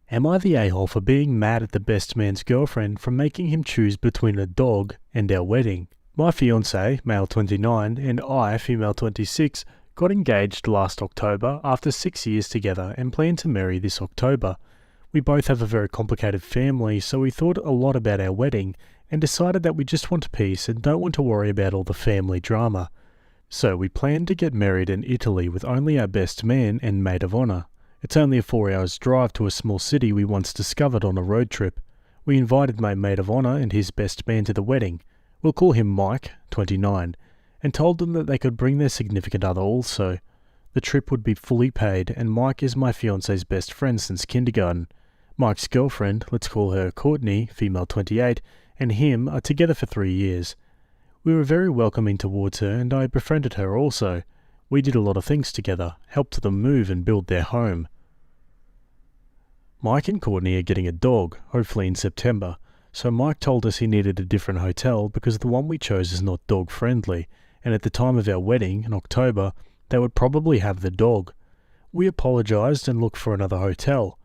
Am I the a-hole for being mad at the best man's girlfriend for making him choose between a dog and our wedding? My fiancé, male 29, and I, female 26, got engaged last October after 6 years together and plan to marry this October. We both have a very complicated family, so we thought a lot about our wedding and decided that we just want peace and don't want to worry about all the family drama. So we planned to get married in Italy with only our best man and maid of honour. It's only a 4 hours drive to a small city we once discovered on a road trip. We invited my maid of honour and his best man to the wedding. We'll call him Mike, 29, and told them that they could bring their significant other also. The trip would be fully paid, and Mike is my fiance's best friend since kindergarten. Mike's girlfriend, let's call her Courtney, female 28, and him are together for 3 years. We were very welcoming towards her, and I befriended her also. We did a lot of things together, helped them move and build their home. Mike and Courtney are getting a dog, hopefully in September, so Mike told us he needed a different hotel because the one we chose is not dog friendly, and at the time of our wedding, in October, they would probably have the dog. We apologised and looked for another hotel.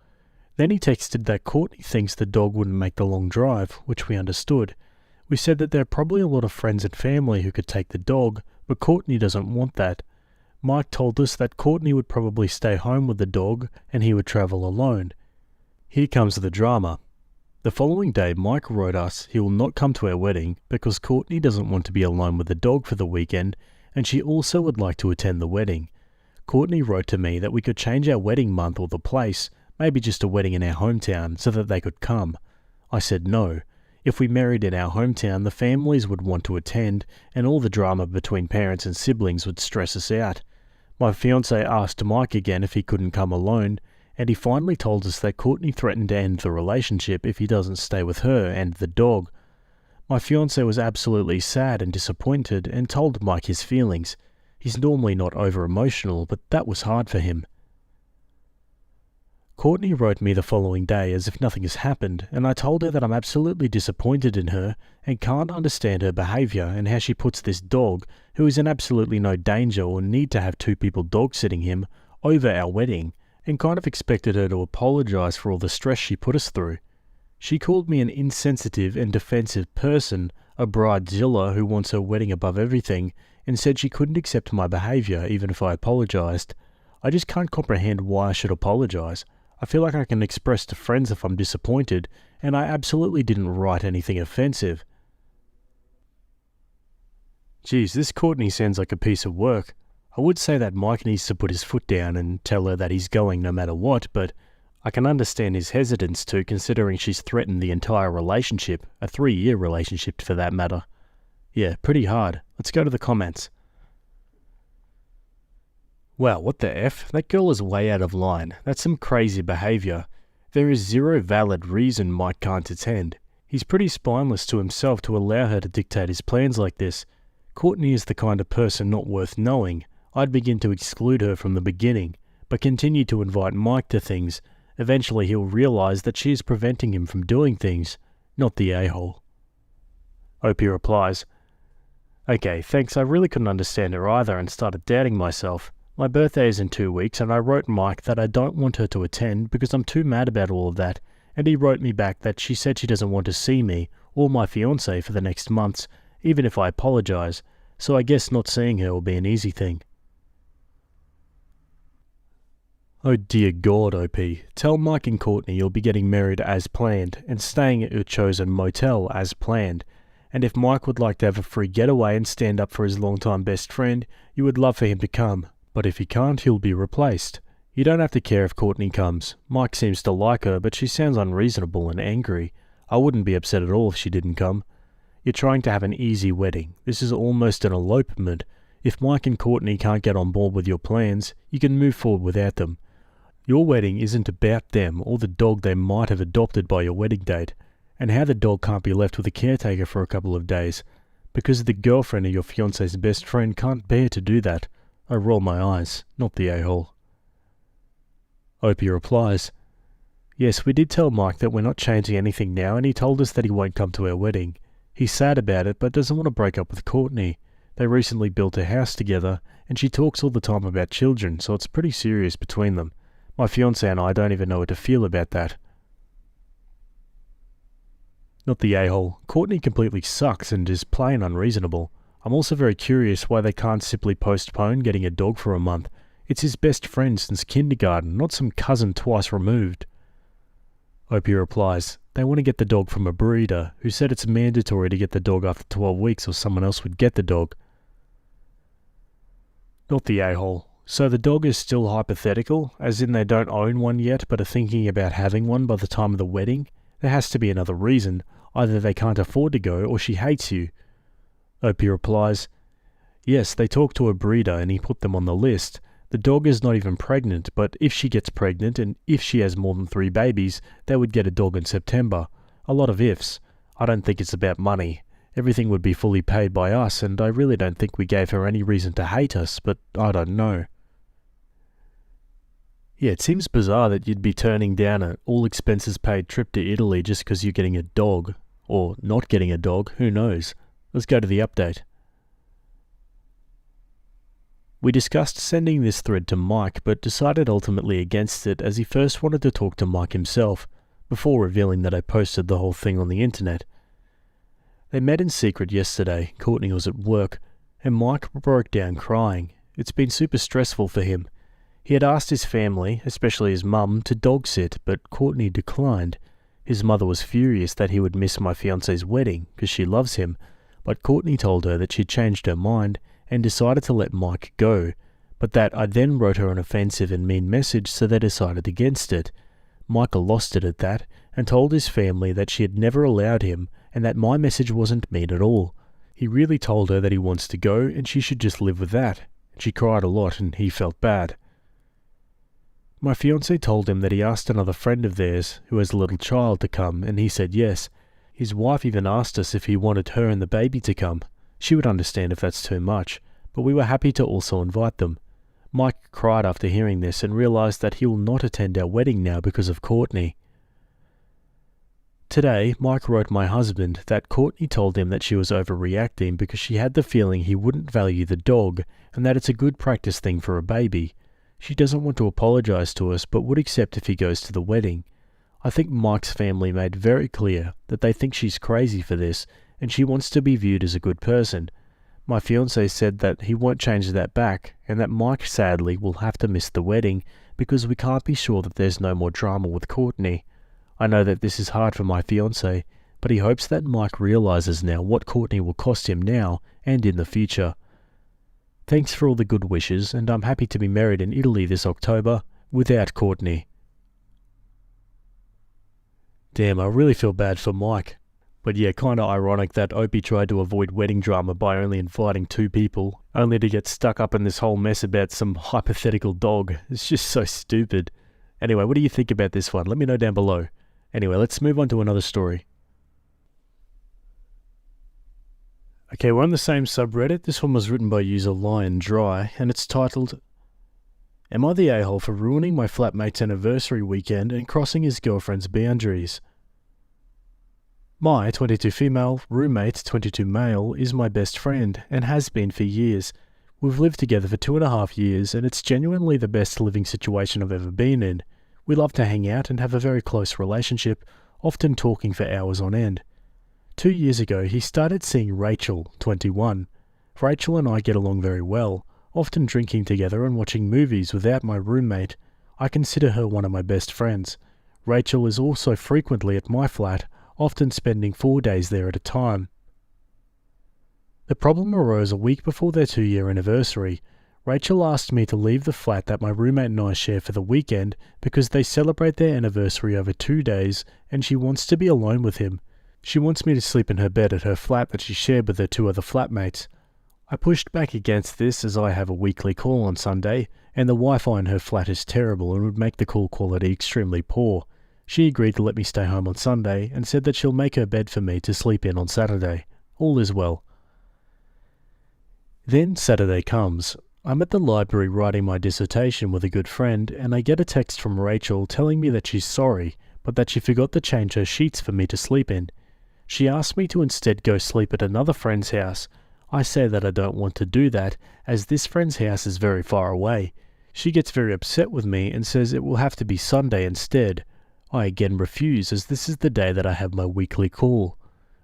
Then he texted that Courtney thinks the dog wouldn't make the long drive, which we understood. We said that there are probably a lot of friends and family who could take the dog, but Courtney doesn't want that. Mike told us that Courtney would probably stay home with the dog and he would travel alone. Here comes the drama. The following day Mike wrote us he will not come to our wedding because Courtney doesn't want to be alone with the dog for the weekend and she also would like to attend the wedding. Courtney wrote to me that we could change our wedding month or the place, maybe just a wedding in our hometown so that they could come. I said no. If we married in our hometown, the families would want to attend, and all the drama between parents and siblings would stress us out. My fiancé asked Mike again if he couldn't come alone, and he finally told us that Courtney threatened to end the relationship if he doesn't stay with her and the dog. My fiancé was absolutely sad and disappointed and told Mike his feelings. He's normally not over-emotional, but that was hard for him. Courtney wrote me the following day as if nothing has happened, and I told her that I'm absolutely disappointed in her and can't understand her behaviour and how she puts this dog, who is in absolutely no danger or need to have 2 people dog-sitting him, over our wedding, and kind of expected her to apologise for all the stress she put us through. She called me an insensitive and defensive person, a bridezilla who wants her wedding above everything, and said she couldn't accept my behaviour even if I apologised. I just can't comprehend why I should apologise. I feel like I can express to friends if I'm disappointed, and I absolutely didn't write anything offensive. Geez, this Courtney sounds like a piece of work. I would say that Mike needs to put his foot down and tell her that he's going no matter what, but I can understand his hesitance too, considering she's threatened the entire relationship, a 3-year relationship for that matter. Yeah, pretty hard. Let's go to the comments. Wow, what the F? That girl is way out of line. That's some crazy behaviour. There is zero valid reason Mike can't attend. He's pretty spineless to himself to allow her to dictate his plans like this. Courtney is the kind of person not worth knowing. I'd begin to exclude her from the beginning, but continue to invite Mike to things. Eventually he'll realise that she is preventing him from doing things, not the a-hole. Opie replies, "Okay, thanks, I really couldn't understand her either and started doubting myself. My birthday is in 2 weeks and I wrote Mike that I don't want her to attend because I'm too mad about all of that, and he wrote me back that she said she doesn't want to see me or my fiancé for the next months, even if I apologise, so I guess not seeing her will be an easy thing." Oh dear God, OP. Tell Mike and Courtney you'll be getting married as planned and staying at your chosen motel as planned. And if Mike would like to have a free getaway and stand up for his longtime best friend, you would love for him to come. But if he can't, he'll be replaced. You don't have to care if Courtney comes. Mike seems to like her, but she sounds unreasonable and angry. I wouldn't be upset at all if she didn't come. You're trying to have an easy wedding. This is almost an elopement. If Mike and Courtney can't get on board with your plans, you can move forward without them. Your wedding isn't about them or the dog they might have adopted by your wedding date, and how the dog can't be left with a caretaker for a couple of days, because the girlfriend of your fiance's best friend can't bear to do that. I roll my eyes, not the a-hole. Opie replies, "Yes, we did tell Mike that we're not changing anything now, and he told us that he won't come to our wedding. He's sad about it, but doesn't want to break up with Courtney. They recently built a house together, and she talks all the time about children, so it's pretty serious between them. My fiancé and I don't even know what to feel about that. Not the a-hole. Courtney completely sucks and is plain unreasonable. I'm also very curious why they can't simply postpone getting a dog for a month. It's his best friend since kindergarten, not some cousin twice removed. Opie replies, they want to get the dog from a breeder, who said it's mandatory to get the dog after 12 weeks or someone else would get the dog. Not the a-hole. So the dog is still hypothetical, as in they don't own one yet but are thinking about having one by the time of the wedding? There has to be another reason. Either they can't afford to go or she hates you. Opie replies, yes, they talked to a breeder and he put them on the list. The dog is not even pregnant, but if she gets pregnant and if she has more than 3 babies, they would get a dog in September. A lot of ifs. I don't think it's about money. Everything would be fully paid by us, and I really don't think we gave her any reason to hate us, but I don't know. Yeah, it seems bizarre that you'd be turning down an all-expenses-paid trip to Italy just because you're getting a dog. Or not getting a dog, who knows. Let's go to the update. We discussed sending this thread to Mike, but decided ultimately against it as he first wanted to talk to Mike himself, before revealing that I posted the whole thing on the internet. They met in secret yesterday. Courtney was at work, and Mike broke down crying. It's been super stressful for him. He had asked his family, especially his mum, to dog sit, but Courtney declined. His mother was furious that he would miss my fiance's wedding, because she loves him, but Courtney told her that she'd changed her mind and decided to let Mike go, but that I then wrote her an offensive and mean message, so they decided against it. Michael lost it at that, and told his family that she had never allowed him, and that my message wasn't mean at all. He really told her that he wants to go, and she should just live with that. She cried a lot, and he felt bad. My fiancé told him that he asked another friend of theirs, who has a little child, to come, and he said yes. His wife even asked us if he wanted her and the baby to come. She would understand if that's too much, but we were happy to also invite them. Mike cried after hearing this and realized that he will not attend our wedding now because of Courtney. Today, Mike wrote my husband that Courtney told him that she was overreacting because she had the feeling he wouldn't value the dog and that it's a good practice thing for a baby. She doesn't want to apologize to us but would accept if he goes to the wedding. I think Mike's family made very clear that they think she's crazy for this and she wants to be viewed as a good person. My fiancé said that he won't change that back and that Mike sadly will have to miss the wedding because we can't be sure that there's no more drama with Courtney. I know that this is hard for my fiancé, but he hopes that Mike realizes now what Courtney will cost him now and in the future. Thanks for all the good wishes, and I'm happy to be married in Italy this October without Courtney. Damn, I really feel bad for Mike. But yeah, kinda ironic that Opie tried to avoid wedding drama by only inviting 2 people, only to get stuck up in this whole mess about some hypothetical dog. It's just so stupid. Anyway, what do you think about this one? Let me know down below. Anyway, let's move on to another story. Okay, we're on the same subreddit. This one was written by user Lion Dry, and it's titled, Am I the a-hole for ruining my flatmate's anniversary weekend and crossing his girlfriend's boundaries? My 22 female roommate, 22 male, is my best friend, and has been for years. We've lived together for 2.5 years, and it's genuinely the best living situation I've ever been in. We love to hang out and have a very close relationship, often talking for hours on end. 2 years ago, he started seeing Rachel, 21. Rachel and I get along very well, often drinking together and watching movies without my roommate. I consider her one of my best friends. Rachel is also frequently at my flat, often spending 4 days there at a time. The problem arose a week before their 2-year anniversary. Rachel asked me to leave the flat that my roommate and I share for the weekend because they celebrate their anniversary over 2 days and she wants to be alone with him. She wants me to sleep in her bed at her flat that she shared with her 2 other flatmates. I pushed back against this as I have a weekly call on Sunday, and the Wi-Fi in her flat is terrible and would make the call quality extremely poor. She agreed to let me stay home on Sunday and said that she'll make her bed for me to sleep in on Saturday. All is well. Then Saturday comes. I'm at the library writing my dissertation with a good friend, and I get a text from Rachel telling me that she's sorry, but that she forgot to change her sheets for me to sleep in. She asked me to instead go sleep at another friend's house. I say that I don't want to do that, as this friend's house is very far away. She gets very upset with me and says it will have to be Sunday instead. I again refuse, as this is the day that I have my weekly call.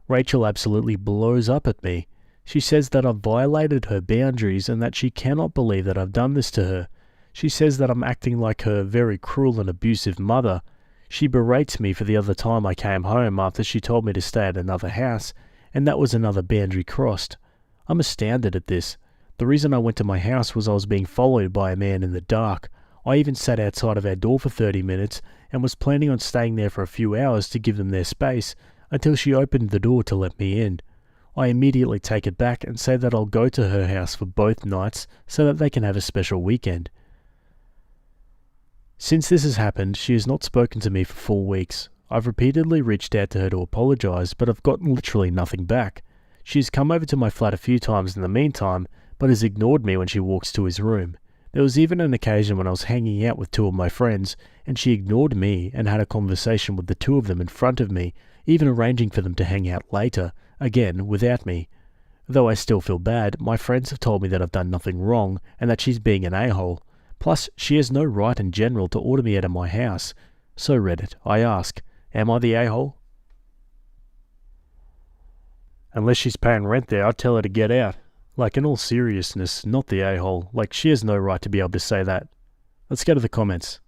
Rachel absolutely blows up at me. She says that I've violated her boundaries and that she cannot believe that I've done this to her. She says that I'm acting like her very cruel and abusive mother. She berates me for the other time I came home after she told me to stay at another house, and that was another boundary crossed. I'm astounded at this. The reason I went to my house was I was being followed by a man in the dark. I even sat outside of our door for 30 minutes and was planning on staying there for a few hours to give them their space until she opened the door to let me in. I immediately take it back and say that I'll go to her house for both nights so that they can have a special weekend. Since this has happened, she has not spoken to me for 4 weeks. I've repeatedly reached out to her to apologise, but I've gotten literally nothing back. She has come over to my flat a few times in the meantime, but has ignored me when she walks to his room. There was even an occasion when I was hanging out with 2 of my friends, and she ignored me and had a conversation with the 2 of them in front of me, even arranging for them to hang out later, again without me. Though I still feel bad, my friends have told me that I've done nothing wrong and that she's being an a-hole. Plus, she has no right in general to order me out of my house. So Reddit, I ask, am I the a-hole? Unless she's paying rent there, I'd tell her to get out. Like, in all seriousness, not the a-hole. Like, she has no right to be able to say that. Let's go to the comments.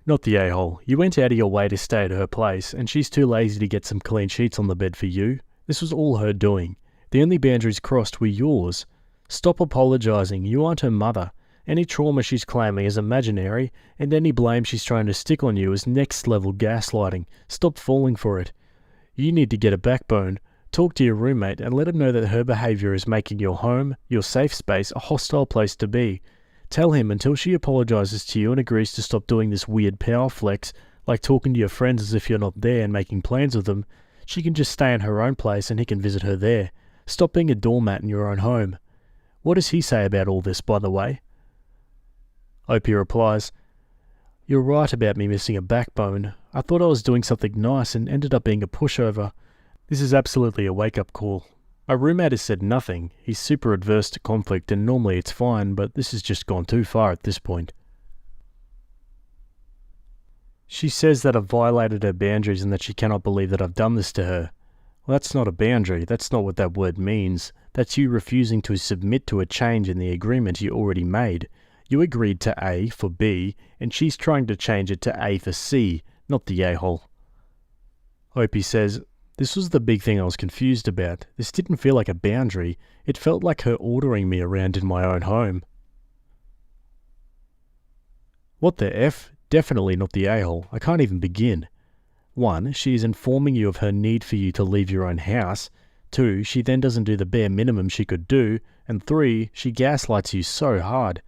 Not the a-hole. You went out of your way to stay at her place, and she's too lazy to get some clean sheets on the bed for you. This was all her doing. The only boundaries crossed were yours. Stop apologising. You aren't her mother. Any trauma she's claiming is imaginary, and any blame she's trying to stick on you is next-level gaslighting. Stop falling for it. You need to get a backbone. Talk to your roommate and let him know that her behaviour is making your home, your safe space, a hostile place to be. Tell him until she apologises to you and agrees to stop doing this weird power flex, like talking to your friends as if you're not there and making plans with them. She can just stay in her own place and he can visit her there. Stop being a doormat in your own home. What does he say about all this, by the way? Opie replies, "You're right about me missing a backbone. I thought I was doing something nice and ended up being a pushover. This is absolutely a wake-up call. My roommate has said nothing. He's super adverse to conflict and normally it's fine, but this has just gone too far at this point." She says that I've violated her boundaries and that she cannot believe that I've done this to her. Well, that's not a boundary. That's not what that word means. That's you refusing to submit to a change in the agreement you already made. You agreed to A for B, and she's trying to change it to A for C, not the a-hole. Opie says, "This was the big thing I was confused about. This didn't feel like a boundary. It felt like her ordering me around in my own home." What the F? Definitely not the a-hole. I can't even begin. 1. She is informing you of her need for you to leave your own house. 2. She then doesn't do the bare minimum she could do. And 3. She gaslights you so hard.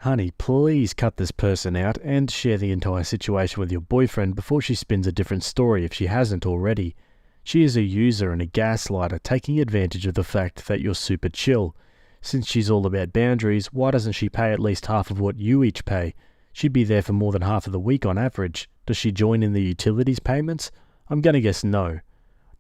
Honey, please cut this person out and share the entire situation with your boyfriend before she spins a different story if she hasn't already. She is a user and a gaslighter taking advantage of the fact that you're super chill. Since she's all about boundaries, why doesn't she pay at least half of what you each pay? She'd be there for more than half of the week on average. Does she join in the utilities payments? I'm gonna guess no.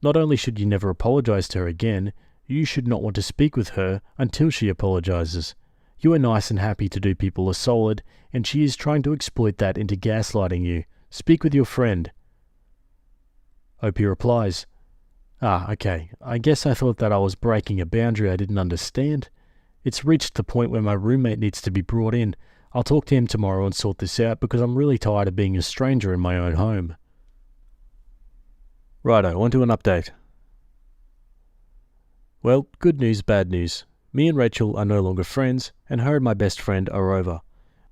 Not only should you never apologise to her again, you should not want to speak with her until she apologises. You are nice and happy to do people a solid, and she is trying to exploit that into gaslighting you. Speak with your friend. Opie replies, "Okay, I guess I thought that I was breaking a boundary I didn't understand. It's reached the point where my roommate needs to be brought in. I'll talk to him tomorrow and sort this out because I'm really tired of being a stranger in my own home." Righto, on to an update. Well, good news, bad news. Me and Rachel are no longer friends, and her and my best friend are over.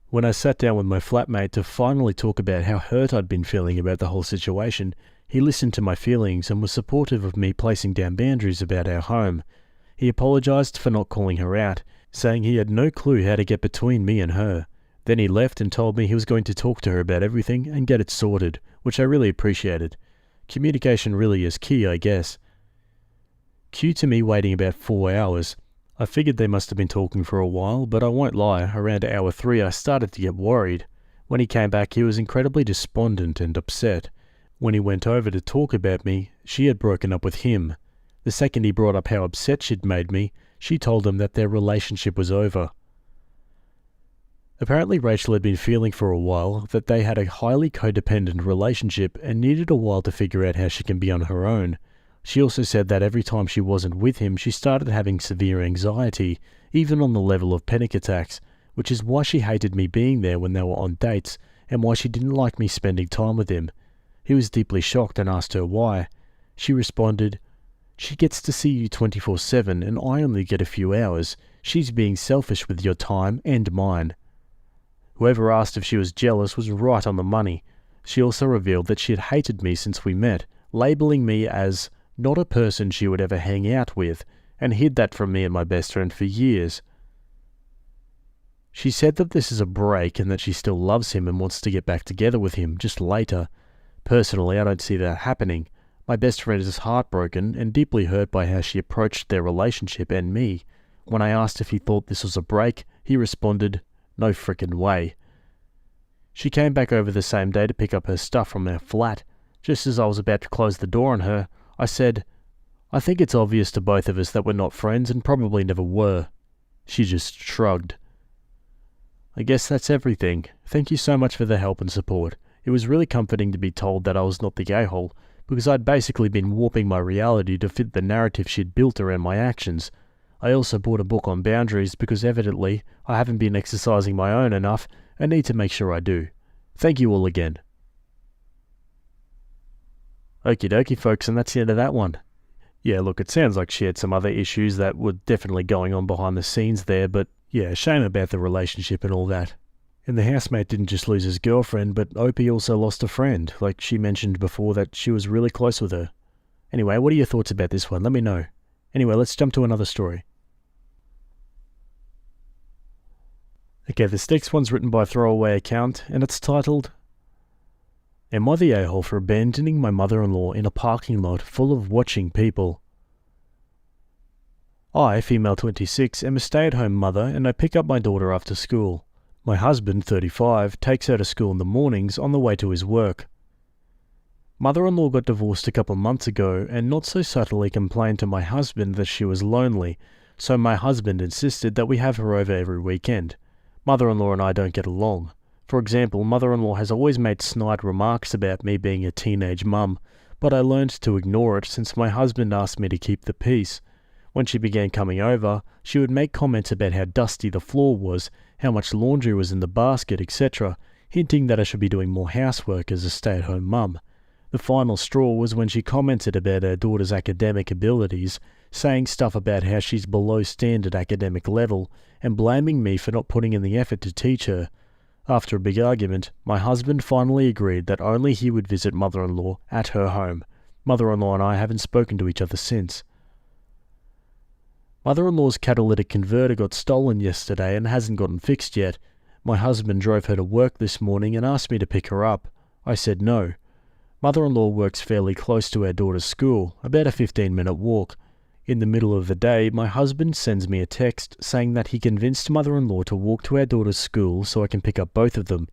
When I sat down with my flatmate to finally talk about how hurt I'd been feeling about the whole situation, he listened to my feelings and was supportive of me placing down boundaries about our home. He apologised for not calling her out, saying he had no clue how to get between me and her. Then he left and told me he was going to talk to her about everything and get it sorted, which I really appreciated. Communication really is key, I guess. Cue to me waiting about 4 hours. I figured they must have been talking for a while, but I won't lie, around hour 3 I started to get worried. When he came back he was incredibly despondent and upset. When he went over to talk about me, she had broken up with him. The second he brought up how upset she'd made me, she told him that their relationship was over. Apparently Rachel had been feeling for a while that they had a highly codependent relationship and needed a while to figure out how she can be on her own. She also said that every time she wasn't with him, she started having severe anxiety, even on the level of panic attacks, which is why she hated me being there when they were on dates and why she didn't like me spending time with him. He was deeply shocked and asked her why. She responded, "She gets to see you 24/7 and I only get a few hours. She's being selfish with your time and mine." Whoever asked if she was jealous was right on the money. She also revealed that she had hated me since we met, labeling me as not a person she would ever hang out with, and hid that from me and my best friend for years. She said that this is a break and that she still loves him and wants to get back together with him, just later. Personally, I don't see that happening. My best friend is heartbroken and deeply hurt by how she approached their relationship and me. When I asked if he thought this was a break, he responded, "No frickin' way." She came back over the same day to pick up her stuff from our flat. Just as I was about to close the door on her, I said, "I think it's obvious to both of us that we're not friends and probably never were." She just shrugged. I guess that's everything. Thank you so much for the help and support. It was really comforting to be told that I was not the a-hole, because I'd basically been warping my reality to fit the narrative she'd built around my actions. I also bought a book on boundaries because evidently I haven't been exercising my own enough and need to make sure I do. Thank you all again. Okie dokie folks, and that's the end of that one. Yeah, look, it sounds like she had some other issues that were definitely going on behind the scenes there, but yeah, shame about the relationship and all that. And the housemate didn't just lose his girlfriend, but Opie also lost a friend, like she mentioned before that she was really close with her. Anyway, what are your thoughts about this one? Let me know. Anyway, let's jump to another story. Okay, this next one's written by Throwaway Account, and it's titled, "Am I the a-hole for abandoning my mother-in-law in a parking lot full of watching people? I, female 26, am a stay-at-home mother and I pick up my daughter after school. My husband, 35, takes her to school in the mornings on the way to his work. Mother-in-law got divorced a couple months ago and not so subtly complained to my husband that she was lonely, so my husband insisted that we have her over every weekend. Mother-in-law and I don't get along. For example, mother-in-law has always made snide remarks about me being a teenage mum, but I learned to ignore it since my husband asked me to keep the peace. When she began coming over, she would make comments about how dusty the floor was, how much laundry was in the basket, etc., hinting that I should be doing more housework as a stay-at-home mum. The final straw was when she commented about her daughter's academic abilities, saying stuff about how she's below standard academic level, and blaming me for not putting in the effort to teach her. After a big argument, my husband finally agreed that only he would visit mother-in-law at her home. Mother-in-law and I haven't spoken to each other since. Mother-in-law's catalytic converter got stolen yesterday and hasn't gotten fixed yet. My husband drove her to work this morning and asked me to pick her up. I said no. Mother-in-law works fairly close to our daughter's school, about a 15-minute walk. In the middle of the day, my husband sends me a text saying that he convinced mother-in-law to walk to our daughter's school so I can pick up both of them.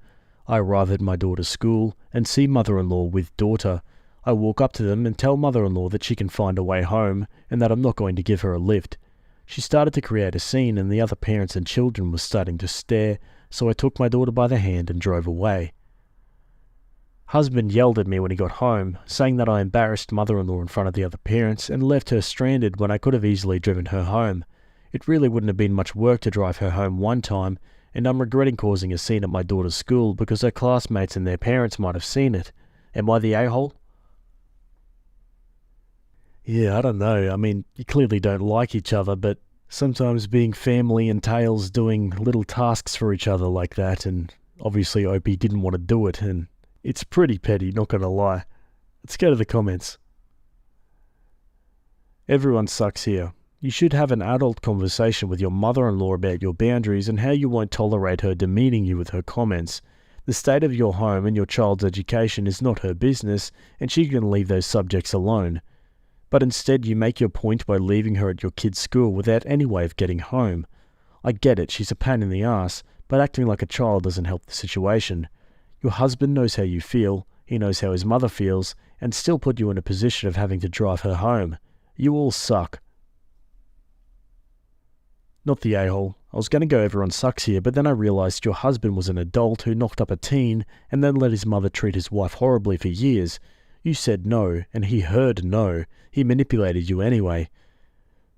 I arrive at my daughter's school and see mother-in-law with daughter. I walk up to them and tell mother-in-law that she can find a way home and that I'm not going to give her a lift. She started to create a scene and the other parents and children were starting to stare, so I took my daughter by the hand and drove away. Husband yelled at me when he got home, saying that I embarrassed mother-in-law in front of the other parents and left her stranded when I could have easily driven her home. It really wouldn't have been much work to drive her home one time, and I'm regretting causing a scene at my daughter's school because her classmates and their parents might have seen it. Am I the a-hole? Yeah, I don't know. I mean, you clearly don't like each other, but sometimes being family entails doing little tasks for each other like that, and obviously Opie didn't want to do it, and it's pretty petty, not gonna lie. Let's go to the comments. Everyone sucks here. You should have an adult conversation with your mother-in-law about your boundaries and how you won't tolerate her demeaning you with her comments. The state of your home and your child's education is not her business, and she can leave those subjects alone. But instead you make your point by leaving her at your kid's school without any way of getting home. I get it, she's a pain in the ass, but acting like a child doesn't help the situation. Your husband knows how you feel, he knows how his mother feels, and still put you in a position of having to drive her home. You all suck. Not the a-hole. I was going to go everyone sucks here, but then I realised your husband was an adult who knocked up a teen and then let his mother treat his wife horribly for years. You said no, and he heard no. He manipulated you anyway.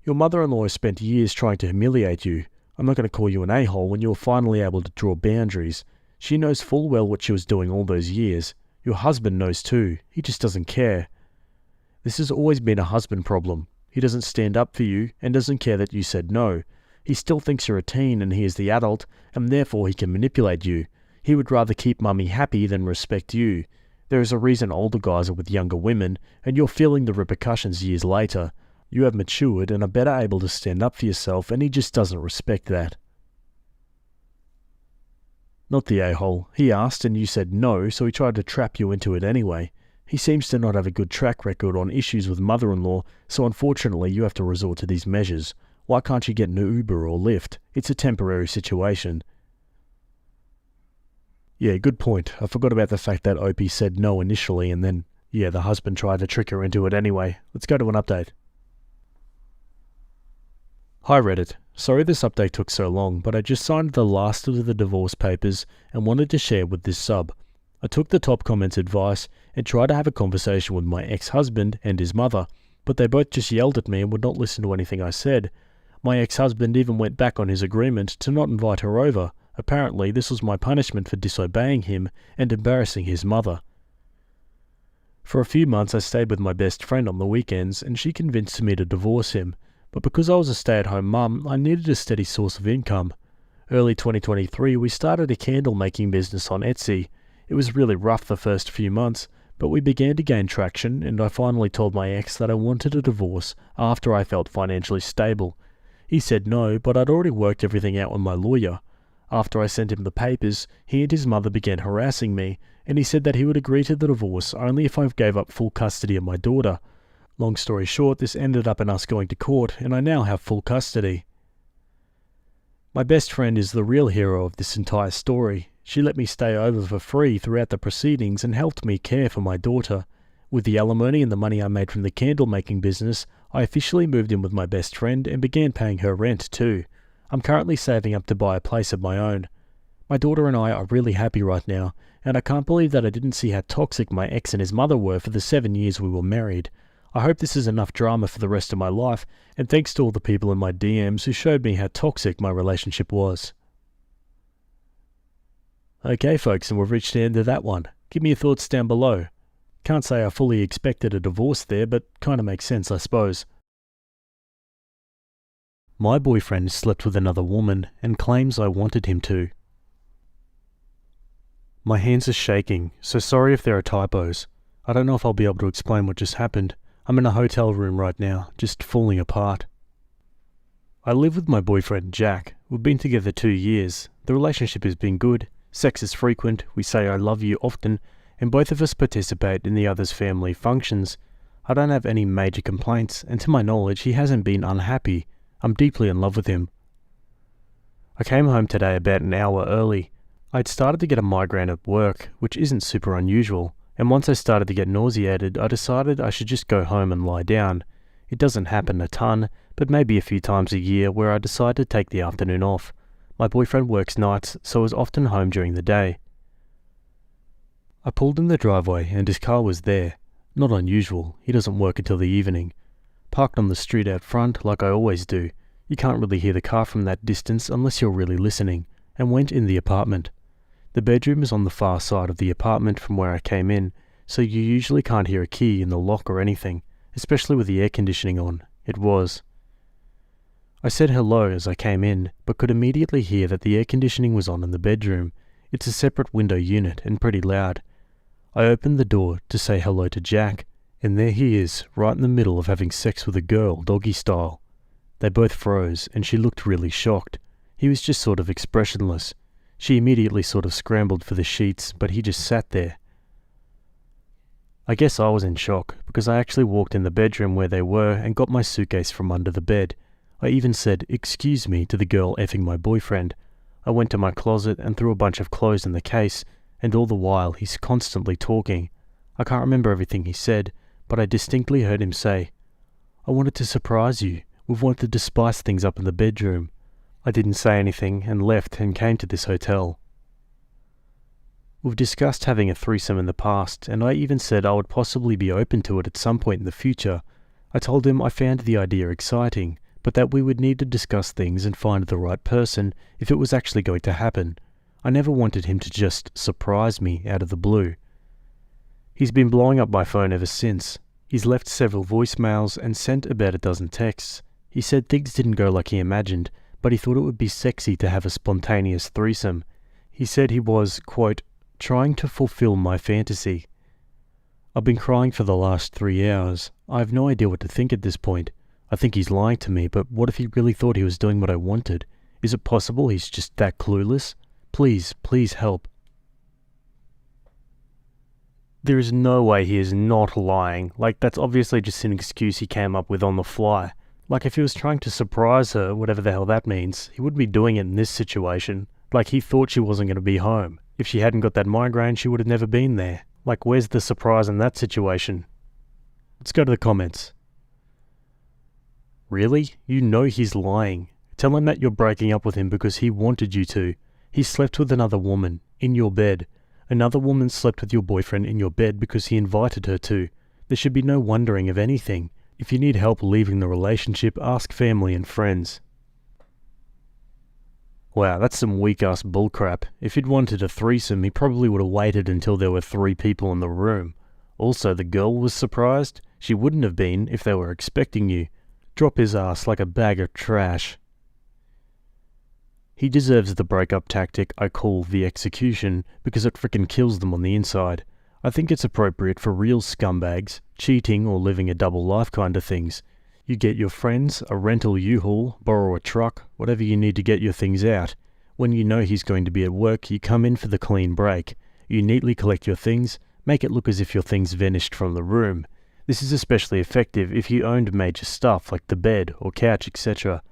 Your mother-in-law spent years trying to humiliate you. I'm not going to call you an a-hole when you were finally able to draw boundaries. She knows full well what she was doing all those years. Your husband knows too. He just doesn't care. This has always been a husband problem. He doesn't stand up for you and doesn't care that you said no. He still thinks you're a teen and he is the adult, and therefore he can manipulate you. He would rather keep mummy happy than respect you. There is a reason older guys are with younger women, and you're feeling the repercussions years later. You have matured and are better able to stand up for yourself, and he just doesn't respect that. Not the a-hole. He asked and you said no, so he tried to trap you into it anyway. He seems to not have a good track record on issues with mother-in-law, so unfortunately you have to resort to these measures. Why can't you get an Uber or Lyft? It's a temporary situation. Yeah, good point. I forgot about the fact that Opie said no initially and then, the husband tried to trick her into it anyway. Let's go to an update. Hi Reddit. Sorry this update took so long, but I just signed the last of the divorce papers and wanted to share with this sub. I took the top comments advice and tried to have a conversation with my ex-husband and his mother, but they both just yelled at me and would not listen to anything I said. My ex-husband even went back on his agreement to not invite her over. Apparently this was my punishment for disobeying him and embarrassing his mother. For a few months I stayed with my best friend on the weekends and she convinced me to divorce him. But because I was a stay-at-home mum, I needed a steady source of income. Early 2023, we started a candle-making business on Etsy. It was really rough the first few months, but we began to gain traction and I finally told my ex that I wanted a divorce after I felt financially stable. He said no, but I'd already worked everything out with my lawyer. After I sent him the papers, he and his mother began harassing me, and he said that he would agree to the divorce only if I gave up full custody of my daughter. Long story short, this ended up in us going to court, and I now have full custody. My best friend is the real hero of this entire story. She let me stay over for free throughout the proceedings and helped me care for my daughter. With the alimony and the money I made from the candle-making business, I officially moved in with my best friend and began paying her rent too. I'm currently saving up to buy a place of my own. My daughter and I are really happy right now, and I can't believe that I didn't see how toxic my ex and his mother were for the 7 years we were married. I hope this is enough drama for the rest of my life, and thanks to all the people in my DMs who showed me how toxic my relationship was. Okay folks, and we've reached the end of that one. Give me your thoughts down below. Can't say I fully expected a divorce there, but kinda makes sense I suppose. My boyfriend slept with another woman and claims I wanted him to. My hands are shaking, so sorry if there are typos. I don't know if I'll be able to explain what just happened. I'm in a hotel room right now, just falling apart. I live with my boyfriend Jack. We've been together 2 years. The relationship has been good. Sex is frequent, we say I love you often, and both of us participate in the other's family functions. I don't have any major complaints, and to my knowledge he hasn't been unhappy. I'm deeply in love with him. I came home today about an hour early. I'd started to get a migraine at work, which isn't super unusual. And once I started to get nauseated, I decided I should just go home and lie down. It doesn't happen a ton, but maybe a few times a year where I decide to take the afternoon off. My boyfriend works nights, so is often home during the day. I pulled in the driveway and his car was there. Not unusual, he doesn't work until the evening. Parked on the street out front like I always do. You can't really hear the car from that distance unless you're really listening, and went in the apartment. The bedroom is on the far side of the apartment from where I came in, so you usually can't hear a key in the lock or anything, especially with the air conditioning on. It was. I said hello as I came in, but could immediately hear that the air conditioning was on in the bedroom. It's a separate window unit and pretty loud. I opened the door to say hello to Jack, and there he is, right in the middle of having sex with a girl, doggy style. They both froze, and she looked really shocked. He was just sort of expressionless. She immediately sort of scrambled for the sheets, but he just sat there. I guess I was in shock, because I actually walked in the bedroom where they were and got my suitcase from under the bed. I even said, "Excuse me," to the girl effing my boyfriend. I went to my closet and threw a bunch of clothes in the case, and all the while he's constantly talking. I can't remember everything he said, but I distinctly heard him say, "I wanted to surprise you. We've wanted to spice things up in the bedroom." I didn't say anything and left and came to this hotel. We've discussed having a threesome in the past, and I even said I would possibly be open to it at some point in the future. I told him I found the idea exciting, but that we would need to discuss things and find the right person if it was actually going to happen. I never wanted him to just surprise me out of the blue. He's been blowing up my phone ever since. He's left several voicemails and sent about a dozen texts. He said things didn't go like he imagined, but he thought it would be sexy to have a spontaneous threesome. He said he was, quote, trying to fulfill my fantasy. I've been crying for the last 3 hours. I have no idea what to think at this point. I think he's lying to me, but what if he really thought he was doing what I wanted? Is it possible he's just that clueless? Please, please help. There is no way he is not lying. Like, that's obviously just an excuse he came up with on the fly. Like, if he was trying to surprise her, whatever the hell that means, he wouldn't be doing it in this situation. Like, he thought she wasn't going to be home. If she hadn't got that migraine, she would have never been there. Like, where's the surprise in that situation? Let's go to the comments. Really? You know he's lying. Tell him that you're breaking up with him because he wanted you to. He slept with another woman, in your bed. Another woman slept with your boyfriend in your bed because he invited her to. There should be no wondering of anything. If you need help leaving the relationship, ask family and friends. Wow, that's some weak-ass bullcrap. If he'd wanted a threesome, he probably would have waited until there were 3 people in the room. Also, the girl was surprised. She wouldn't have been if they were expecting you. Drop his ass like a bag of trash. He deserves the breakup tactic I call the execution because it frickin' kills them on the inside. I think it's appropriate for real scumbags, cheating or living a double life kind of things. You get your friends, a rental U-Haul, borrow a truck, whatever you need to get your things out. When you know he's going to be at work, you come in for the clean break. You neatly collect your things, make it look as if your things vanished from the room. This is especially effective if you owned major stuff like the bed or couch, etc.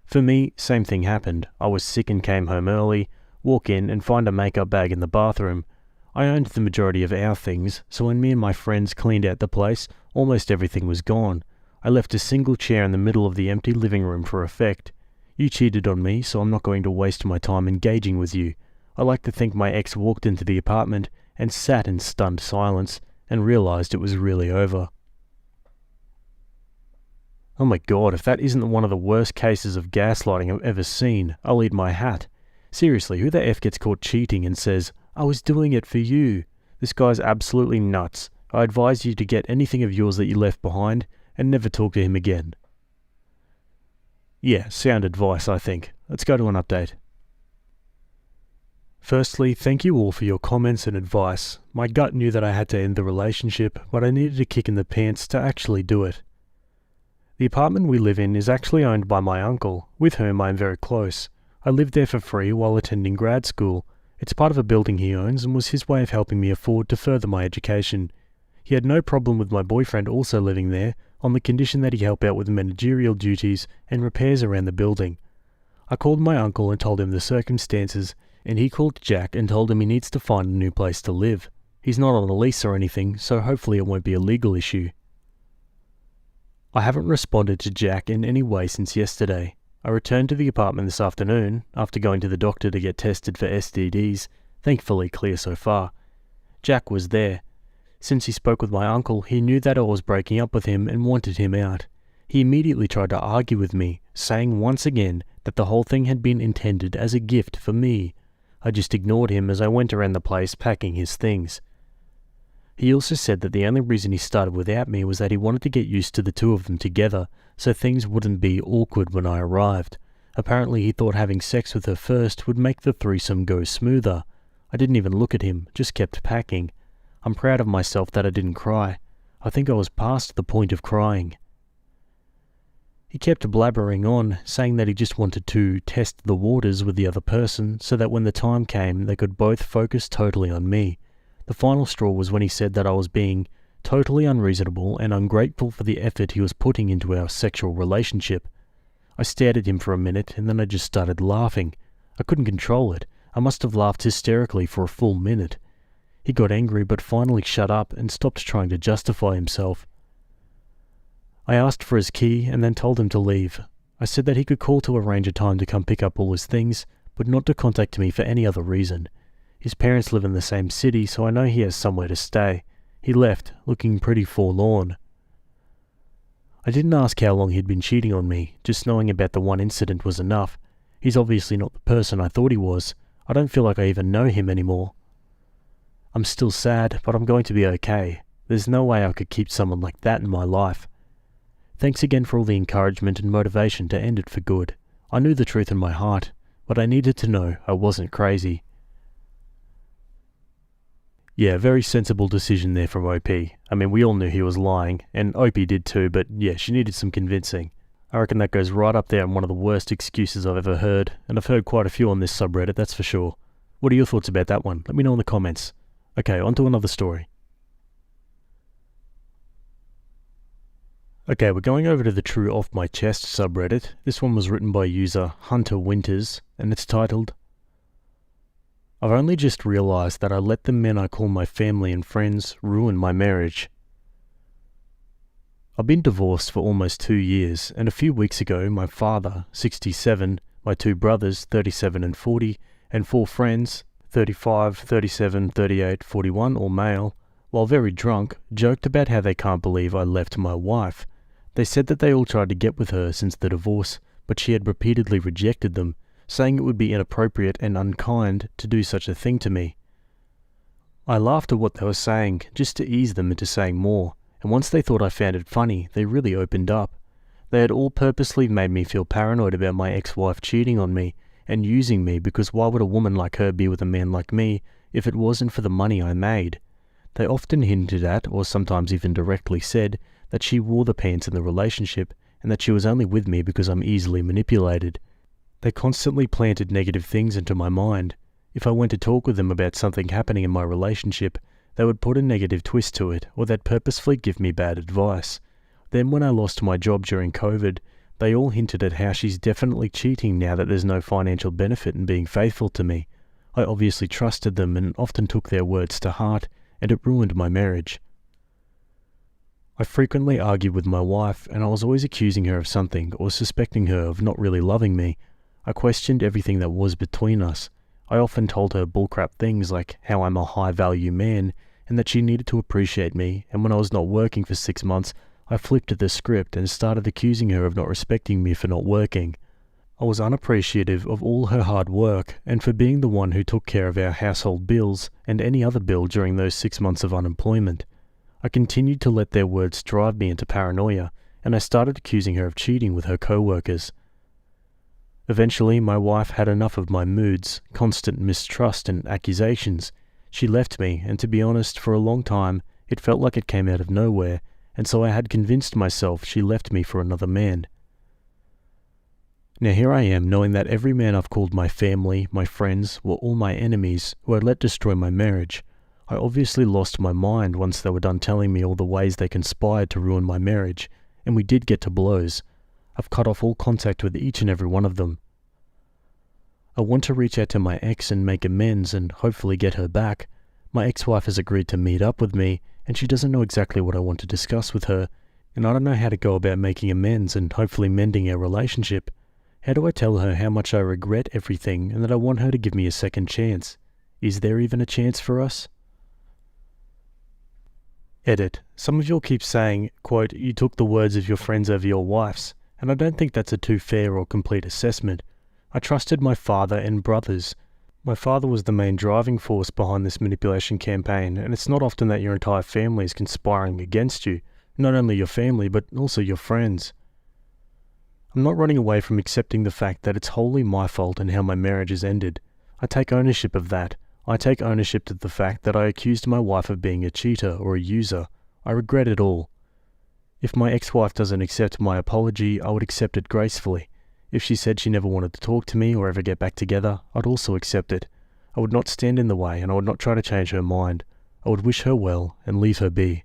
For me, same thing happened. I was sick and came home early, walk in and find a makeup bag in the bathroom. I owned the majority of our things, so when me and my friends cleaned out the place, almost everything was gone. I left a single chair in the middle of the empty living room for effect. You cheated on me, so I'm not going to waste my time engaging with you. I like to think my ex walked into the apartment and sat in stunned silence and realized it was really over. Oh my god, if that isn't one of the worst cases of gaslighting I've ever seen, I'll eat my hat. Seriously, who the F gets caught cheating and says, I was doing it for you? This guy's absolutely nuts. I advise you to get anything of yours that you left behind and never talk to him again. Yeah, sound advice, I think. Let's go to an update. Firstly, thank you all for your comments and advice. My gut knew that I had to end the relationship, but I needed a kick in the pants to actually do it. The apartment we live in is actually owned by my uncle, with whom I am very close. I lived there for free while attending grad school. It's part of a building he owns and was his way of helping me afford to further my education. He had no problem with my boyfriend also living there, on the condition that he help out with managerial duties and repairs around the building. I called my uncle and told him the circumstances, and he called Jack and told him he needs to find a new place to live. He's not on a lease or anything, so hopefully it won't be a legal issue. I haven't responded to Jack in any way since yesterday. I returned to the apartment this afternoon, after going to the doctor to get tested for STDs, thankfully clear so far. Jack was there. Since he spoke with my uncle, he knew that I was breaking up with him and wanted him out. He immediately tried to argue with me, saying once again that the whole thing had been intended as a gift for me. I just ignored him as I went around the place packing his things. He also said that the only reason he started without me was that he wanted to get used to the two of them together, so things wouldn't be awkward when I arrived. Apparently he thought having sex with her first would make the threesome go smoother. I didn't even look at him, just kept packing. I'm proud of myself that I didn't cry. I think I was past the point of crying. He kept blabbering on, saying that he just wanted to test the waters with the other person so that when the time came they could both focus totally on me. The final straw was when he said that I was being totally unreasonable and ungrateful for the effort he was putting into our sexual relationship. I stared at him for a minute and then I just started laughing. I couldn't control it. I must have laughed hysterically for a full minute. He got angry but finally shut up and stopped trying to justify himself. I asked for his key and then told him to leave. I said that he could call to arrange a time to come pick up all his things, but not to contact me for any other reason. His parents live in the same city, so I know he has somewhere to stay. He left, looking pretty forlorn. I didn't ask how long he'd been cheating on me, just knowing about the one incident was enough. He's obviously not the person I thought he was. I don't feel like I even know him anymore. I'm still sad, but I'm going to be okay. There's no way I could keep someone like that in my life. Thanks again for all the encouragement and motivation to end it for good. I knew the truth in my heart, but I needed to know I wasn't crazy. Yeah, very sensible decision there from OP. I mean, we all knew he was lying, and OP did too, but yeah, she needed some convincing. I reckon that goes right up there on one of the worst excuses I've ever heard, and I've heard quite a few on this subreddit, that's for sure. What are your thoughts about that one? Let me know in the comments. Okay, on to another story. Okay, we're going over to the True Off My Chest subreddit. This one was written by user Hunter Winters, and it's titled, I've only just realised that I let the men I call my family and friends ruin my marriage. I've been divorced for almost 2 years, and a few weeks ago my father, 67, my 2 brothers, 37 and 40, and 4 friends, 35, 37, 38, 41, all male, while very drunk, joked about how they can't believe I left my wife. They said that they all tried to get with her since the divorce, but she had repeatedly rejected them, saying it would be inappropriate and unkind to do such a thing to me. I laughed at what they were saying, just to ease them into saying more, and once they thought I found it funny, they really opened up. They had all purposely made me feel paranoid about my ex-wife cheating on me and using me, because why would a woman like her be with a man like me if it wasn't for the money I made? They often hinted at, or sometimes even directly said, that she wore the pants in the relationship and that she was only with me because I'm easily manipulated. They constantly planted negative things into my mind. If I went to talk with them about something happening in my relationship, they would put a negative twist to it, or they'd purposefully give me bad advice. Then when I lost my job during COVID, they all hinted at how she's definitely cheating now that there's no financial benefit in being faithful to me. I obviously trusted them and often took their words to heart, and it ruined my marriage. I frequently argued with my wife, and I was always accusing her of something or suspecting her of not really loving me. I questioned everything that was between us. I often told her bullcrap things like how I'm a high-value man and that she needed to appreciate me, and when I was not working for 6 months, I flipped the script and started accusing her of not respecting me for not working. I was unappreciative of all her hard work and for being the one who took care of our household bills and any other bill during those 6 months of unemployment. I continued to let their words drive me into paranoia, and I started accusing her of cheating with her co-workers. Eventually, my wife had enough of my moods, constant mistrust and accusations. She left me, and to be honest, for a long time, it felt like it came out of nowhere, and so I had convinced myself she left me for another man. Now here I am, knowing that every man I've called my family, my friends, were all my enemies who I'd let destroy my marriage. I obviously lost my mind once they were done telling me all the ways they conspired to ruin my marriage, and we did get to blows. I've cut off all contact with each and every one of them. I want to reach out to my ex and make amends and hopefully get her back. My ex-wife has agreed to meet up with me, and she doesn't know exactly what I want to discuss with her, and I don't know how to go about making amends and hopefully mending our relationship. How do I tell her how much I regret everything and that I want her to give me a second chance? Is there even a chance for us? Edit. Some of you all keep saying, quote, you took the words of your friends over your wife's, and I don't think that's a too fair or complete assessment. I trusted my father and brothers. My father was the main driving force behind this manipulation campaign, and it's not often that your entire family is conspiring against you, not only your family but also your friends. I'm not running away from accepting the fact that it's wholly my fault in how my marriage has ended. I take ownership of that. I take ownership of the fact that I accused my wife of being a cheater or a user. I regret it all. If my ex-wife doesn't accept my apology, I would accept it gracefully. If she said she never wanted to talk to me or ever get back together, I'd also accept it. I would not stand in the way, and I would not try to change her mind. I would wish her well and leave her be.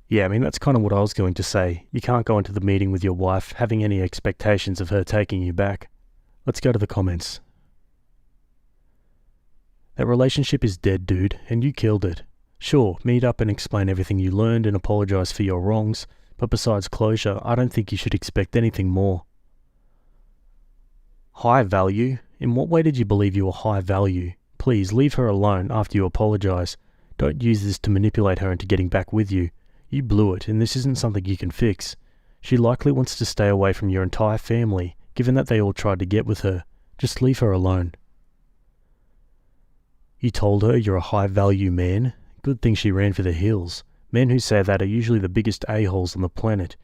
Yeah, I mean, that's kind of what I was going to say. You can't go into the meeting with your wife having any expectations of her taking you back. Let's go to the comments. That relationship is dead, dude, and you killed it. Sure, meet up and explain everything you learned and apologize for your wrongs, but besides closure, I don't think you should expect anything more. High value? In what way did you believe you were high value? Please leave her alone after you apologize. Don't use this to manipulate her into getting back with you. You blew it, and this isn't something you can fix. She likely wants to stay away from your entire family, given that they all tried to get with her. Just leave her alone. You told her you're a high-value man? Good thing she ran for the hills. Men who say that are usually the biggest a-holes on the planet.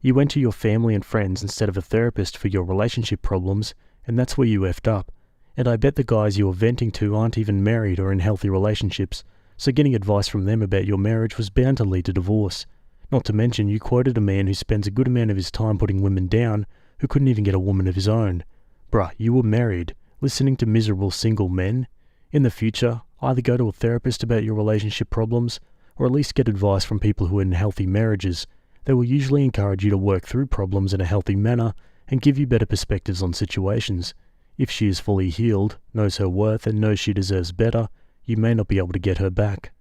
You went to your family and friends instead of a therapist for your relationship problems, and that's where you effed up. And I bet the guys you were venting to aren't even married or in healthy relationships, so getting advice from them about your marriage was bound to lead to divorce. Not to mention you quoted a man who spends a good amount of his time putting women down, who couldn't even get a woman of his own. Bruh, you were married, listening to miserable single men. In the future, either go to a therapist about your relationship problems, or at least get advice from people who are in healthy marriages. They will usually encourage you to work through problems in a healthy manner and give you better perspectives on situations. If she is fully healed, knows her worth, and knows she deserves better, you may not be able to get her back.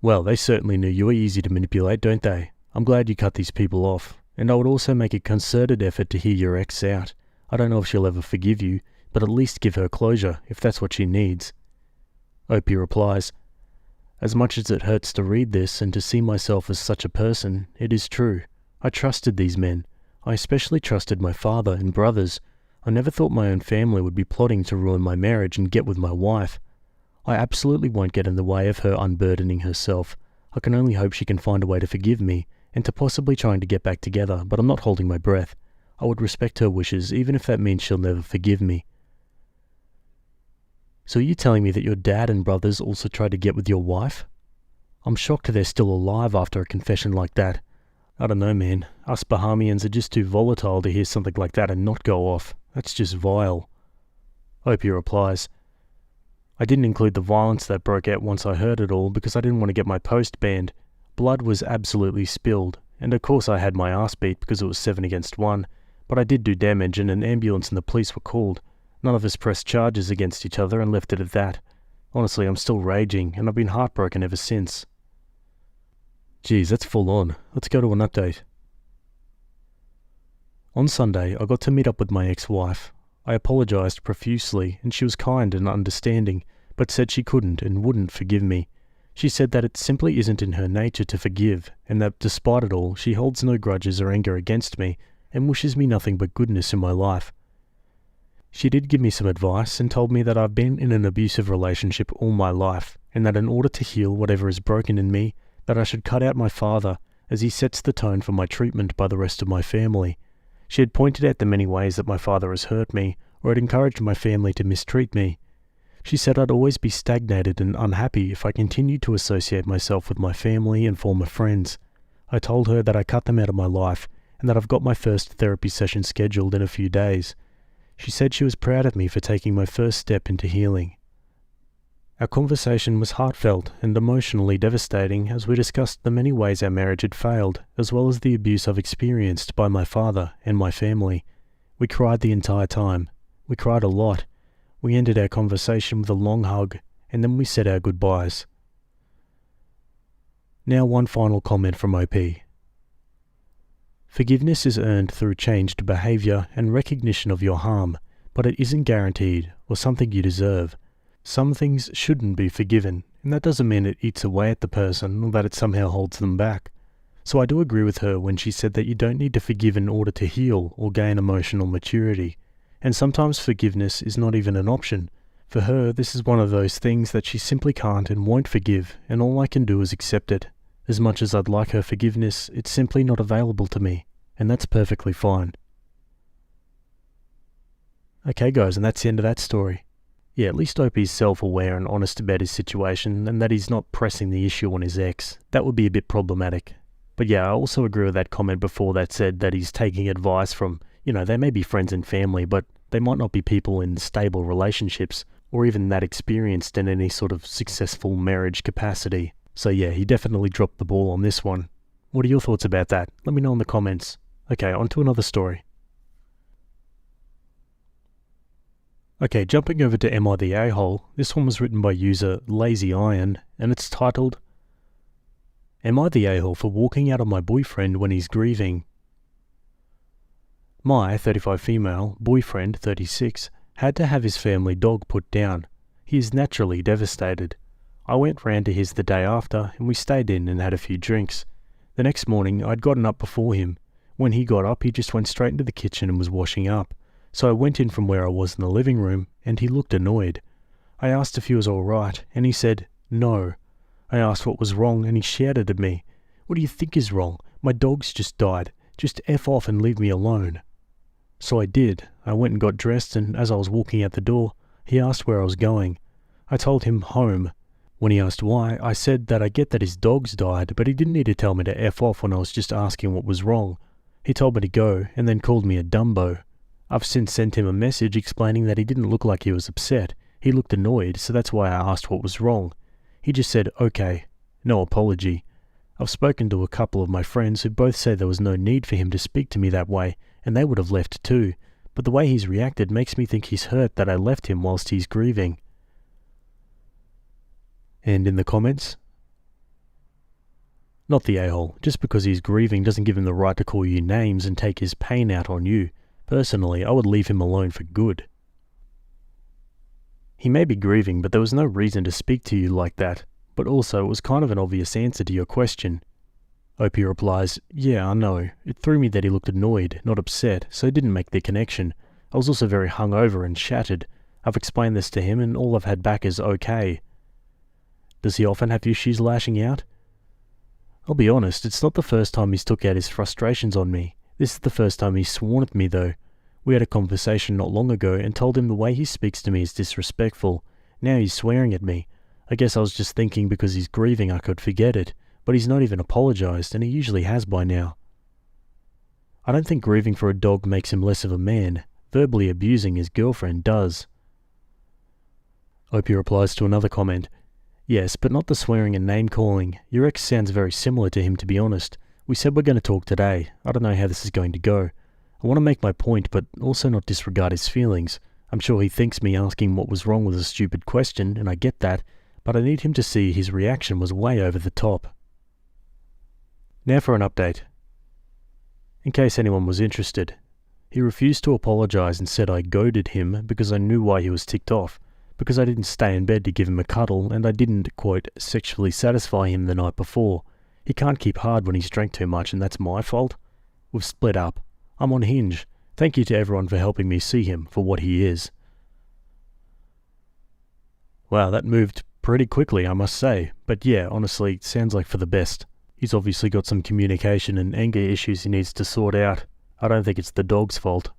Well, they certainly knew you were easy to manipulate, don't they? I'm glad you cut these people off, and I would also make a concerted effort to hear your ex out. I don't know if she'll ever forgive you, but at least give her closure, if that's what she needs. Opie replies, as much as it hurts to read this and to see myself as such a person, it is true. I trusted these men. I especially trusted my father and brothers. I never thought my own family would be plotting to ruin my marriage and get with my wife. I absolutely won't get in the way of her unburdening herself. I can only hope she can find a way to forgive me, and to possibly trying to get back together, but I'm not holding my breath. I would respect her wishes, even if that means she'll never forgive me. So are you telling me that your dad and brothers also tried to get with your wife? I'm shocked they're still alive after a confession like that. I don't know, man. Us Bahamians are just too volatile to hear something like that and not go off. That's just vile. Opie replies, I didn't include the violence that broke out once I heard it all because I didn't want to get my post banned. Blood was absolutely spilled, and of course I had my ass beat because it was 7 against 1, but I did do damage and an ambulance and the police were called. None of us pressed charges against each other and left it at that. Honestly, I'm still raging, and I've been heartbroken ever since. Geez, that's full on. Let's go to an update. On Sunday, I got to meet up with my ex-wife. I apologised profusely, and she was kind and understanding, but said she couldn't and wouldn't forgive me. She said that it simply isn't in her nature to forgive, and that despite it all, she holds no grudges or anger against me, and wishes me nothing but goodness in my life. She did give me some advice and told me that I've been in an abusive relationship all my life, and that in order to heal whatever is broken in me, that I should cut out my father, as he sets the tone for my treatment by the rest of my family. She had pointed out the many ways that my father has hurt me, or had encouraged my family to mistreat me. She said I'd always be stagnated and unhappy if I continued to associate myself with my family and former friends. I told her that I cut them out of my life, and that I've got my first therapy session scheduled in a few days. She said she was proud of me for taking my first step into healing. Our conversation was heartfelt and emotionally devastating as we discussed the many ways our marriage had failed, as well as the abuse I've experienced by my father and my family. We cried the entire time. We cried a lot. We ended our conversation with a long hug, and then we said our goodbyes. Now one final comment from OP. Forgiveness is earned through changed behaviour and recognition of your harm, but it isn't guaranteed or something you deserve. Some things shouldn't be forgiven, and that doesn't mean it eats away at the person or that it somehow holds them back. So I do agree with her when she said that you don't need to forgive in order to heal or gain emotional maturity. And sometimes forgiveness is not even an option. For her, this is one of those things that she simply can't and won't forgive, and all I can do is accept it. As much as I'd like her forgiveness, it's simply not available to me, and that's perfectly fine. Okay guys, and that's the end of that story. Yeah, at least Opie's self-aware and honest about his situation, and that he's not pressing the issue on his ex. That would be a bit problematic. But yeah, I also agree with that comment before that said that he's taking advice from, they may be friends and family, but they might not be people in stable relationships, or even that experienced in any sort of successful marriage capacity. So yeah, he definitely dropped the ball on this one. What are your thoughts about that? Let me know in the comments. Okay, on to another story. Okay, jumping over to Am I the A-hole? This one was written by user Lazy Iron, and it's titled, Am I the a-hole for walking out on my boyfriend when he's grieving? My 35 female boyfriend, 36, had to have his family dog put down. He is naturally devastated. I went round to his the day after and we stayed in and had a few drinks. The next morning I'd gotten up before him. When he got up he just went straight into the kitchen and was washing up. So I went in from where I was in the living room and he looked annoyed. I asked if he was alright and he said, no. I asked what was wrong and he shouted at me, what do you think is wrong? My dog's just died. Just F off and leave me alone. So I did. I went and got dressed and as I was walking out the door, he asked where I was going. I told him home. When he asked why, I said that I get that his dog's died, but he didn't need to tell me to F off when I was just asking what was wrong. He told me to go and then called me a Dumbo. I've since sent him a message explaining that he didn't look like he was upset. He looked annoyed, so that's why I asked what was wrong. He just said, okay. No apology. I've spoken to a couple of my friends who both say there was no need for him to speak to me that way, and they would have left too, but the way he's reacted makes me think he's hurt that I left him whilst he's grieving. And in the comments? Not the a-hole. Just because he's grieving doesn't give him the right to call you names and take his pain out on you. Personally, I would leave him alone for good. He may be grieving, but there was no reason to speak to you like that. But also, it was kind of an obvious answer to your question. Opie replies, yeah, I know. It threw me that he looked annoyed, not upset, so I didn't make the connection. I was also very hungover and shattered. I've explained this to him and all I've had back is okay. Does he often have issues lashing out? I'll be honest, it's not the first time he's took out his frustrations on me. This is the first time he's sworn at me though. We had a conversation not long ago and told him the way he speaks to me is disrespectful. Now he's swearing at me. I guess I was just thinking because he's grieving I could forget it, but he's not even apologized and he usually has by now. I don't think grieving for a dog makes him less of a man. Verbally abusing his girlfriend does. Opie replies to another comment. Yes, but not the swearing and name-calling. Your ex sounds very similar to him, to be honest. We said we're going to talk today. I don't know how this is going to go. I want to make my point, but also not disregard his feelings. I'm sure he thinks me asking what was wrong was a stupid question, and I get that, but I need him to see his reaction was way over the top. Now for an update. In case anyone was interested. He refused to apologize and said I goaded him because I knew why he was ticked off. Because I didn't stay in bed to give him a cuddle and I didn't, quote, sexually satisfy him the night before. He can't keep hard when he's drank too much and that's my fault. We've split up. I'm on Hinge. Thank you to everyone for helping me see him for what he is. Wow, that moved pretty quickly, I must say. But yeah, honestly, it sounds like for the best. He's obviously got some communication and anger issues he needs to sort out. I don't think it's the dog's fault.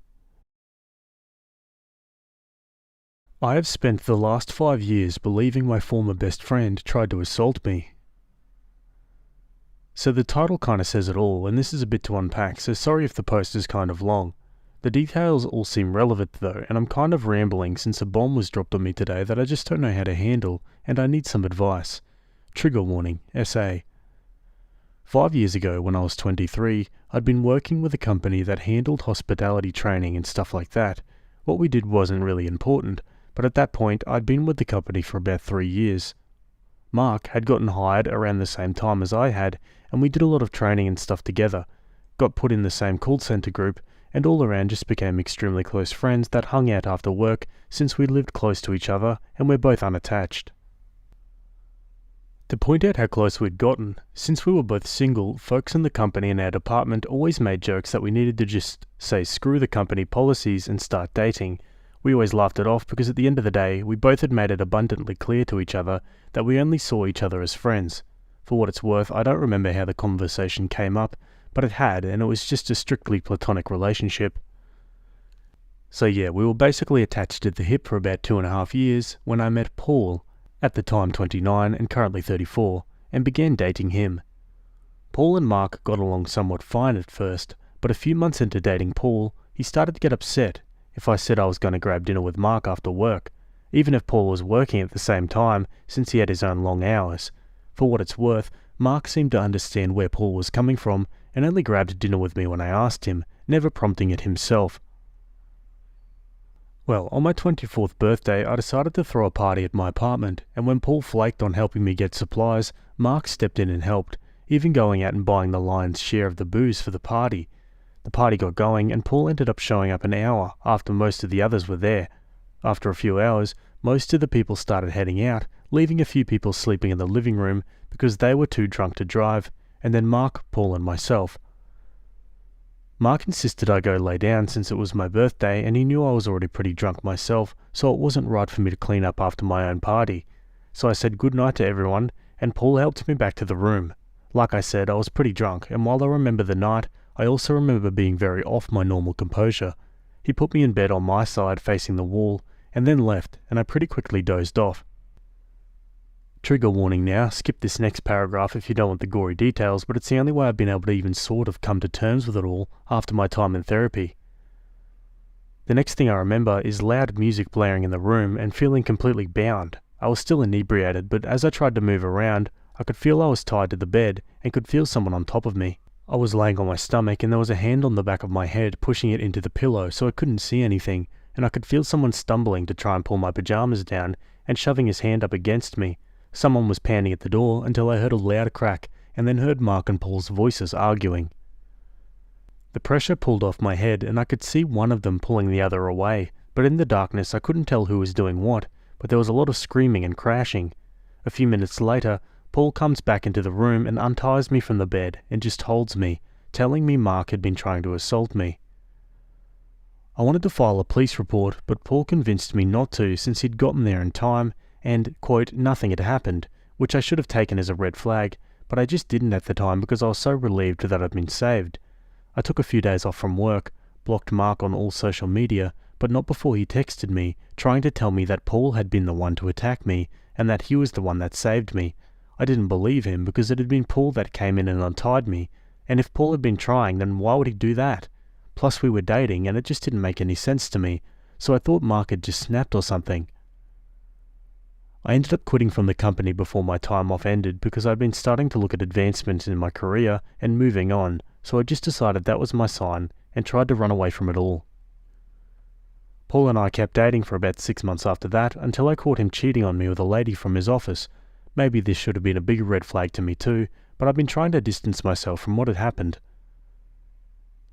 I have spent the last 5 years believing my former best friend tried to assault me. So the title kind of says it all, and this is a bit to unpack, so sorry if the post is kind of long. The details all seem relevant though, and I'm kind of rambling since a bomb was dropped on me today that I just don't know how to handle, and I need some advice. Trigger warning, SA. 5 years ago, when I was 23, I'd been working with a company that handled hospitality training and stuff like that. What we did wasn't really important, but at that point I'd been with the company for about 3 years. Mark had gotten hired around the same time as I had, and we did a lot of training and stuff together, got put in the same call centre group, and all around just became extremely close friends that hung out after work since we lived close to each other and we're both unattached. To point out how close we'd gotten, since we were both single, folks in the company and our department always made jokes that we needed to just say screw the company policies and start dating. We always laughed it off because at the end of the day, we both had made it abundantly clear to each other that we only saw each other as friends. For what it's worth, I don't remember how the conversation came up, but it had, and it was just a strictly platonic relationship. So yeah, we were basically attached at the hip for about 2.5 years when I met Paul, at the time 29 and currently 34, and began dating him. Paul and Mark got along somewhat fine at first, but a few months into dating Paul, he started to get upset if I said I was going to grab dinner with Mark after work, even if Paul was working at the same time since he had his own long hours. For what it's worth, Mark seemed to understand where Paul was coming from and only grabbed dinner with me when I asked him, never prompting it himself. Well, on my 24th birthday, I decided to throw a party at my apartment, and when Paul flaked on helping me get supplies, Mark stepped in and helped, even going out and buying the lion's share of the booze for the party. The party got going and Paul ended up showing up an hour after most of the others were there. After a few hours, most of the people started heading out, leaving a few people sleeping in the living room because they were too drunk to drive, and then Mark, Paul and myself. Mark insisted I go lay down since it was my birthday and he knew I was already pretty drunk myself, so it wasn't right for me to clean up after my own party. So I said good night to everyone and Paul helped me back to the room. Like I said, I was pretty drunk, and while I remember the night, I also remember being very off my normal composure. He put me in bed on my side facing the wall, and then left, and I pretty quickly dozed off. Trigger warning now, skip this next paragraph if you don't want the gory details, but it's the only way I've been able to even sort of come to terms with it all after my time in therapy. The next thing I remember is loud music blaring in the room and feeling completely bound. I was still inebriated, but as I tried to move around, I could feel I was tied to the bed and could feel someone on top of me. I was laying on my stomach and there was a hand on the back of my head pushing it into the pillow so I couldn't see anything, and I could feel someone stumbling to try and pull my pajamas down and shoving his hand up against me. Someone was pounding at the door until I heard a loud crack and then heard Mark and Paul's voices arguing. The pressure pulled off my head and I could see one of them pulling the other away, but in the darkness I couldn't tell who was doing what, but there was a lot of screaming and crashing. A few minutes later, Paul comes back into the room and unties me from the bed and just holds me, telling me Mark had been trying to assault me. I wanted to file a police report, but Paul convinced me not to since he'd gotten there in time and, quote, nothing had happened, which I should have taken as a red flag, but I just didn't at the time because I was so relieved that I'd been saved. I took a few days off from work, blocked Mark on all social media, but not before he texted me, trying to tell me that Paul had been the one to attack me, and that he was the one that saved me. I didn't believe him because it had been Paul that came in and untied me, and if Paul had been trying, then why would he do that? Plus we were dating and it just didn't make any sense to me, so I thought Mark had just snapped or something. I ended up quitting from the company before my time off ended because I'd been starting to look at advancements in my career and moving on, so I just decided that was my sign and tried to run away from it all. Paul and I kept dating for about 6 months after that until I caught him cheating on me with a lady from his office. Maybe this should have been a big red flag to me too, but I've been trying to distance myself from what had happened.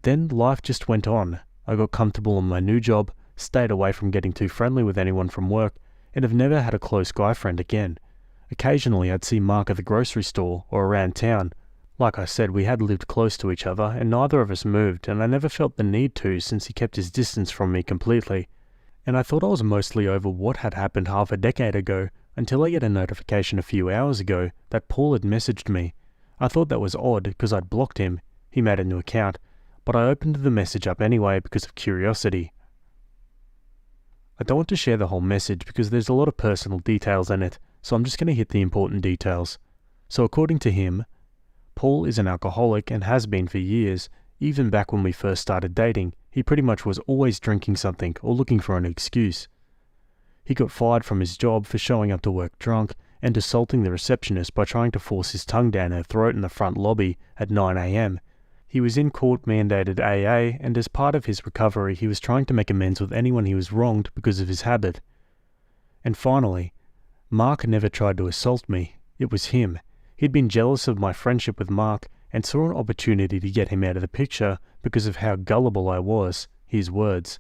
Then life just went on. I got comfortable in my new job, stayed away from getting too friendly with anyone from work, and have never had a close guy friend again. Occasionally I'd see Mark at the grocery store or around town. Like I said, we had lived close to each other and neither of us moved, and I never felt the need to since he kept his distance from me completely. And I thought I was mostly over what had happened half a decade ago until I get a notification a few hours ago that Paul had messaged me. I thought that was odd because I'd blocked him. He made a new account, but I opened the message up anyway because of curiosity. I don't want to share the whole message because there's a lot of personal details in it, so I'm just going to hit the important details. So according to him, Paul is an alcoholic and has been for years. Even back when we first started dating, he pretty much was always drinking something or looking for an excuse. He got fired from his job for showing up to work drunk and assaulting the receptionist by trying to force his tongue down her throat in the front lobby at 9 a.m. He was in court-mandated AA, and as part of his recovery he was trying to make amends with anyone he was wronged because of his habit. And finally, Mark never tried to assault me. It was him. He'd been jealous of my friendship with Mark and saw an opportunity to get him out of the picture because of how gullible I was, his words.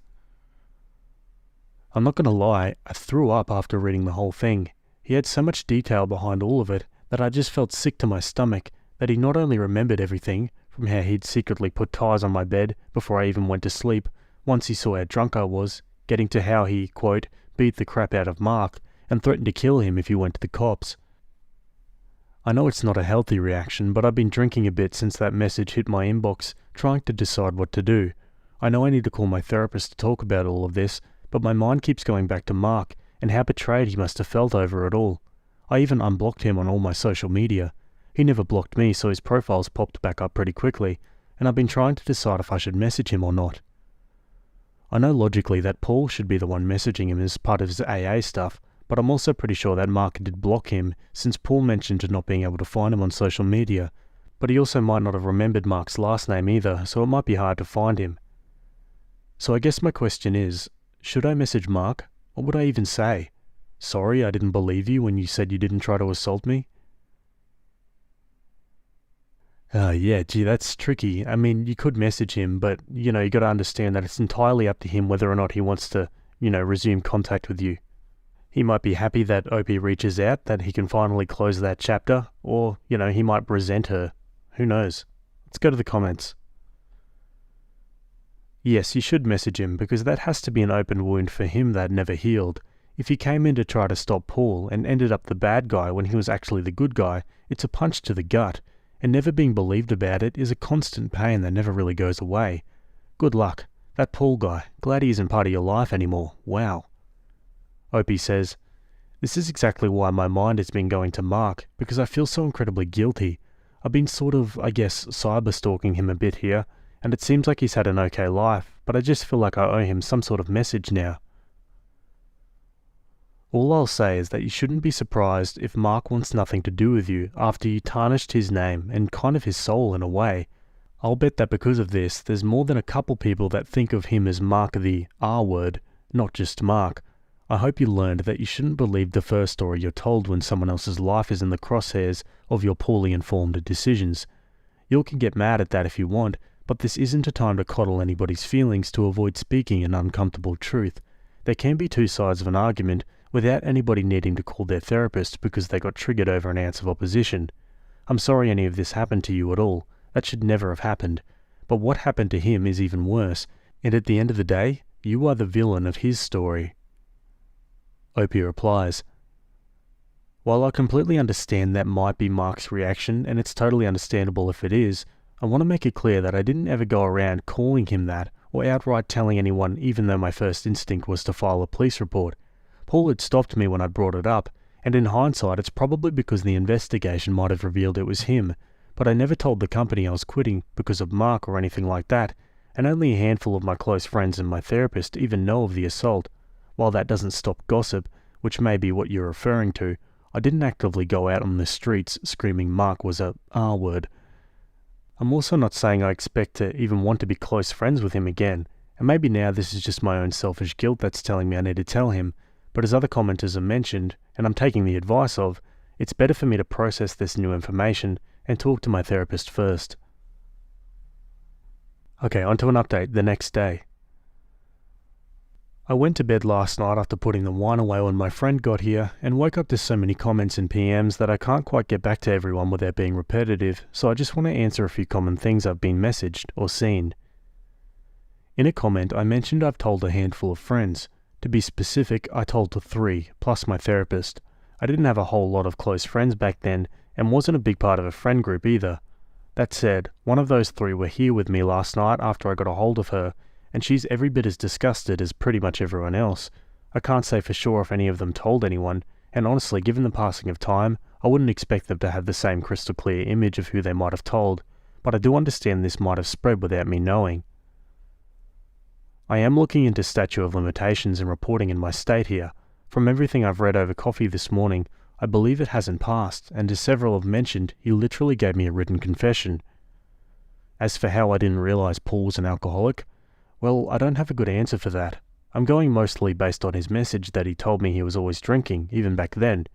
I'm not going to lie, I threw up after reading the whole thing. He had so much detail behind all of it that I just felt sick to my stomach that he not only remembered everything, from how he'd secretly put ties on my bed before I even went to sleep, once he saw how drunk I was, getting to how he, quote, beat the crap out of Mark and threatened to kill him if he went to the cops. I know it's not a healthy reaction, but I've been drinking a bit since that message hit my inbox, trying to decide what to do. I know I need to call my therapist to talk about all of this, but my mind keeps going back to Mark and how betrayed he must have felt over it all. I even unblocked him on all my social media. He never blocked me, so his profiles popped back up pretty quickly, and I've been trying to decide if I should message him or not. I know logically that Paul should be the one messaging him as part of his AA stuff, but I'm also pretty sure that Mark did block him since Paul mentioned not being able to find him on social media, but he also might not have remembered Mark's last name either, so it might be hard to find him. So I guess my question is, should I message Mark? What would I even say? Sorry, I didn't believe you when you said you didn't try to assault me? Yeah, gee, that's tricky. I mean, you could message him, but, you got to understand that it's entirely up to him whether or not he wants to, resume contact with you. He might be happy that Opie reaches out, that he can finally close that chapter, or, he might resent her. Who knows? Let's go to the comments. Yes, you should message him, because that has to be an open wound for him that never healed. If he came in to try to stop Paul and ended up the bad guy when he was actually the good guy, it's a punch to the gut, and never being believed about it is a constant pain that never really goes away. Good luck. That Paul guy, glad he isn't part of your life anymore. Wow. Opie says, "This is exactly why my mind has been going to Mark, because I feel so incredibly guilty. I've been sort of, I guess, cyber stalking him a bit here, and it seems like he's had an okay life, but I just feel like I owe him some sort of message now." All I'll say is that you shouldn't be surprised if Mark wants nothing to do with you after you tarnished his name and kind of his soul in a way. I'll bet that because of this, there's more than a couple people that think of him as Mark the R word, not just Mark. I hope you learned that you shouldn't believe the first story you're told when someone else's life is in the crosshairs of your poorly informed decisions. You can get mad at that if you want, but this isn't a time to coddle anybody's feelings to avoid speaking an uncomfortable truth. There can be two sides of an argument without anybody needing to call their therapist because they got triggered over an ounce of opposition. I'm sorry any of this happened to you at all. That should never have happened. But what happened to him is even worse, and at the end of the day, you are the villain of his story. Opie replies, "While I completely understand that might be Mark's reaction, and it's totally understandable if it is, I want to make it clear that I didn't ever go around calling him that or outright telling anyone, even though my first instinct was to file a police report. Paul had stopped me when I brought it up, and in hindsight it's probably because the investigation might have revealed it was him, but I never told the company I was quitting because of Mark or anything like that, and only a handful of my close friends and my therapist even know of the assault. While that doesn't stop gossip, which may be what you're referring to, I didn't actively go out on the streets screaming Mark was a R word. I'm also not saying I expect to even want to be close friends with him again, and maybe now this is just my own selfish guilt that's telling me I need to tell him, but as other commenters have mentioned, and I'm taking the advice of, it's better for me to process this new information and talk to my therapist first." Okay, on to an update the next day. I went to bed last night after putting the wine away when my friend got here, and woke up to so many comments and PMs that I can't quite get back to everyone without being repetitive, so I just want to answer a few common things I've been messaged or seen. In a comment, I mentioned I've told a handful of friends. To be specific, I told to 3, plus my therapist. I didn't have a whole lot of close friends back then, and wasn't a big part of a friend group either. That said, one of those 3 were here with me last night after I got a hold of her, and she's every bit as disgusted as pretty much everyone else. I can't say for sure if any of them told anyone, and honestly, given the passing of time, I wouldn't expect them to have the same crystal clear image of who they might have told, but I do understand this might have spread without me knowing. I am looking into statute of limitations and reporting in my state here. From everything I've read over coffee this morning, I believe it hasn't passed, and as several have mentioned, he literally gave me a written confession. As for how I didn't realize Paul was an alcoholic, well, I don't have a good answer for that. I'm going mostly based on his message that he told me he was always drinking, even back then.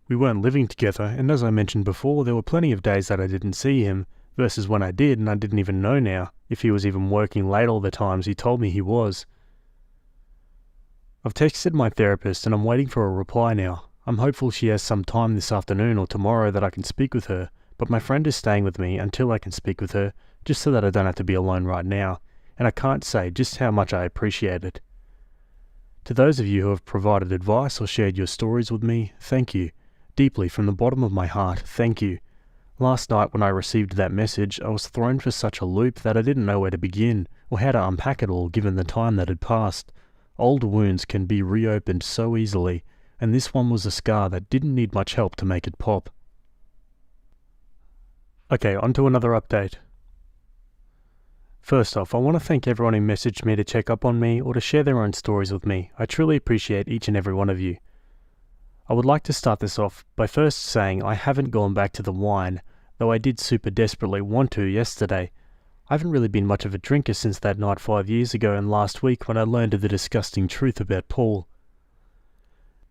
We weren't living together, and as I mentioned before, there were plenty of days that I didn't see him, versus when I did, and I didn't even know now if he was even working late all the times he told me he was. I've texted my therapist and I'm waiting for a reply now. I'm hopeful she has some time this afternoon or tomorrow that I can speak with her, but my friend is staying with me until I can speak with her, just so that I don't have to be alone right now, and I can't say just how much I appreciate it. To those of you who have provided advice or shared your stories with me, thank you. Deeply from the bottom of my heart, thank you. Last night when I received that message, I was thrown for such a loop that I didn't know where to begin, or how to unpack it all given the time that had passed. Old wounds can be reopened so easily, and this one was a scar that didn't need much help to make it pop. Okay, on to another update. First off, I want to thank everyone who messaged me to check up on me or to share their own stories with me. I truly appreciate each and every one of you. I would like to start this off by first saying I haven't gone back to the wine, though I did super desperately want to yesterday. I haven't really been much of a drinker since that night 5 years ago and last week when I learned the disgusting truth about Paul.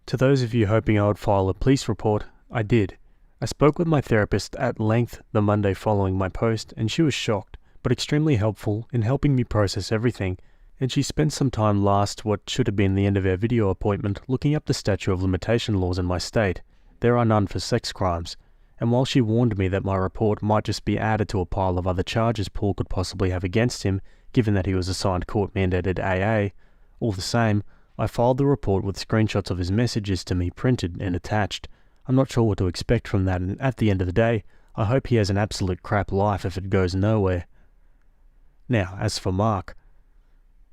To those of you hoping I would file a police report, I did. I spoke with my therapist at length the Monday following my post, and she was shocked, but extremely helpful in helping me process everything, and she spent some time last what should have been the end of our video appointment looking up the statute of limitation laws in my state. There are none for sex crimes, and while she warned me that my report might just be added to a pile of other charges Paul could possibly have against him, given that he was assigned court-mandated AA, all the same, I filed the report with screenshots of his messages to me printed and attached. I'm not sure what to expect from that, and at the end of the day, I hope he has an absolute crap life if it goes nowhere. Now, as for Mark,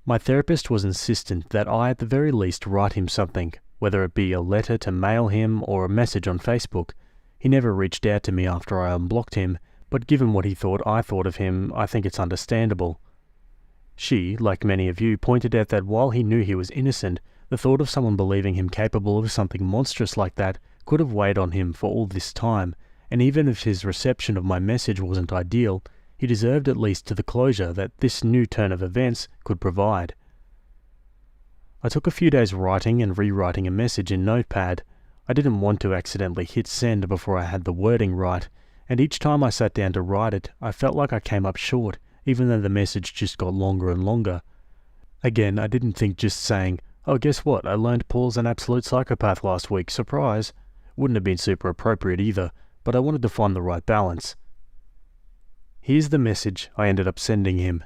my therapist was insistent that I at the very least write him something, whether it be a letter to mail him or a message on Facebook. He never reached out to me after I unblocked him, but given what he thought I thought of him, I think it's understandable. She, like many of you, pointed out that while he knew he was innocent, the thought of someone believing him capable of something monstrous like that could have weighed on him for all this time, and even if his reception of my message wasn't ideal, he deserved at least the closure that this new turn of events could provide. I took a few days writing and rewriting a message in Notepad. I didn't want to accidentally hit send before I had the wording right, and each time I sat down to write it, I felt like I came up short, even though the message just got longer and longer. Again, I didn't think just saying, "Oh, guess what, I learned Paul's an absolute psychopath last week, surprise," wouldn't have been super appropriate either, but I wanted to find the right balance. Here's the message I ended up sending him.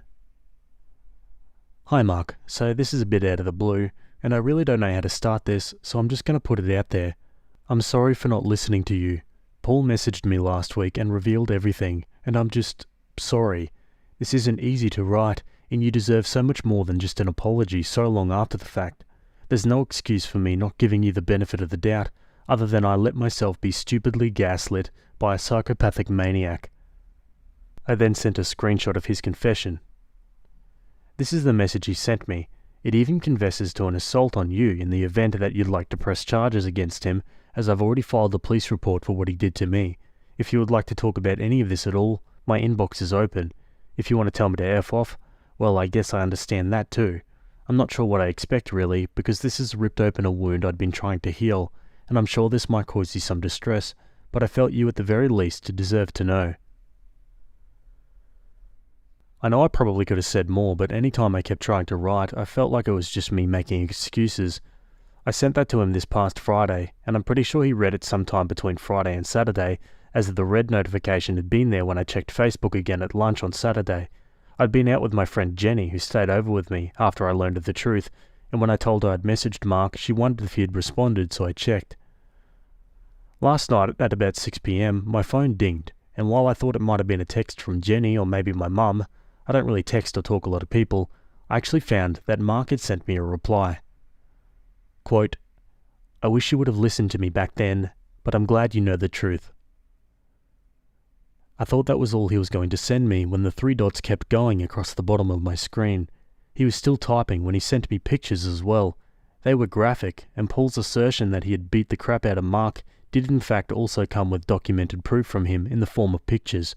Hi Mark, so this is a bit out of the blue, and I really don't know how to start this, so I'm just going to put it out there. I'm sorry for not listening to you. Paul messaged me last week and revealed everything, and I'm just sorry. This isn't easy to write, and you deserve so much more than just an apology so long after the fact. There's no excuse for me not giving you the benefit of the doubt, other than I let myself be stupidly gaslit by a psychopathic maniac. I then sent a screenshot of his confession. This is the message he sent me. It even confesses to an assault on you in the event that you'd like to press charges against him, as I've already filed a police report for what he did to me. If you would like to talk about any of this at all, my inbox is open. If you want to tell me to F off, well, I guess I understand that too. I'm not sure what I expect really, because this has ripped open a wound I'd been trying to heal, and I'm sure this might cause you some distress, but I felt you at the very least deserve to know. I know I probably could have said more, but any time I kept trying to write, I felt like it was just me making excuses. I sent that to him this past Friday, and I'm pretty sure he read it sometime between Friday and Saturday, as the red notification had been there when I checked Facebook again at lunch on Saturday. I'd been out with my friend Jenny, who stayed over with me after I learned of the truth, and when I told her I'd messaged Mark, she wondered if he had responded, so I checked. Last night at about 6 p.m, my phone dinged, and while I thought it might have been a text from Jenny or maybe my mum, I don't really text or talk a lot of people, I actually found that Mark had sent me a reply. Quote, I wish you would have listened to me back then, but I'm glad you know the truth. I thought that was all he was going to send me when the 3 dots kept going across the bottom of my screen. He was still typing when he sent me pictures as well. They were graphic, and Paul's assertion that he had beat the crap out of Mark did in fact also come with documented proof from him in the form of pictures.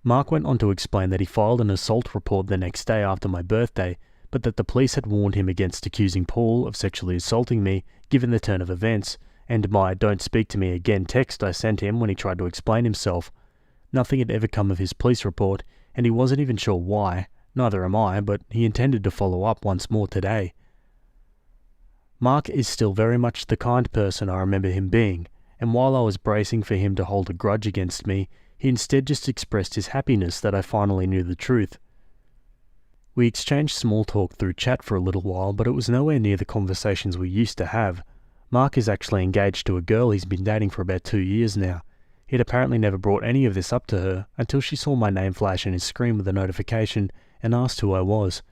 Mark went on to explain that he filed an assault report the next day after my birthday, but that the police had warned him against accusing Paul of sexually assaulting me, given the turn of events, and my "don't speak to me again" text I sent him when he tried to explain himself. Nothing had ever come of his police report, and he wasn't even sure why, neither am I, but he intended to follow up once more today. Mark is still very much the kind person I remember him being, and while I was bracing for him to hold a grudge against me, he instead just expressed his happiness that I finally knew the truth. We exchanged small talk through chat for a little while, but it was nowhere near the conversations we used to have. Mark is actually engaged to a girl he's been dating for about 2 years now. He'd apparently never brought any of this up to her until she saw my name flash in his screen with a notification and asked who I was.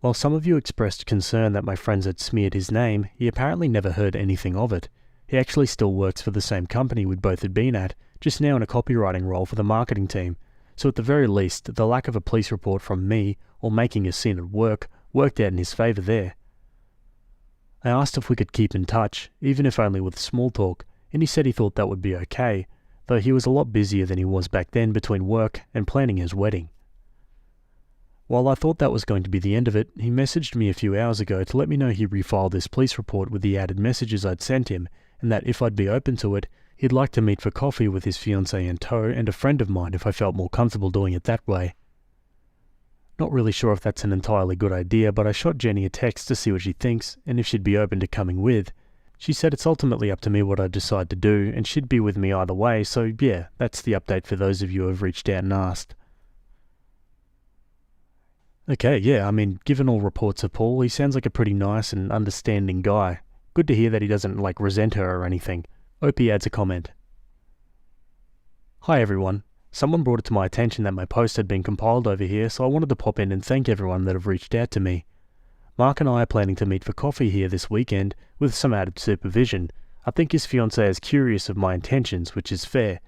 While some of you expressed concern that my friends had smeared his name, he apparently never heard anything of it. He actually still works for the same company we both had been at, just now in a copywriting role for the marketing team, so at the very least, the lack of a police report from me, or making a scene at work, worked out in his favour there. I asked if we could keep in touch, even if only with small talk, and he said he thought that would be okay, though he was a lot busier than he was back then between work and planning his wedding. While I thought that was going to be the end of it, he messaged me a few hours ago to let me know he refiled this police report with the added messages I'd sent him, and that if I'd be open to it, he'd like to meet for coffee with his fiancée in tow and a friend of mine if I felt more comfortable doing it that way. Not really sure if that's an entirely good idea, but I shot Jenny a text to see what she thinks and if she'd be open to coming with. She said it's ultimately up to me what I decide to do, and she'd be with me either way, so yeah, that's the update for those of you who have reached out and asked. Okay, yeah, I mean, given all reports of Paul, he sounds like a pretty nice and understanding guy. Good to hear that he doesn't, resent her or anything. Opie adds a comment. Hi everyone. Someone brought it to my attention that my post had been compiled over here, so I wanted to pop in and thank everyone that have reached out to me. Mark and I are planning to meet for coffee here this weekend, with some added supervision. I think his fiancée is curious of my intentions, which is fair.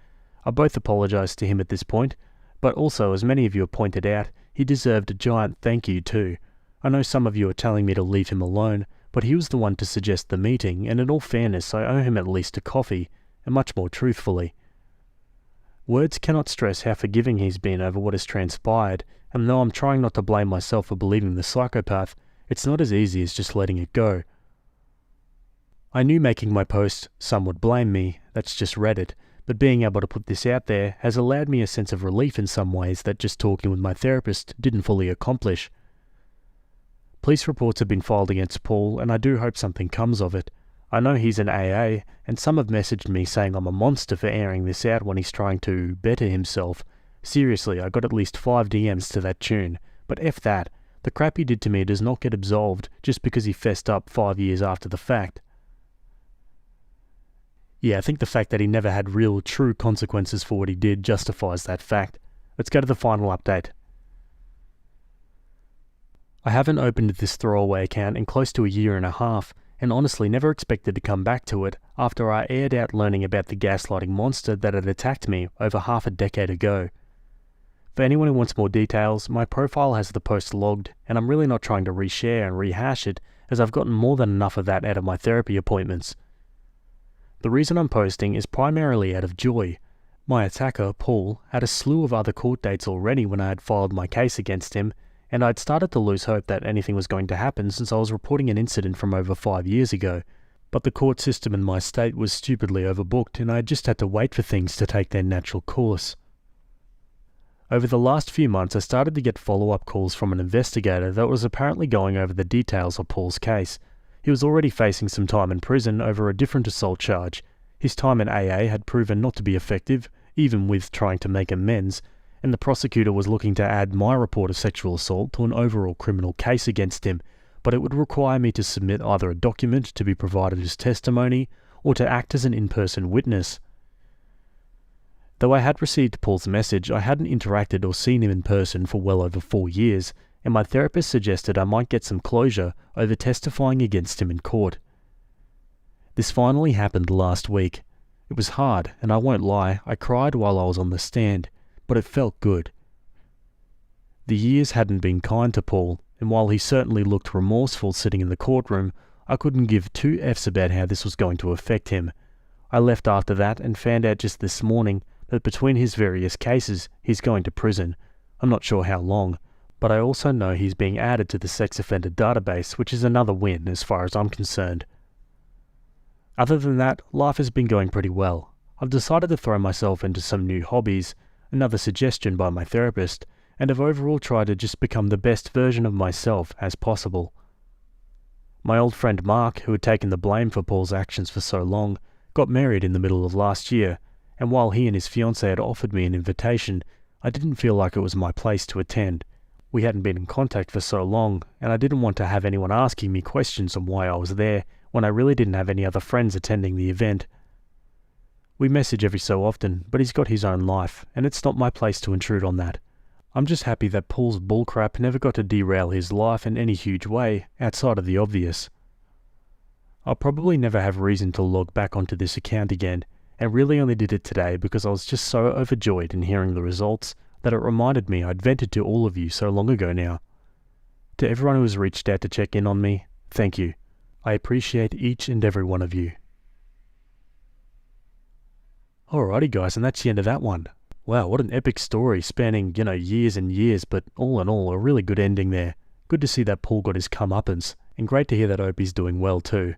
I both apologise to him at this point, but also, as many of you have pointed out, he deserved a giant thank you too. I know some of you are telling me to leave him alone, but he was the one to suggest the meeting, and in all fairness, I owe him at least a coffee, and much more truthfully. Words cannot stress how forgiving he's been over what has transpired, and though I'm trying not to blame myself for believing the psychopath, it's not as easy as just letting it go. I knew making my post, some would blame me, that's just Reddit, but being able to put this out there has allowed me a sense of relief in some ways that just talking with my therapist didn't fully accomplish. Police reports have been filed against Paul, and I do hope something comes of it. I know he's an AA, and some have messaged me saying I'm a monster for airing this out when he's trying to better himself. Seriously, I got at least 5 DMs to that tune, but F that. The crap he did to me does not get absolved just because he fessed up 5 years after the fact. Yeah, I think the fact that he never had real, true consequences for what he did justifies that fact. Let's go to the final update. I haven't opened this throwaway account in close to a year and a half, and honestly never expected to come back to it after I aired out learning about the gaslighting monster that had attacked me over half a decade ago. For anyone who wants more details, my profile has the post logged, and I'm really not trying to reshare and rehash it, as I've gotten more than enough of that out of my therapy appointments. The reason I'm posting is primarily out of joy. My attacker, Paul, had a slew of other court dates already when I had filed my case against him, and I'd started to lose hope that anything was going to happen since I was reporting an incident from over 5 years ago. But the court system in my state was stupidly overbooked, and I just had to wait for things to take their natural course. Over the last few months, I started to get follow-up calls from an investigator that was apparently going over the details of Paul's case. He was already facing some time in prison over a different assault charge. His time in AA had proven not to be effective, even with trying to make amends, and the prosecutor was looking to add my report of sexual assault to an overall criminal case against him, but it would require me to submit either a document to be provided as testimony or to act as an in-person witness. Though I had received Paul's message, I hadn't interacted or seen him in person for well over 4 years, and my therapist suggested I might get some closure over testifying against him in court. This finally happened last week. It was hard, and I won't lie, I cried while I was on the stand, but it felt good. The years hadn't been kind to Paul, and while he certainly looked remorseful sitting in the courtroom, I couldn't give 2 Fs about how this was going to affect him. I left after that and found out just this morning that between his various cases, he's going to prison. I'm not sure how long, but I also know he's being added to the sex offender database, which is another win as far as I'm concerned. Other than that, life has been going pretty well. I've decided to throw myself into some new hobbies, another suggestion by my therapist, and have overall tried to just become the best version of myself as possible. My old friend Mark, who had taken the blame for Paul's actions for so long, got married in the middle of last year, and while he and his fiancée had offered me an invitation, I didn't feel like it was my place to attend. We hadn't been in contact for so long, and I didn't want to have anyone asking me questions on why I was there when I really didn't have any other friends attending the event. We message every so often, but he's got his own life, and it's not my place to intrude on that. I'm just happy that Paul's bullcrap never got to derail his life in any huge way, outside of the obvious. I'll probably never have reason to log back onto this account again, and really only did it today because I was just so overjoyed in hearing the results that it reminded me I'd vented to all of you so long ago now. To everyone who has reached out to check in on me, thank you. I appreciate each and every one of you. Alrighty guys, and that's the end of that one. Wow, what an epic story spanning, years and years, but all in all, a really good ending there. Good to see that Paul got his comeuppance, and great to hear that Opie's doing well too.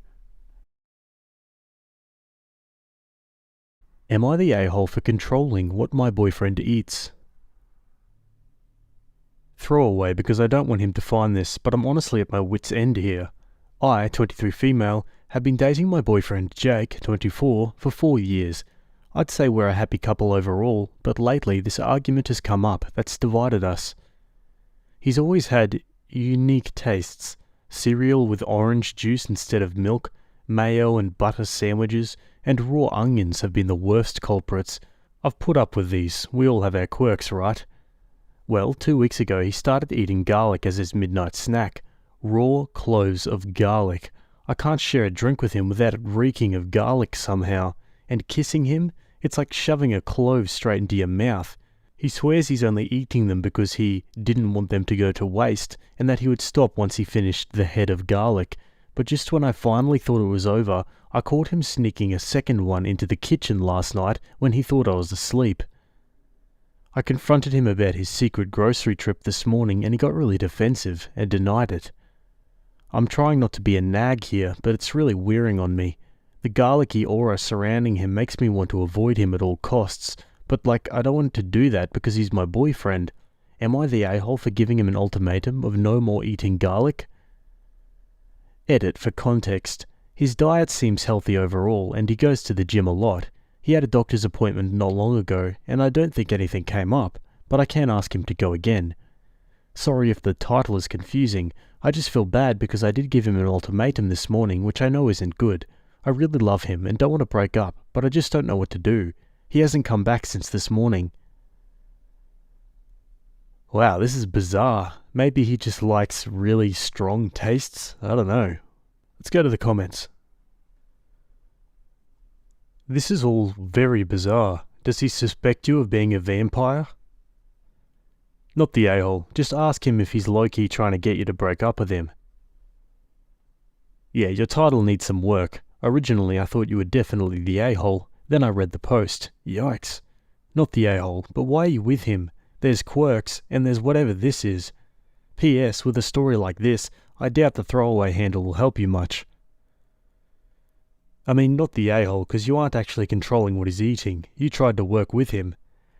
Am I the a-hole for controlling what my boyfriend eats? Throwaway because I don't want him to find this, but I'm honestly at my wit's end here. I, 23 female, have been dating my boyfriend Jake, 24, for 4 years. I'd say we're a happy couple overall, but lately this argument has come up that's divided us. He's always had unique tastes. Cereal with orange juice instead of milk, mayo and butter sandwiches, and raw onions have been the worst culprits. I've put up with these, we all have our quirks, right? Well, 2 weeks ago he started eating garlic as his midnight snack. Raw cloves of garlic. I can't share a drink with him without it reeking of garlic somehow. And kissing him, it's like shoving a clove straight into your mouth. He swears he's only eating them because he didn't want them to go to waste, and that he would stop once he finished the head of garlic. But just when I finally thought it was over, I caught him sneaking a second one into the kitchen last night when he thought I was asleep. I confronted him about his secret grocery trip this morning and he got really defensive and denied it. I'm trying not to be a nag here, but it's really wearing on me. The garlicky aura surrounding him makes me want to avoid him at all costs, but I don't want to do that because he's my boyfriend. Am I the a-hole for giving him an ultimatum of no more eating garlic? Edit for context. His diet seems healthy overall and he goes to the gym a lot. He had a doctor's appointment not long ago and I don't think anything came up, but I can ask him to go again. Sorry if the title is confusing, I just feel bad because I did give him an ultimatum this morning which I know isn't good. I really love him and don't want to break up, but I just don't know what to do. He hasn't come back since this morning. Wow, this is bizarre. Maybe he just likes really strong tastes? I don't know. Let's go to the comments. This is all very bizarre. Does he suspect you of being a vampire? Not the a-hole. Just ask him if he's low-key trying to get you to break up with him. Yeah, your title needs some work. Originally I thought you were definitely the a-hole. Then I read the post. Yikes. Not the a-hole, but why are you with him? There's quirks, and there's whatever this is. P.S. With a story like this, I doubt the throwaway handle will help you much. I mean, not the a-hole, because you aren't actually controlling what he's eating. You tried to work with him.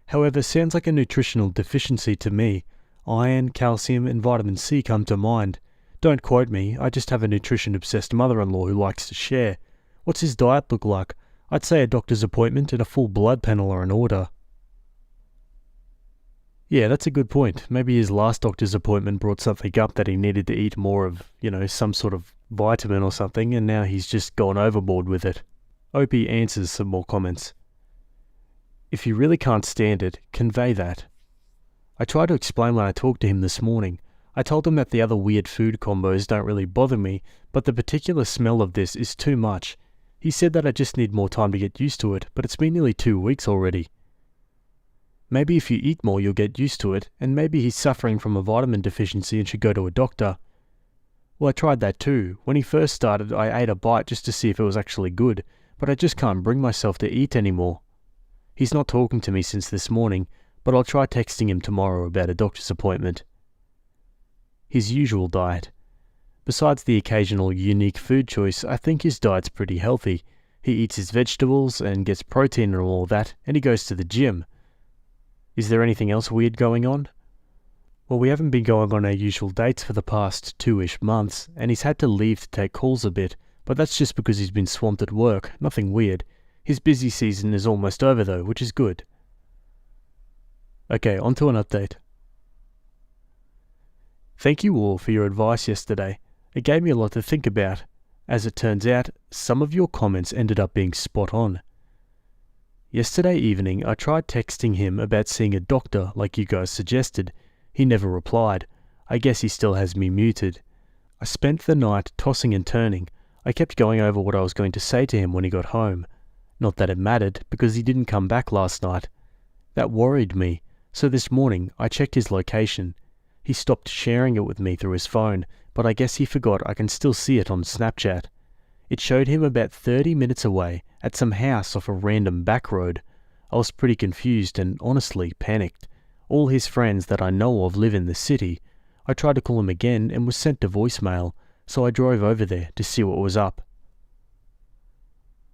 However, sounds like a nutritional deficiency to me. Iron, calcium, and vitamin C come to mind. Don't quote me, I just have a nutrition-obsessed mother-in-law who likes to share. What's his diet look like? I'd say a doctor's appointment and a full blood panel are in order. Yeah, that's a good point. Maybe his last doctor's appointment brought something up that he needed to eat more of, some sort of vitamin or something, and now he's just gone overboard with it. Opie answers some more comments. If you really can't stand it, convey that. I tried to explain when I talked to him this morning. I told him that the other weird food combos don't really bother me, but the particular smell of this is too much. He said that I just need more time to get used to it, but it's been nearly 2 weeks already. Maybe if you eat more you'll get used to it, and maybe he's suffering from a vitamin deficiency and should go to a doctor. Well, I tried that too. When he first started, I ate a bite just to see if it was actually good, but I just can't bring myself to eat anymore. He's not talking to me since this morning, but I'll try texting him tomorrow about a doctor's appointment. His usual diet. Besides the occasional unique food choice, I think his diet's pretty healthy. He eats his vegetables and gets protein and all that, and he goes to the gym. Is there anything else weird going on? Well, we haven't been going on our usual dates for the past 2-ish months, and he's had to leave to take calls a bit, but that's just because he's been swamped at work, nothing weird. His busy season is almost over though, which is good. Okay, on to an update. Thank you all for your advice yesterday. It gave me a lot to think about. As it turns out, some of your comments ended up being spot on. Yesterday evening, I tried texting him about seeing a doctor like you guys suggested. He never replied. I guess he still has me muted. I spent the night tossing and turning. I kept going over what I was going to say to him when he got home. Not that it mattered, because he didn't come back last night. That worried me, so this morning I checked his location. He stopped sharing it with me through his phone, but I guess he forgot I can still see it on Snapchat. It showed him about 30 minutes away at some house off a random back road. I was pretty confused and honestly panicked. All his friends that I know of live in the city. I tried to call him again and was sent to voicemail, so I drove over there to see what was up.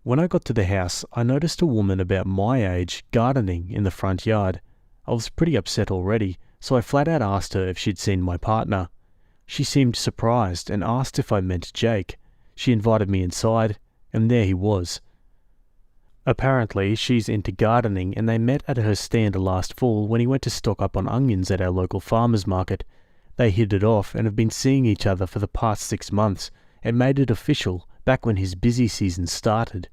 When I got to the house, I noticed a woman about my age gardening in the front yard. I was pretty upset already, so I flat out asked her if she'd seen my partner. She seemed surprised and asked if I meant Jake. She invited me inside, and there he was. Apparently, she's into gardening, and they met at her stand last fall when he went to stock up on onions at our local farmers market. They hit it off and have been seeing each other for the past 6 months, and made it official back when his busy season started.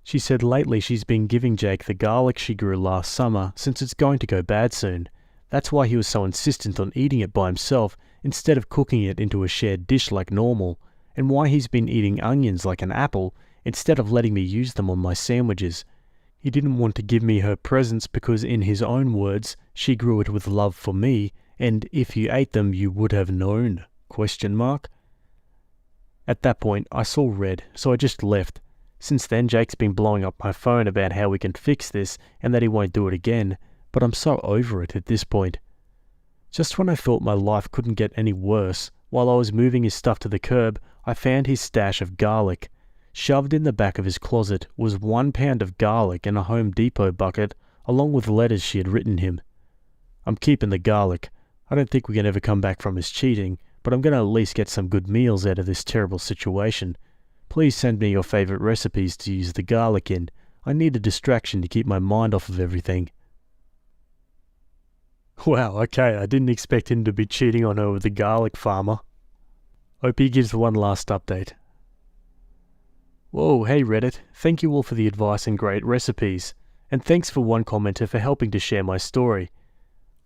She said lately she's been giving Jake the garlic she grew last summer since it's going to go bad soon. That's why he was so insistent on eating it by himself instead of cooking it into a shared dish like normal, and why he's been eating onions like an apple instead of letting me use them on my sandwiches. He didn't want to give me her presents because, in his own words, she grew it with love for me, and if you ate them you would have known? ? At that point I saw red, so I just left. Since then Jake's been blowing up my phone about how we can fix this and that he won't do it again, but I'm so over it at this point. Just when I thought my life couldn't get any worse, while I was moving his stuff to the curb, I found his stash of garlic. Shoved in the back of his closet was 1 pound of garlic in a Home Depot bucket, along with letters she had written him. I'm keeping the garlic. I don't think we can ever come back from his cheating, but I'm going to at least get some good meals out of this terrible situation. Please send me your favourite recipes to use the garlic in. I need a distraction to keep my mind off of everything. Wow, okay, I didn't expect him to be cheating on her with the garlic farmer. Hope he gives one last update. Whoa, hey Reddit, thank you all for the advice and great recipes, and thanks for one commenter for helping to share my story.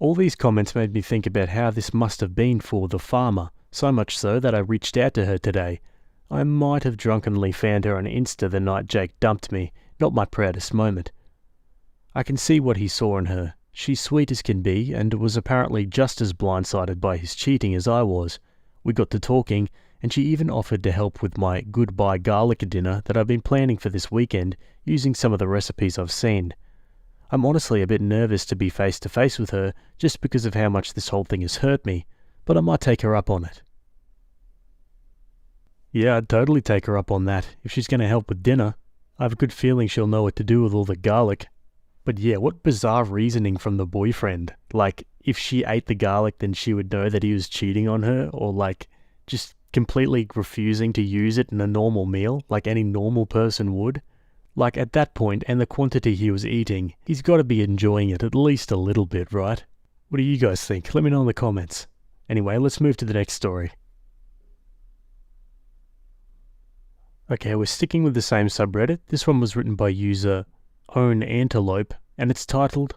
All these comments made me think about how this must have been for the farmer, so much so that I reached out to her today. I might have drunkenly found her on Insta the night Jake dumped me, not my proudest moment. I can see what he saw in her. She's sweet as can be, and was apparently just as blindsided by his cheating as I was. We got to talking, and she even offered to help with my goodbye garlic dinner that I've been planning for this weekend, using some of the recipes I've seen. I'm honestly a bit nervous to be face to face with her, just because of how much this whole thing has hurt me, but I might take her up on it. Yeah, I'd totally take her up on that, if she's going to help with dinner. I have a good feeling she'll know what to do with all the garlic. But yeah, what bizarre reasoning from the boyfriend. Like, if she ate the garlic then she would know that he was cheating on her, or like, just completely refusing to use it in a normal meal, like any normal person would. Like, at that point, and the quantity he was eating, he's got to be enjoying it at least a little bit, right? What do you guys think? Let me know in the comments. Anyway, let's move to the next story. Okay, we're sticking with the same subreddit. This one was written by user Own Antelope, and it's titled,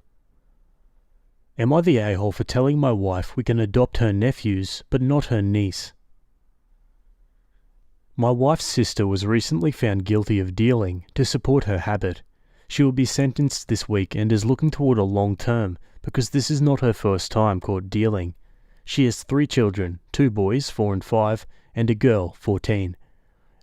Am I the a-hole for telling my wife we can adopt her nephews, but not her niece? My wife's sister was recently found guilty of dealing to support her habit. She will be sentenced this week and is looking toward a long term because this is not her first time caught dealing. She has 3 children, 2 boys, 4 and 5, and a girl, 14.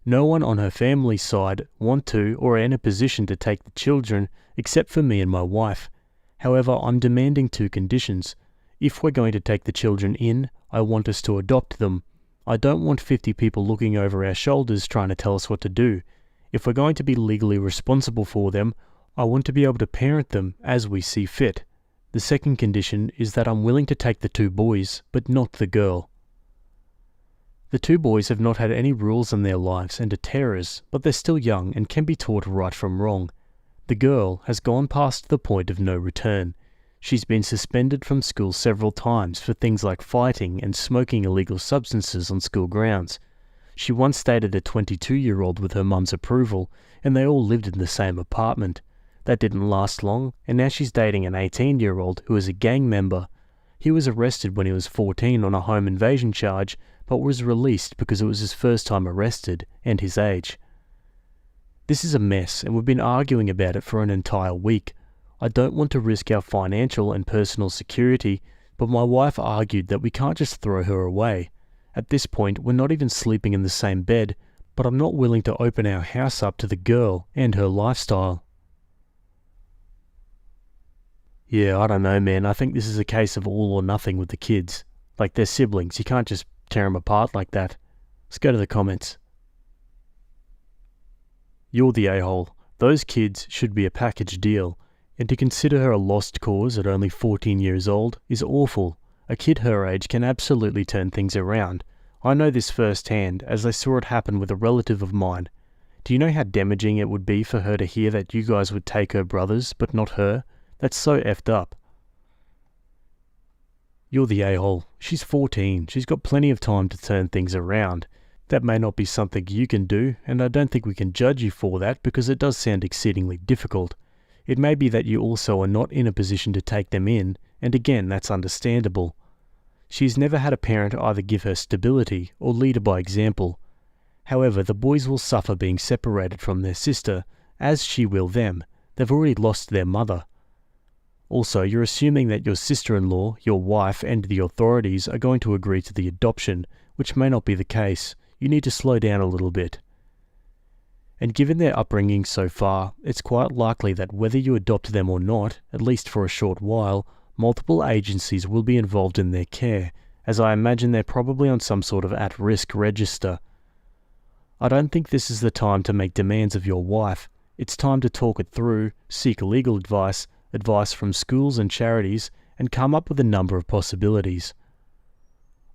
No one on her family's side want to or are in a position to take the children except for me and my wife. However, I'm demanding 2 conditions. If we're going to take the children in, I want us to adopt them. I don't want 50 people looking over our shoulders trying to tell us what to do. If we're going to be legally responsible for them, I want to be able to parent them as we see fit. The second condition is that I'm willing to take the 2 boys, but not the girl. The 2 boys have not had any rules in their lives and are terrors, but they're still young and can be taught right from wrong. The girl has gone past the point of no return. She's been suspended from school several times for things like fighting and smoking illegal substances on school grounds. She once dated a 22-year-old with her mum's approval, and they all lived in the same apartment. That didn't last long, and now she's dating an 18-year-old who is a gang member. He was arrested when he was 14 on a home invasion charge, but was released because it was his first time arrested and his age. This is a mess, and we've been arguing about it for an entire week. I don't want to risk our financial and personal security, but my wife argued that we can't just throw her away. At this point, we're not even sleeping in the same bed, but I'm not willing to open our house up to the girl and her lifestyle. Yeah, I don't know, man. I think this is a case of all or nothing with the kids. Like, they're siblings. You can't just tear them apart like that. Let's go to the comments. You're the a-hole. Those kids should be a package deal, and to consider her a lost cause at only 14 years old is awful. A kid her age can absolutely turn things around. I know this firsthand, as I saw it happen with a relative of mine. Do you know how damaging it would be for her to hear that you guys would take her brothers, but not her? That's so effed up. You're the a-hole. She's 14. She's got plenty of time to turn things around. That may not be something you can do, and I don't think we can judge you for that because it does sound exceedingly difficult. It may be that you also are not in a position to take them in, and again, that's understandable. She's never had a parent either give her stability or lead her by example. However, the boys will suffer being separated from their sister, as she will them. They've already lost their mother. Also, you're assuming that your sister-in-law, your wife, and the authorities are going to agree to the adoption, which may not be the case. You need to slow down a little bit. And given their upbringing so far, it's quite likely that whether you adopt them or not, at least for a short while, multiple agencies will be involved in their care, as I imagine they're probably on some sort of at-risk register. I don't think this is the time to make demands of your wife. It's time to talk it through, seek legal advice from schools and charities, and come up with a number of possibilities.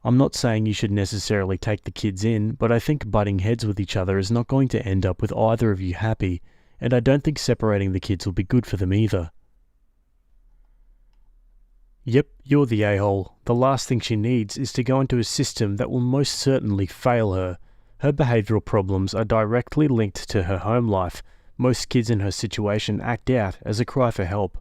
I'm not saying you should necessarily take the kids in, but I think butting heads with each other is not going to end up with either of you happy, and I don't think separating the kids will be good for them either. Yep, you're the a-hole. The last thing she needs is to go into a system that will most certainly fail her. Her behavioural problems are directly linked to her home life. Most kids in her situation act out as a cry for help.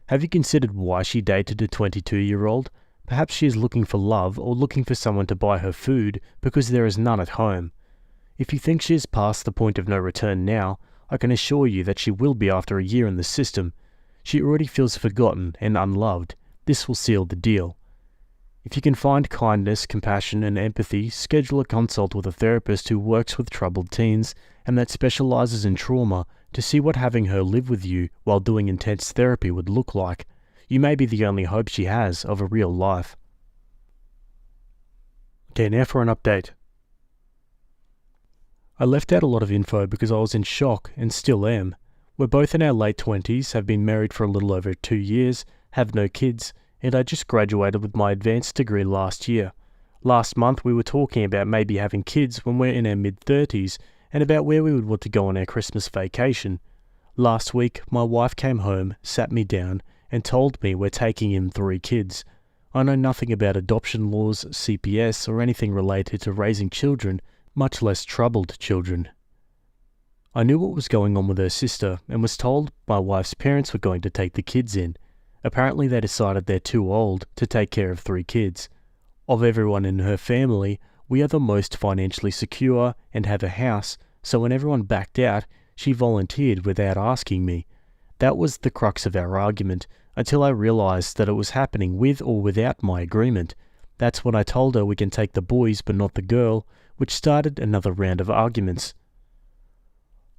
Have you considered why she dated a 22-year-old? Perhaps she is looking for love or looking for someone to buy her food because there is none at home. If you think she is past the point of no return now, I can assure you that she will be after a year in the system. She already feels forgotten and unloved. This will seal the deal. If you can find kindness, compassion, and empathy, schedule a consult with a therapist who works with troubled teens and that specializes in trauma to see what having her live with you while doing intense therapy would look like. You may be the only hope she has of a real life. Okay, now for an update. I left out a lot of info because I was in shock and still am. We're both in our late 20s, have been married for a little over 2 years, have no kids, and I just graduated with my advanced degree last year. Last month we were talking about maybe having kids when we're in our mid-30s and about where we would want to go on our Christmas vacation. Last week my wife came home, sat me down, and told me we're taking in 3 kids. I know nothing about adoption laws, CPS, or anything related to raising children, much less troubled children. I knew what was going on with her sister and was told my wife's parents were going to take the kids in. Apparently they decided they're too old to take care of 3 kids. Of everyone in her family, we are the most financially secure and have a house, so when everyone backed out, she volunteered without asking me. That was the crux of our argument, until I realized that it was happening with or without my agreement. That's when I told her we can take the boys but not the girl, which started another round of arguments.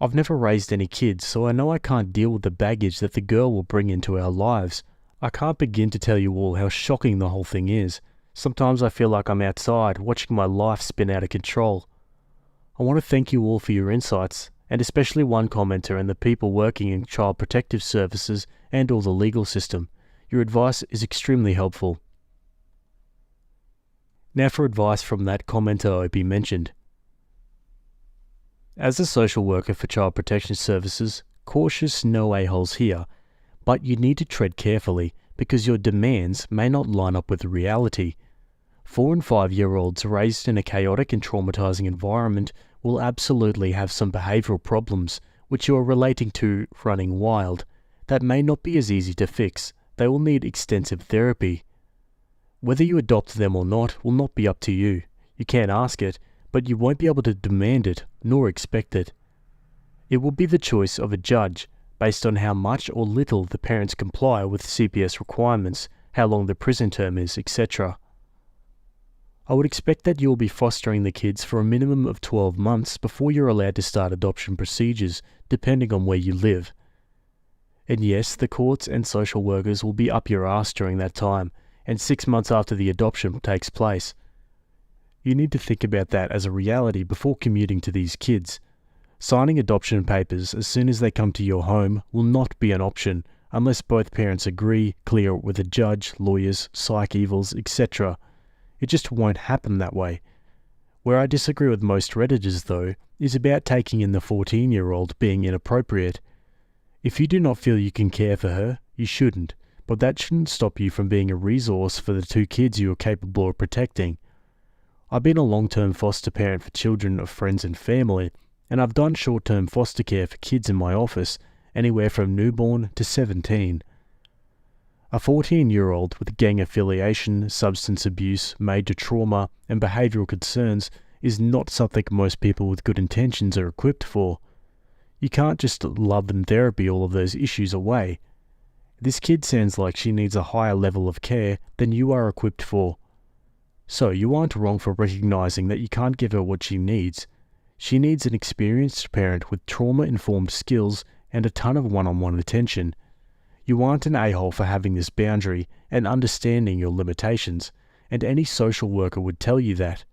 I've never raised any kids, so I know I can't deal with the baggage that the girl will bring into our lives. I can't begin to tell you all how shocking the whole thing is. Sometimes I feel like I'm outside, watching my life spin out of control. I want to thank you all for your insights, and especially one commenter and the people working in child protective services and all the legal system. Your advice is extremely helpful. Now for advice from that commenter Opie mentioned. As a social worker for child protection services, cautious no a-holes here, but you need to tread carefully because your demands may not line up with reality. 4 and 5-year-olds raised in a chaotic and traumatizing environment will absolutely have some behavioral problems, which you are relating to running wild. That may not be as easy to fix. They will need extensive therapy. Whether you adopt them or not will not be up to you. You can't ask it, but you won't be able to demand it, nor expect it. It will be the choice of a judge, based on how much or little the parents comply with CPS requirements, how long the prison term is, etc. I would expect that you will be fostering the kids for a minimum of 12 months before you're allowed to start adoption procedures, depending on where you live. And yes, the courts and social workers will be up your ass during that time, and 6 months after the adoption takes place. You need to think about that as a reality before commuting to these kids. Signing adoption papers as soon as they come to your home will not be an option unless both parents agree, clear it with a judge, lawyers, psych evils, etc. It just won't happen that way. Where I disagree with most Redditors, though, is about taking in the 14-year-old being inappropriate. If you do not feel you can care for her, you shouldn't, but that shouldn't stop you from being a resource for the 2 kids you are capable of protecting. I've been a long-term foster parent for children of friends and family, and I've done short-term foster care for kids in my office, anywhere from newborn to 17. A 14-year-old with gang affiliation, substance abuse, major trauma, and behavioural concerns is not something most people with good intentions are equipped for. You can't just love and therapy all of those issues away. This kid sounds like she needs a higher level of care than you are equipped for. So you aren't wrong for recognising that you can't give her what she needs. She needs an experienced parent with trauma-informed skills and a ton of one-on-one attention. You aren't an a-hole for having this boundary and understanding your limitations, and any social worker would tell you that.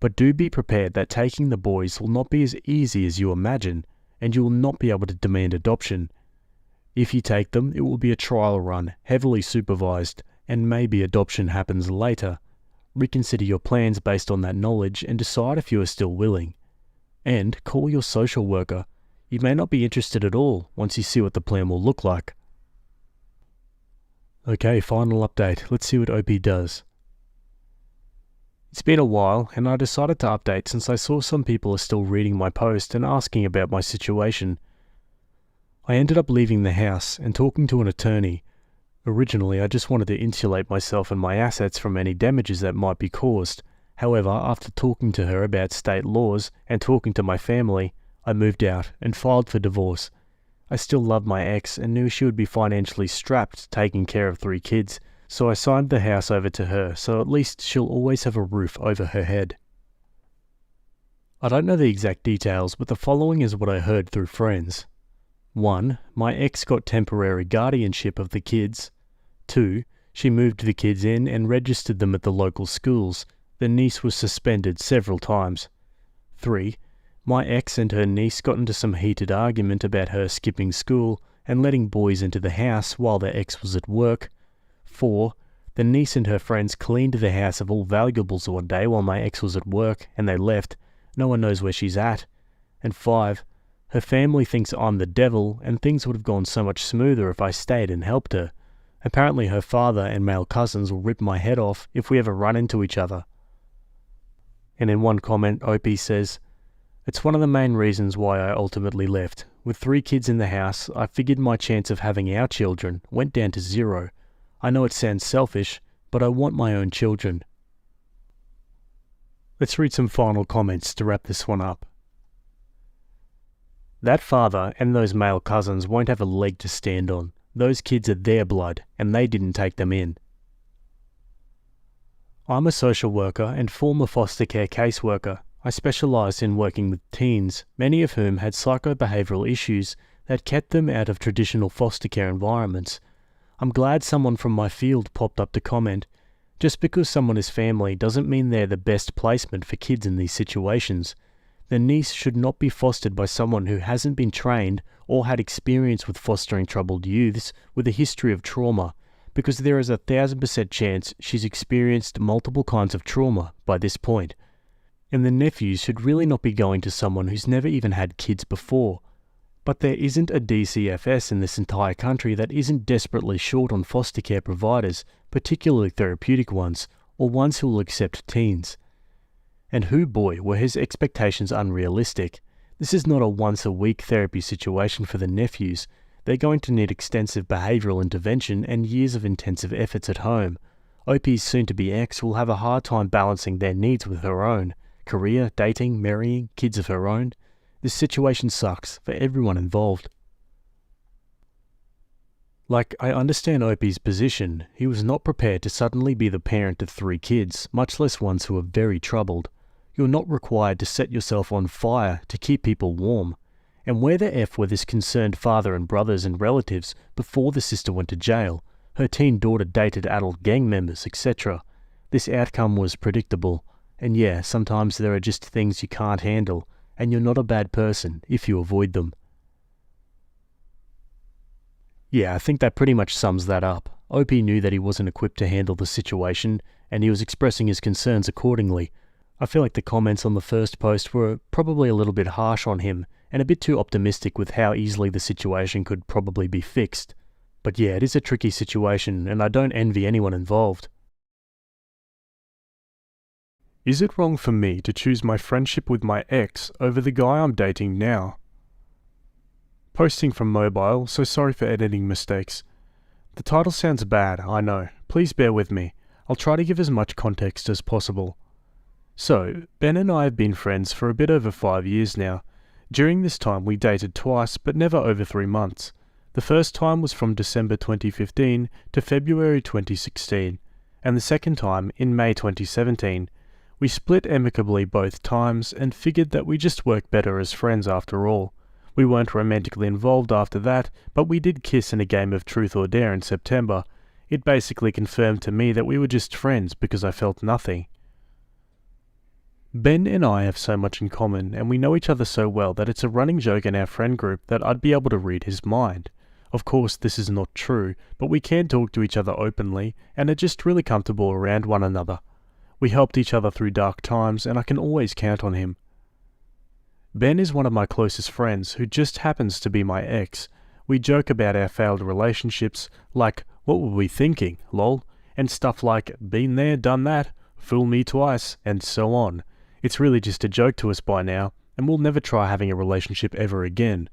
But do be prepared that taking the boys will not be as easy as you imagine, and you will not be able to demand adoption. If you take them, it will be a trial run, heavily supervised, and maybe adoption happens later. Reconsider your plans based on that knowledge and decide if you are still willing. And call your social worker. You may not be interested at all once you see what the plan will look like. Okay, final update. Let's see what OP does. It's been a while, and I decided to update since I saw some people are still reading my post and asking about my situation. I ended up leaving the house and talking to an attorney. Originally, I just wanted to insulate myself and my assets from any damages that might be caused. However, after talking to her about state laws and talking to my family, I moved out and filed for divorce. I still loved my ex and knew she would be financially strapped taking care of 3 kids, so I signed the house over to her so at least she'll always have a roof over her head. I don't know the exact details, but the following is what I heard through friends. 1. My ex got temporary guardianship of the kids. 2. She moved the kids in and registered them at the local schools. The niece was suspended several times. 3. My ex and her niece got into some heated argument about her skipping school and letting boys into the house while their ex was at work. 4. The niece and her friends cleaned the house of all valuables one day while my ex was at work and they left. No one knows where she's at. And 5. Her family thinks I'm the devil and things would have gone so much smoother if I stayed and helped her. Apparently her father and male cousins will rip my head off if we ever run into each other. And in one comment, OP says, "It's one of the main reasons why I ultimately left. With 3 kids in the house, I figured my chance of having our children went down to 0. I know it sounds selfish, but I want my own children." Let's read some final comments to wrap this one up. That father and those male cousins won't have a leg to stand on. Those kids are their blood, and they didn't take them in. I'm a social worker and former foster care caseworker. I specialise in working with teens, many of whom had psychobehavioural issues that kept them out of traditional foster care environments. I'm glad someone from my field popped up to comment. Just because someone is family doesn't mean they're the best placement for kids in these situations. The niece should not be fostered by someone who hasn't been trained or had experience with fostering troubled youths with a history of trauma, because there is a 1000% chance she's experienced multiple kinds of trauma by this point. And the nephews should really not be going to someone who's never even had kids before. But there isn't a DCFS in this entire country that isn't desperately short on foster care providers, particularly therapeutic ones, or ones who will accept teens. And boy, were his expectations unrealistic. This is not a once-a-week therapy situation for the nephews. They're going to need extensive behavioural intervention and years of intensive efforts at home. OP's soon-to-be ex will have a hard time balancing their needs with her own. Career, dating, marrying, kids of her own. This situation sucks for everyone involved. I understand OP's position. He was not prepared to suddenly be the parent of 3 kids, much less ones who are very troubled. You're not required to set yourself on fire to keep people warm. And where the F were this concerned father and brothers and relatives before the sister went to jail? Her teen daughter dated adult gang members, etc. This outcome was predictable. And yeah, sometimes there are just things you can't handle. and you're not a bad person if you avoid them. Yeah, I think that pretty much sums that up. Opie knew that he wasn't equipped to handle the situation, and he was expressing his concerns accordingly. I feel like the comments on the first post were probably a little bit harsh on him, and a bit too optimistic with how easily the situation could probably be fixed. But yeah, it is a tricky situation, and I don't envy anyone involved. Is it wrong for me to choose my friendship with my ex over the guy I'm dating now? Posting from mobile, so sorry for editing mistakes. The title sounds bad, I know. Please bear with me. I'll try to give as much context as possible. So, Ben and I have been friends for a bit over 5 years now. During this time we dated twice, but never over 3 months. The first time was from December 2015 to February 2016, and the second time in May 2017. We split amicably both times and figured that we just worked better as friends after all. We weren't romantically involved after that, but we did kiss in a game of Truth or Dare in September. It basically confirmed to me that we were just friends because I felt nothing. Ben and I have so much in common, and we know each other so well that it's a running joke in our friend group that I'd be able to read his mind. Of course, this is not true, but we can talk to each other openly, and are just really comfortable around one another. We helped each other through dark times, and I can always count on him. Ben is one of my closest friends who just happens to be my ex. We joke about our failed relationships, like, what were we thinking, lol, and stuff like, been there, done that, fool me twice, and so on. It's really just a joke to us by now, and we'll never try having a relationship ever again.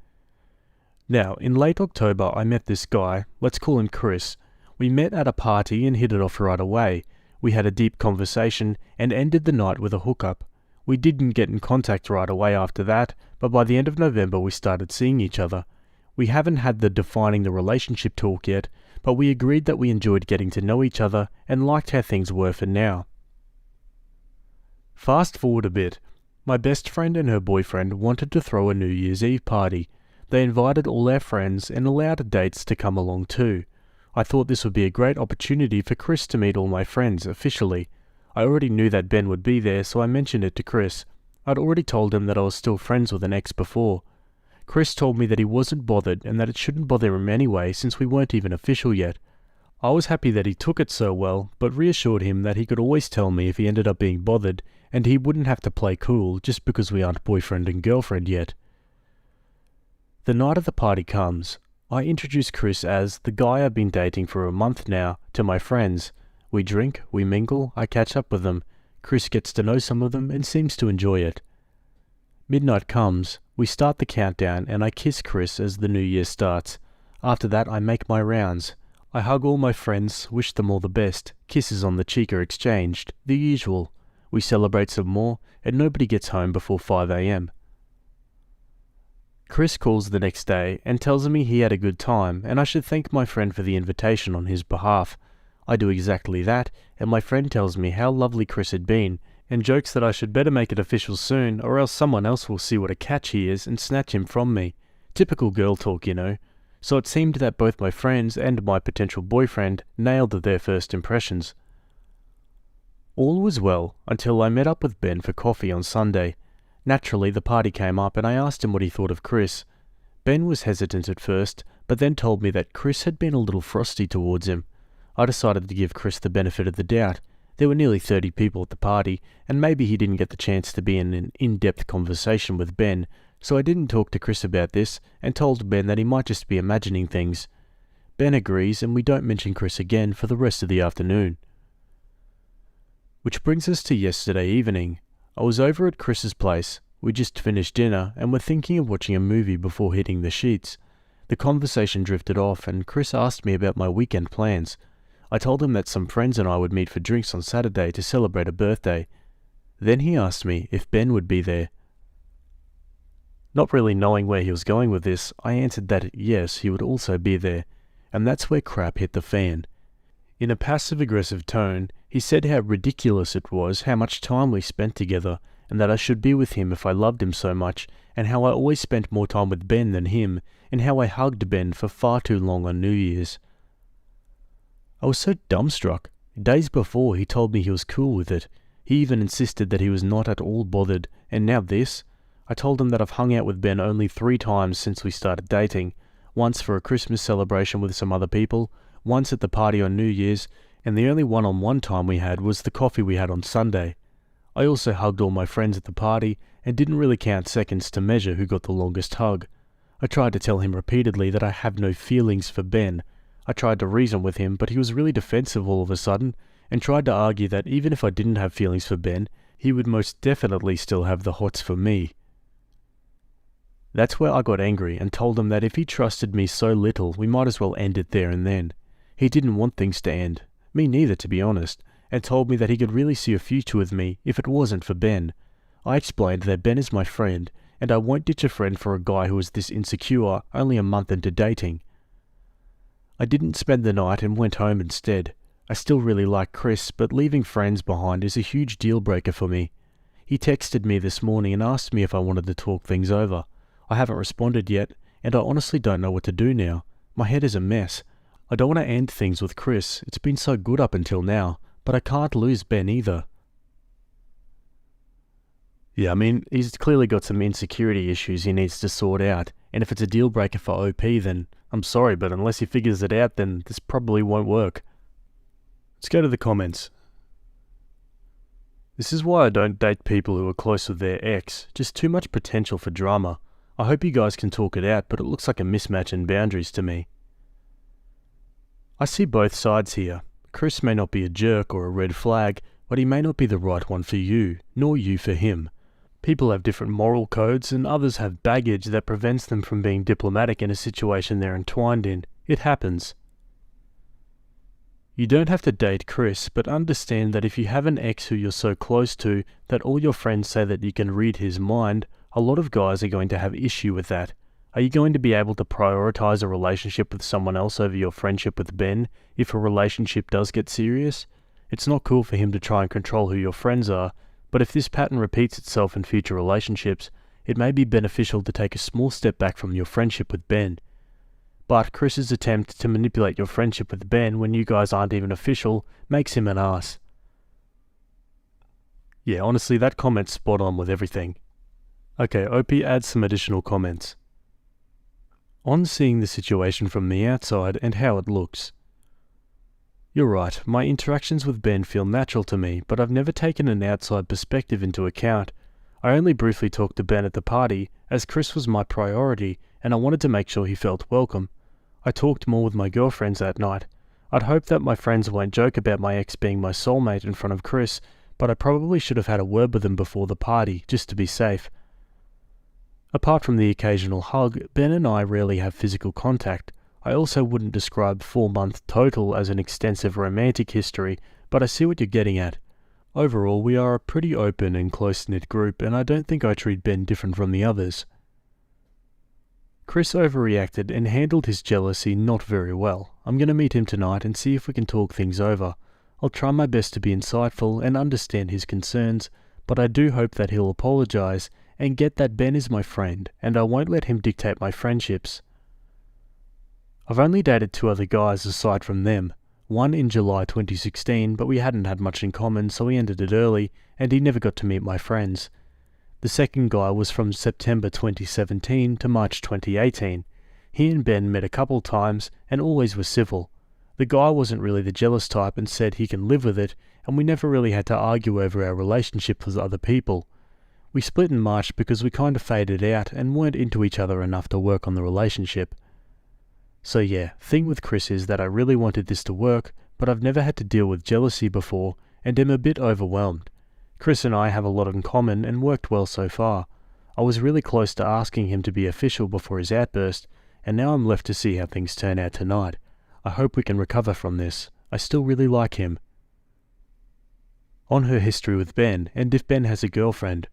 Now, in late October I met this guy, let's call him Chris. We met at a party and hit it off right away. We had a deep conversation and ended the night with a hookup. We didn't get in contact right away after that, but by the end of November we started seeing each other. We haven't had the defining the relationship talk yet, but we agreed that we enjoyed getting to know each other and liked how things were for now. Fast forward a bit. My best friend and her boyfriend wanted to throw a New Year's Eve party. They invited all our friends and allowed dates to come along too. I thought this would be a great opportunity for Chris to meet all my friends officially. I already knew that Ben would be there, so I mentioned it to Chris. I'd already told him that I was still friends with an ex before. Chris told me that he wasn't bothered and that it shouldn't bother him anyway since we weren't even official yet. I was happy that he took it so well, but reassured him that he could always tell me if he ended up being bothered, and he wouldn't have to play cool just because we aren't boyfriend and girlfriend yet. The night of the party comes. I introduce Chris as the guy I've been dating for a month now to my friends. We drink, we mingle, I catch up with them. Chris gets to know some of them and seems to enjoy it. Midnight comes, we start the countdown and I kiss Chris as the new year starts. After that I make my rounds. I hug all my friends, wish them all the best, kisses on the cheek are exchanged, the usual. We celebrate some more and nobody gets home before 5 a.m. Chris calls the next day and tells me he had a good time and I should thank my friend for the invitation on his behalf. I do exactly that, and my friend tells me how lovely Chris had been, and jokes that I should better make it official soon, or else someone else will see what a catch he is and snatch him from me. Typical girl talk, you know. So it seemed that both my friends and my potential boyfriend nailed their first impressions. All was well, until I met up with Ben for coffee on Sunday. Naturally, the party came up and I asked him what he thought of Chris. Ben was hesitant at first, but then told me that Chris had been a little frosty towards him. I decided to give Chris the benefit of the doubt. There were nearly 30 people at the party, and maybe he didn't get the chance to be in an in-depth conversation with Ben, so I didn't talk to Chris about this, and told Ben that he might just be imagining things. Ben agrees, and we don't mention Chris again for the rest of the afternoon. Which brings us to yesterday evening. I was over at Chris's place. We just finished dinner, and were thinking of watching a movie before hitting the sheets. The conversation drifted off, and Chris asked me about my weekend plans. I told him that some friends and I would meet for drinks on Saturday to celebrate a birthday. Then he asked me if Ben would be there. Not really knowing where he was going with this, I answered that yes, he would also be there, and that's where crap hit the fan. In a passive-aggressive tone, he said how ridiculous it was how much time we spent together, and that I should be with him if I loved him so much, and how I always spent more time with Ben than him, and how I hugged Ben for far too long on New Year's. I was so dumbstruck. Days before he told me he was cool with it. He even insisted that he was not at all bothered, and now this? I told him that I've hung out with Ben only 3 times since we started dating, once for a Christmas celebration with some other people, once at the party on New Year's, and the only one-on-one time we had was the coffee we had on Sunday. I also hugged all my friends at the party and didn't really count seconds to measure who got the longest hug. I tried to tell him repeatedly that I have no feelings for Ben. I tried to reason with him, but he was really defensive all of a sudden, and tried to argue that even if I didn't have feelings for Ben, he would most definitely still have the hots for me. That's where I got angry and told him that if he trusted me so little, we might as well end it there and then. He didn't want things to end, me neither to be honest, and told me that he could really see a future with me if it wasn't for Ben. I explained that Ben is my friend, and I won't ditch a friend for a guy who is this insecure only a month into dating. I didn't spend the night and went home instead. I still really like Chris, but leaving friends behind is a huge deal breaker for me. He texted me this morning and asked me if I wanted to talk things over. I haven't responded yet, and I honestly don't know what to do now. My head is a mess. I don't want to end things with Chris. It's been so good up until now, but I can't lose Ben either. Yeah, I mean, he's clearly got some insecurity issues he needs to sort out, and if it's a deal breaker for OP, then I'm sorry, but unless he figures it out, then this probably won't work. Let's go to the comments. This is why I don't date people who are close with their ex. Just too much potential for drama. I hope you guys can talk it out, but it looks like a mismatch in boundaries to me. I see both sides here. Chris may not be a jerk or a red flag, but he may not be the right one for you, nor you for him. People have different moral codes, and others have baggage that prevents them from being diplomatic in a situation they're entwined in. It happens. You don't have to date Chris, but understand that if you have an ex who you're so close to that all your friends say that you can read his mind, a lot of guys are going to have issue with that. Are you going to be able to prioritize a relationship with someone else over your friendship with Ben if a relationship does get serious? It's not cool for him to try and control who your friends are, but if this pattern repeats itself in future relationships, it may be beneficial to take a small step back from your friendship with Ben. But Chris's attempt to manipulate your friendship with Ben when you guys aren't even official makes him an ass. Yeah, honestly, that comment's spot on with everything. Okay, OP adds some additional comments. On seeing the situation from the outside and how it looks. You're right, my interactions with Ben feel natural to me, but I've never taken an outside perspective into account. I only briefly talked to Ben at the party, as Chris was my priority, and I wanted to make sure he felt welcome. I talked more with my girlfriends that night. I'd hope that my friends won't joke about my ex being my soulmate in front of Chris, but I probably should have had a word with them before the party, just to be safe. Apart from the occasional hug, Ben and I rarely have physical contact. I also wouldn't describe 4-month total as an extensive romantic history, but I see what you're getting at. Overall, we are a pretty open and close-knit group, and I don't think I treat Ben different from the others. Chris overreacted and handled his jealousy not very well. I'm going to meet him tonight and see if we can talk things over. I'll try my best to be insightful and understand his concerns, but I do hope that he'll apologize and get that Ben is my friend, and I won't let him dictate my friendships. I've only dated 2 other guys aside from them, one in July 2016, but we hadn't had much in common, so we ended it early, and he never got to meet my friends. The second guy was from September 2017 to March 2018. He and Ben met a couple times, and always were civil. The guy wasn't really the jealous type and said he can live with it, and we never really had to argue over our relationship with other people. We split in March because we kind of faded out and weren't into each other enough to work on the relationship. So yeah, thing with Chris is that I really wanted this to work, but I've never had to deal with jealousy before and am a bit overwhelmed. Chris and I have a lot in common and worked well so far. I was really close to asking him to be official before his outburst, and now I'm left to see how things turn out tonight. I hope we can recover from this. I still really like him. On her history with Ben, and if Ben has a girlfriend.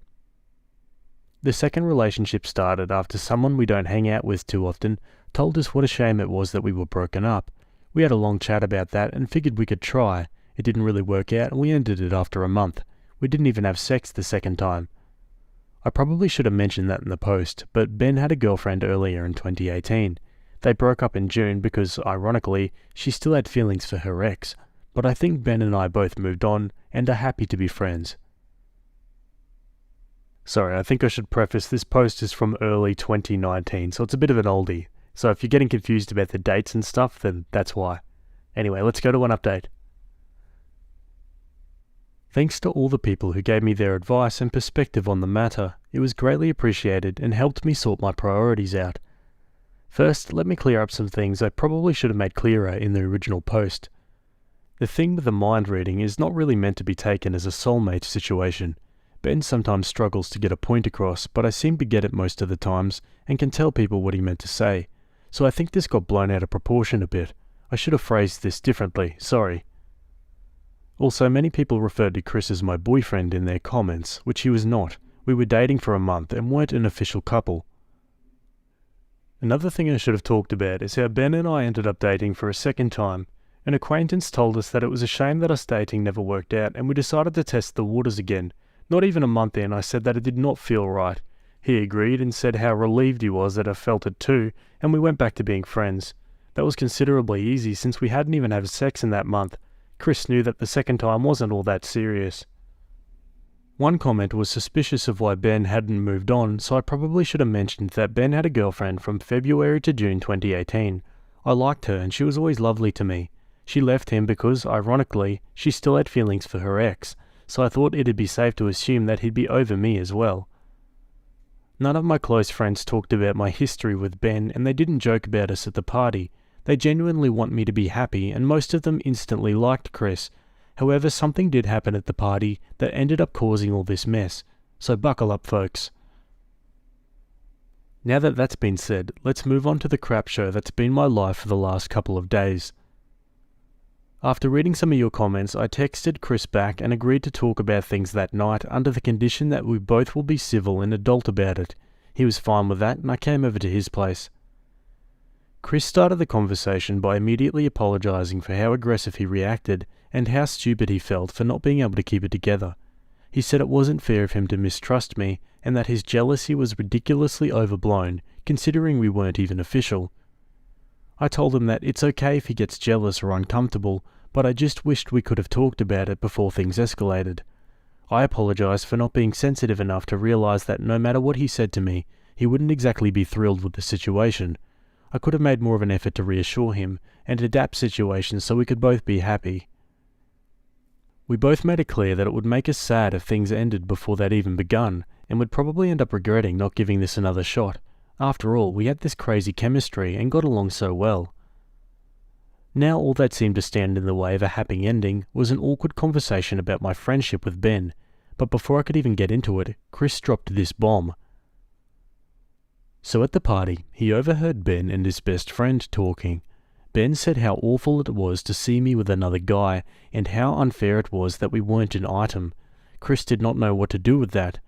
The second relationship started after someone we don't hang out with too often told us what a shame it was that we were broken up. We had a long chat about that and figured we could try. It didn't really work out and we ended it after a month. We didn't even have sex the second time. I probably should have mentioned that in the post, but Ben had a girlfriend earlier in 2018. They broke up in June because, ironically, she still had feelings for her ex, but I think Ben and I both moved on and are happy to be friends. Sorry, I think I should preface this post is from early 2019, so it's a bit of an oldie. So if you're getting confused about the dates and stuff, then that's why. Anyway, let's go to an update. Thanks to all the people who gave me their advice and perspective on the matter. It was greatly appreciated and helped me sort my priorities out. First, let me clear up some things I probably should have made clearer in the original post. The thing with the mind reading is not really meant to be taken as a soulmate situation. Ben sometimes struggles to get a point across, but I seem to get it most of the times and can tell people what he meant to say. So I think this got blown out of proportion a bit. I should have phrased this differently, sorry. Also, many people referred to Chris as my boyfriend in their comments, which he was not. We were dating for a month and weren't an official couple. Another thing I should have talked about is how Ben and I ended up dating for a second time. An acquaintance told us that it was a shame that us dating never worked out and we decided to test the waters again. Not even a month in, I said that it did not feel right. He agreed and said how relieved he was that I felt it too, and we went back to being friends. That was considerably easy since we hadn't even had sex in that month. Chris knew that the second time wasn't all that serious. One comment was suspicious of why Ben hadn't moved on, so I probably should have mentioned that Ben had a girlfriend from February to June 2018. I liked her and she was always lovely to me. She left him because, ironically, she still had feelings for her ex, so I thought it'd be safe to assume that he'd be over me as well. None of my close friends talked about my history with Ben and they didn't joke about us at the party. They genuinely want me to be happy and most of them instantly liked Chris. However, something did happen at the party that ended up causing all this mess. So buckle up, folks. Now that that's been said, let's move on to the crap show that's been my life for the last couple of days. After reading some of your comments, I texted Chris back and agreed to talk about things that night under the condition that we both will be civil and adult about it. He was fine with that and I came over to his place. Chris started the conversation by immediately apologising for how aggressive he reacted and how stupid he felt for not being able to keep it together. He said it wasn't fair of him to mistrust me and that his jealousy was ridiculously overblown, considering we weren't even official. I told him that it's okay if he gets jealous or uncomfortable, but I just wished we could have talked about it before things escalated. I apologised for not being sensitive enough to realise that no matter what he said to me, he wouldn't exactly be thrilled with the situation. I could have made more of an effort to reassure him and adapt situations so we could both be happy. We both made it clear that it would make us sad if things ended before they'd even begun, and would probably end up regretting not giving this another shot. After all, we had this crazy chemistry and got along so well. Now all that seemed to stand in the way of a happy ending was an awkward conversation about my friendship with Ben, but before I could even get into it, Chris dropped this bomb. So at the party, he overheard Ben and his best friend talking. Ben said how awful it was to see me with another guy, and how unfair it was that we weren't an item. Chris did not know what to do with that.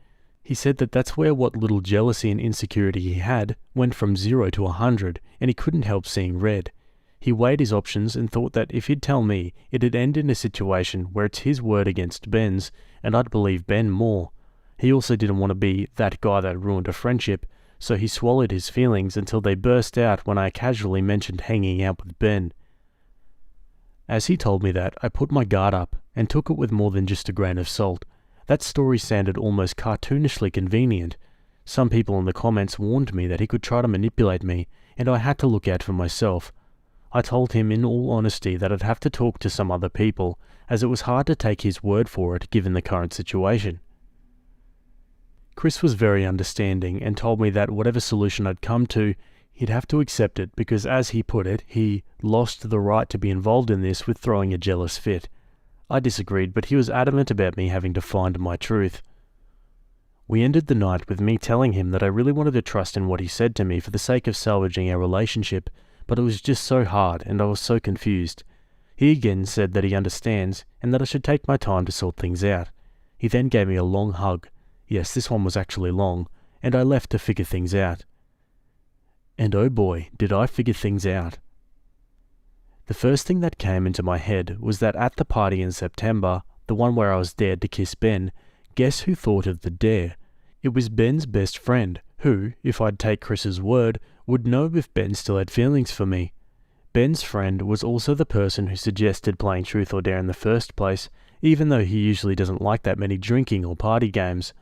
He said that that's where what little jealousy and insecurity he had went from 0 to 100, and he couldn't help seeing red. He weighed his options and thought that if he'd tell me, it'd end in a situation where it's his word against Ben's, and I'd believe Ben more. He also didn't want to be that guy that ruined a friendship, so he swallowed his feelings until they burst out when I casually mentioned hanging out with Ben. As he told me that, I put my guard up and took it with more than just a grain of salt. That story sounded almost cartoonishly convenient. Some people in the comments warned me that he could try to manipulate me, and I had to look out for myself. I told him in all honesty that I'd have to talk to some other people, as it was hard to take his word for it given the current situation. Chris was very understanding and told me that whatever solution I'd come to, he'd have to accept it because, as he put it, he lost the right to be involved in this with throwing a jealous fit. I disagreed, but he was adamant about me having to find my truth. We ended the night with me telling him that I really wanted to trust in what he said to me for the sake of salvaging our relationship, but it was just so hard and I was so confused. He again said that he understands and that I should take my time to sort things out. He then gave me a long hug. Yes, this one was actually long, and I left to figure things out. And oh boy, did I figure things out. The first thing that came into my head was that at the party in September, the one where I was dared to kiss Ben, guess who thought of the dare? It was Ben's best friend, who, if I'd take Chris's word, would know if Ben still had feelings for me. Ben's friend was also the person who suggested playing Truth or Dare in the first place, even though he usually doesn't like that many drinking or party games.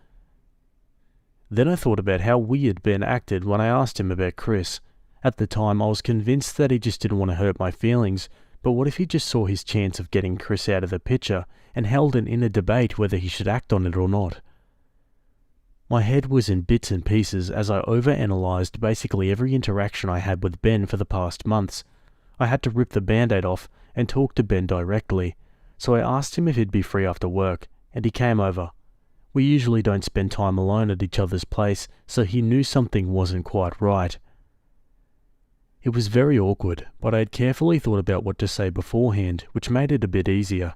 Then I thought about how weird Ben acted when I asked him about Chris. At the time, I was convinced that he just didn't want to hurt my feelings, but what if he just saw his chance of getting Chris out of the picture and held an inner debate whether he should act on it or not? My head was in bits and pieces as I overanalyzed basically every interaction I had with Ben for the past months. I had to rip the band-aid off and talk to Ben directly, so I asked him if he'd be free after work, and he came over. We usually don't spend time alone at each other's place, so he knew something wasn't quite right. It was very awkward, but I had carefully thought about what to say beforehand, which made it a bit easier.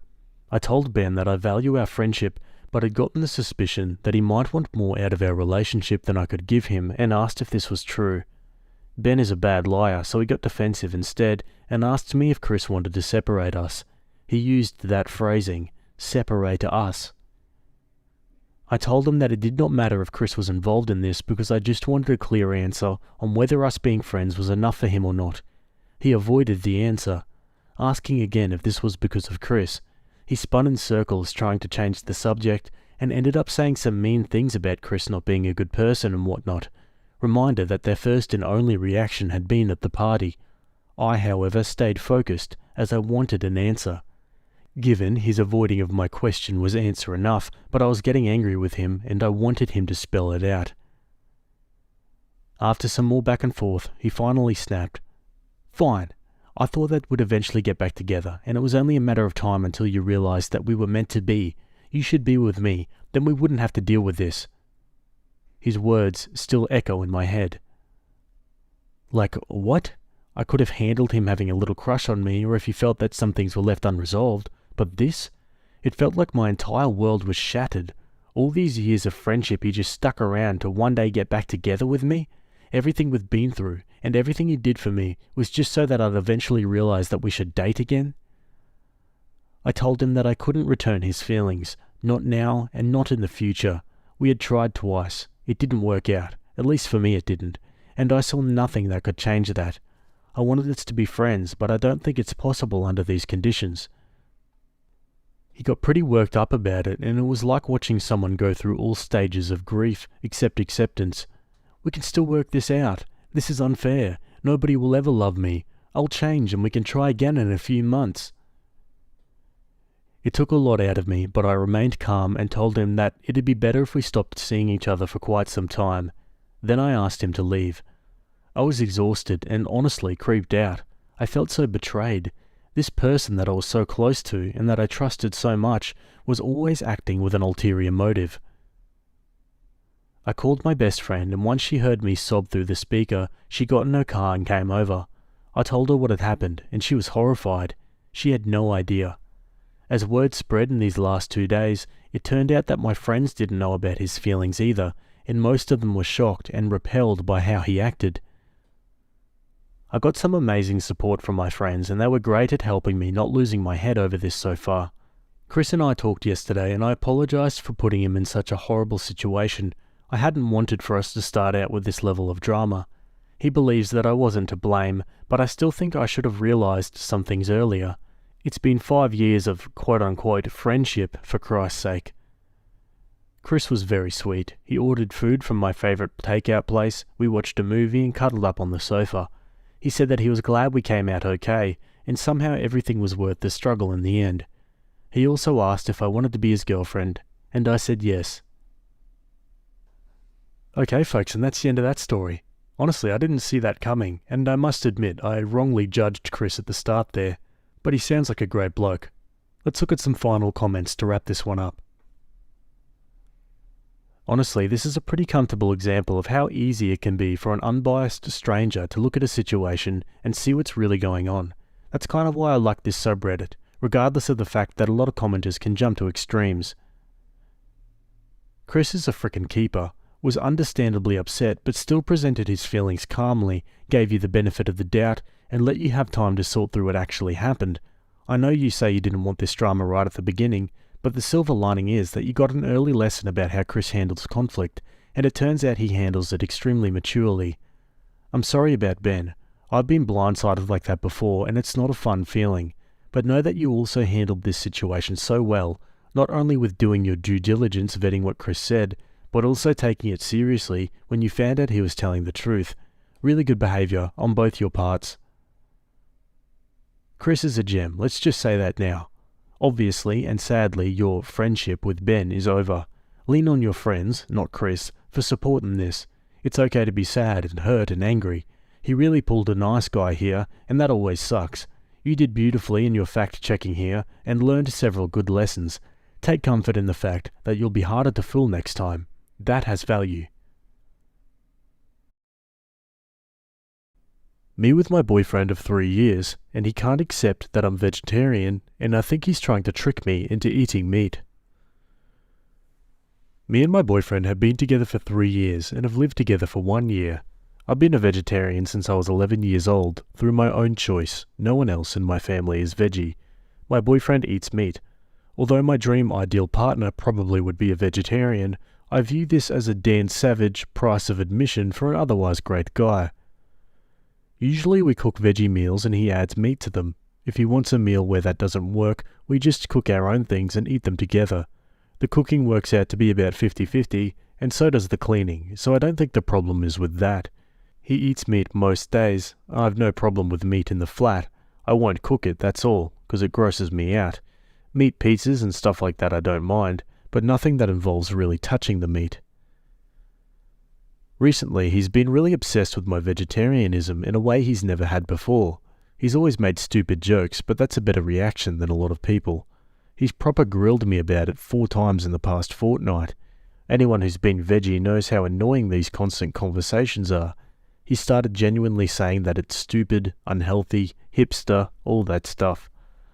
I told Ben that I value our friendship, but had gotten the suspicion that he might want more out of our relationship than I could give him, and asked if this was true. Ben is a bad liar, so he got defensive instead and asked me if Chris wanted to separate us. He used that phrasing, separate us. I told him that it did not matter if Chris was involved in this because I just wanted a clear answer on whether us being friends was enough for him or not. He avoided the answer, asking again if this was because of Chris. He spun in circles trying to change the subject and ended up saying some mean things about Chris not being a good person and whatnot. Reminder that their first and only reaction had been at the party. I, however, stayed focused as I wanted an answer. Given his avoiding of my question was answer enough, but I was getting angry with him and I wanted him to spell it out. After some more back and forth, he finally snapped, "Fine. I thought that we'd eventually get back together, and it was only a matter of time until you realized that we were meant to be. You should be with me, then we wouldn't have to deal with this." His words still echo in my head. Like, what? I could have handled him having a little crush on me, or if he felt that some things were left unresolved. But this? It felt like my entire world was shattered. All these years of friendship he just stuck around to one day get back together with me? Everything we've been through, and everything he did for me, was just so that I'd eventually realize that we should date again? I told him that I couldn't return his feelings, not now and not in the future. We had tried twice. It didn't work out. At least for me it didn't. And I saw nothing that could change that. I wanted us to be friends, but I don't think it's possible under these conditions. He got pretty worked up about it, and it was like watching someone go through all stages of grief, except acceptance. "We can still work this out. This is unfair. Nobody will ever love me. I'll change and we can try again in a few months." It took a lot out of me, but I remained calm and told him that it'd be better if we stopped seeing each other for quite some time. Then I asked him to leave. I was exhausted and honestly creeped out. I felt so betrayed. This person that I was so close to and that I trusted so much was always acting with an ulterior motive. I called my best friend, and once she heard me sob through the speaker, she got in her car and came over. I told her what had happened, and she was horrified. She had no idea. As word spread in these last 2 days, it turned out that my friends didn't know about his feelings either, and most of them were shocked and repelled by how he acted. I got some amazing support from my friends, and they were great at helping me not losing my head over this so far. Chris and I talked yesterday, and I apologized for putting him in such a horrible situation. I hadn't wanted for us to start out with this level of drama. He believes that I wasn't to blame, but I still think I should have realized some things earlier. It's been 5 years of quote-unquote friendship, for Christ's sake. Chris was very sweet. He ordered food from my favorite takeout place, we watched a movie and cuddled up on the sofa. He said that he was glad we came out okay, and somehow everything was worth the struggle in the end. He also asked if I wanted to be his girlfriend, and I said yes. Okay folks, and that's the end of that story. Honestly, I didn't see that coming, and I must admit I wrongly judged Chris at the start there, but he sounds like a great bloke. Let's look at some final comments to wrap this one up. Honestly, this is a pretty comfortable example of how easy it can be for an unbiased stranger to look at a situation and see what's really going on. That's kind of why I like this subreddit, regardless of the fact that a lot of commenters can jump to extremes. Chris is a frickin' keeper, was understandably upset but still presented his feelings calmly, gave you the benefit of the doubt, and let you have time to sort through what actually happened. I know you say you didn't want this drama right at the beginning, but the silver lining is that you got an early lesson about how Chris handles conflict, and it turns out he handles it extremely maturely. I'm sorry about Ben. I've been blindsided like that before, and it's not a fun feeling. But know that you also handled this situation so well, not only with doing your due diligence vetting what Chris said, but also taking it seriously when you found out he was telling the truth. Really good behaviour on both your parts. Chris is a gem, let's just say that now. Obviously and sadly your friendship with Ben is over. Lean on your friends, not Chris, for support in this. It's okay to be sad and hurt and angry. He really pulled a nice guy here, and that always sucks. You did beautifully in your fact-checking here, and learned several good lessons. Take comfort in the fact that you'll be harder to fool next time. That has value. Me with my boyfriend of 3 years, and he can't accept that I'm vegetarian, and I think he's trying to trick me into eating meat. Me and my boyfriend have been together for 3 years and have lived together for 1 year. I've been a vegetarian since I was 11 years old, through my own choice. No one else in my family is veggie. My boyfriend eats meat. Although my dream ideal partner probably would be a vegetarian, I view this as a Dan Savage price of admission for an otherwise great guy. Usually we cook veggie meals and he adds meat to them. If he wants a meal where that doesn't work, we just cook our own things and eat them together. The cooking works out to be about 50-50, and so does the cleaning, so I don't think the problem is with that. He eats meat most days. I've no problem with meat in the flat. I won't cook it, that's all, because it grosses me out. Meat pizzas and stuff like that I don't mind, but nothing that involves really touching the meat. Recently, he's been really obsessed with my vegetarianism in a way he's never had before. He's always made stupid jokes, but that's a better reaction than a lot of people. He's proper grilled me about it 4 times in the past fortnight. Anyone who's been veggie knows how annoying these constant conversations are. He started genuinely saying that it's stupid, unhealthy, hipster, all that stuff.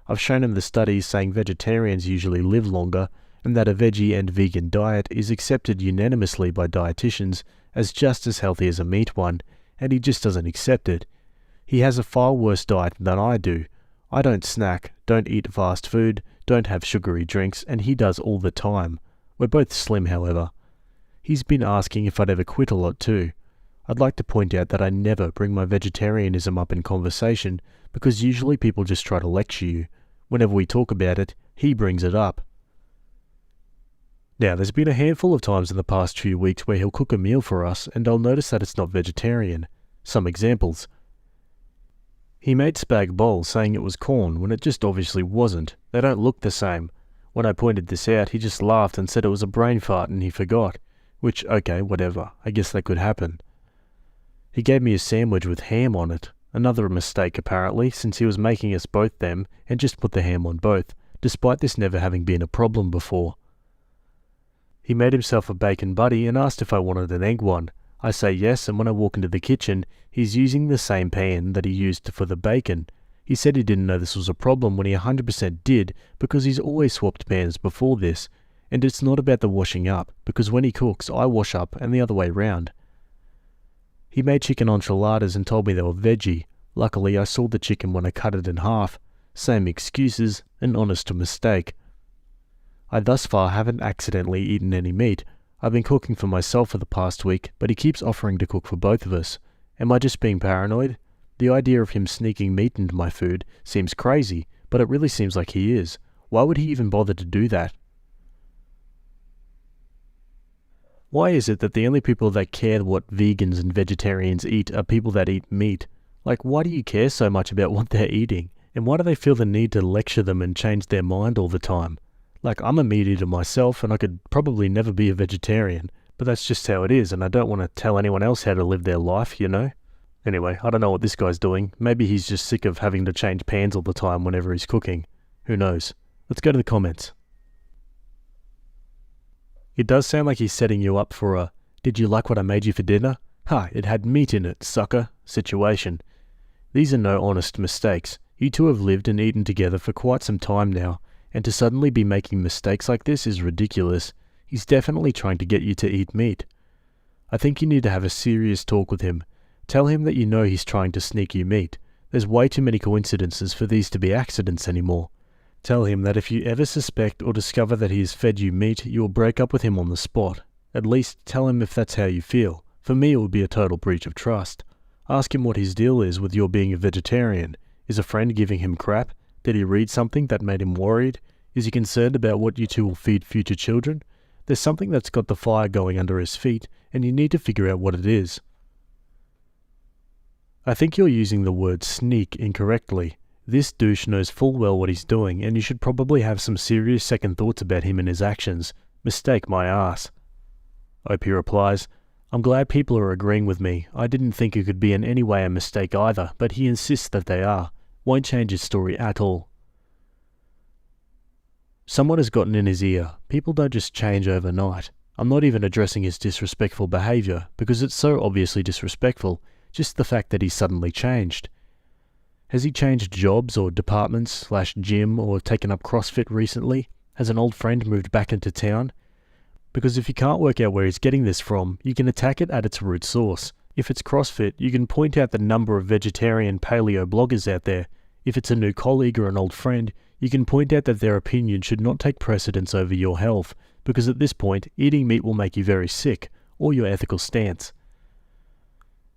I've shown him the studies saying vegetarians usually live longer, and that a veggie and vegan diet is accepted unanimously by dietitians as just as healthy as a meat one, and he just doesn't accept it. He has a far worse diet than I do. I don't snack, don't eat fast food, don't have sugary drinks, and he does all the time. We're both slim, however. He's been asking if I'd ever quit a lot too. I'd like to point out that I never bring my vegetarianism up in conversation, because usually people just try to lecture you. Whenever we talk about it, he brings it up. Now, there's been a handful of times in the past few weeks where he'll cook a meal for us and I'll notice that it's not vegetarian. Some examples. He made spag bol saying it was corn when it just obviously wasn't. They don't look the same. When I pointed this out, he just laughed and said it was a brain fart and he forgot. Which, okay, whatever. I guess that could happen. He gave me a sandwich with ham on it. Another mistake apparently, since he was making us both them and just put the ham on both, despite this never having been a problem before. He made himself a bacon buddy and asked if I wanted an egg one. I say yes, and when I walk into the kitchen, he's using the same pan that he used for the bacon. He said he didn't know this was a problem when he 100% did, because he's always swapped pans before this. And it's not about the washing up, because when he cooks, I wash up and the other way round. He made chicken enchiladas and told me they were veggie. Luckily, I saw the chicken when I cut it in half. Same excuses, an honest mistake. I thus far haven't accidentally eaten any meat. I've been cooking for myself for the past week, but he keeps offering to cook for both of us. Am I just being paranoid? The idea of him sneaking meat into my food seems crazy, but it really seems like he is. Why would he even bother to do that? Why is it that the only people that care what vegans and vegetarians eat are people that eat meat? Like, why do you care so much about what they're eating? And why do they feel the need to lecture them and change their mind all the time? Like, I'm a meat eater myself and I could probably never be a vegetarian, but that's just how it is and I don't want to tell anyone else how to live their life, you know? Anyway, I don't know what this guy's doing. Maybe he's just sick of having to change pans all the time whenever he's cooking. Who knows? Let's go to the comments. It does sound like he's setting you up for a "did you like what I made you for dinner? Ha, it had meat in it, sucker" situation. These are no honest mistakes. You two have lived and eaten together for quite some time now, and to suddenly be making mistakes like this is ridiculous. He's definitely trying to get you to eat meat. I think you need to have a serious talk with him. Tell him that you know he's trying to sneak you meat. There's way too many coincidences for these to be accidents anymore. Tell him that if you ever suspect or discover that he has fed you meat, you will break up with him on the spot. At least tell him if that's how you feel. For me, it would be a total breach of trust. Ask him what his deal is with your being a vegetarian. Is a friend giving him crap? Did he read something that made him worried? Is he concerned about what you two will feed future children? There's something that's got the fire going under his feet, and you need to figure out what it is. I think you're using the word sneak incorrectly. This douche knows full well what he's doing, and you should probably have some serious second thoughts about him and his actions. Mistake my ass. Opie replies, I'm glad people are agreeing with me. I didn't think it could be in any way a mistake either, but he insists that they are. Won't change his story at all. Someone has gotten in his ear. People don't just change overnight. I'm not even addressing his disrespectful behaviour, because it's so obviously disrespectful, just the fact that he's suddenly changed. Has he changed jobs or departments/gym or taken up CrossFit recently? Has an old friend moved back into town? Because if you can't work out where he's getting this from, you can attack it at its root source. If it's CrossFit, you can point out the number of vegetarian paleo bloggers out there. If it's a new colleague or an old friend, you can point out that their opinion should not take precedence over your health, because at this point, eating meat will make you very sick, or your ethical stance.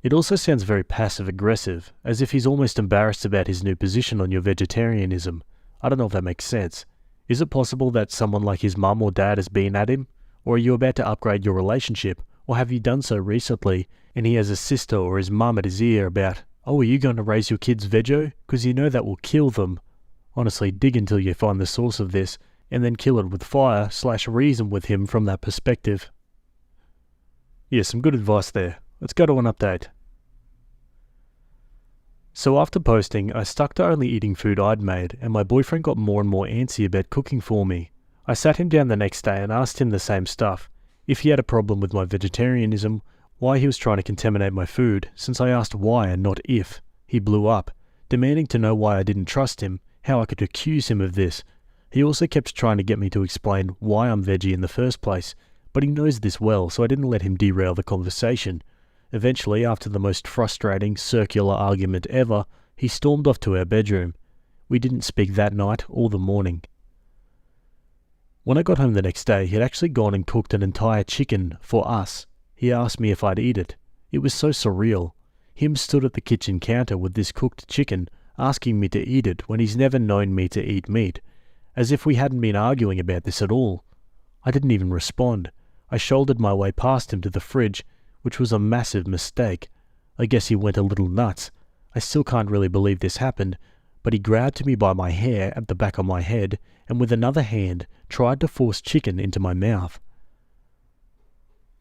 It also sounds very passive-aggressive, as if he's almost embarrassed about his new position on your vegetarianism. I don't know if that makes sense. Is it possible that someone like his mum or dad has been at him? Or are you about to upgrade your relationship? Or have you done so recently, and he has a sister or his mum at his ear about, oh, are you going to raise your kids veggie? Because you know that will kill them. Honestly, dig until you find the source of this, and then kill it with fire/reason with him from that perspective. Yeah, some good advice there. Let's go to an update. So after posting, I stuck to only eating food I'd made, and my boyfriend got more and more antsy about cooking for me. I sat him down the next day and asked him the same stuff. If he had a problem with my vegetarianism, why he was trying to contaminate my food, since I asked why and not if. He blew up, demanding to know why I didn't trust him, how I could accuse him of this. He also kept trying to get me to explain why I'm veggie in the first place, but he knows this well, so I didn't let him derail the conversation. Eventually, after the most frustrating, circular argument ever, he stormed off to our bedroom. We didn't speak that night or the morning. When I got home the next day, he had actually gone and cooked an entire chicken for us. He asked me if I'd eat it. It was so surreal. Him stood at the kitchen counter with this cooked chicken, asking me to eat it when he's never known me to eat meat, as if we hadn't been arguing about this at all. I didn't even respond. I shouldered my way past him to the fridge, which was a massive mistake. I guess he went a little nuts. I still can't really believe this happened, but he grabbed me by my hair at the back of my head and with another hand tried to force chicken into my mouth.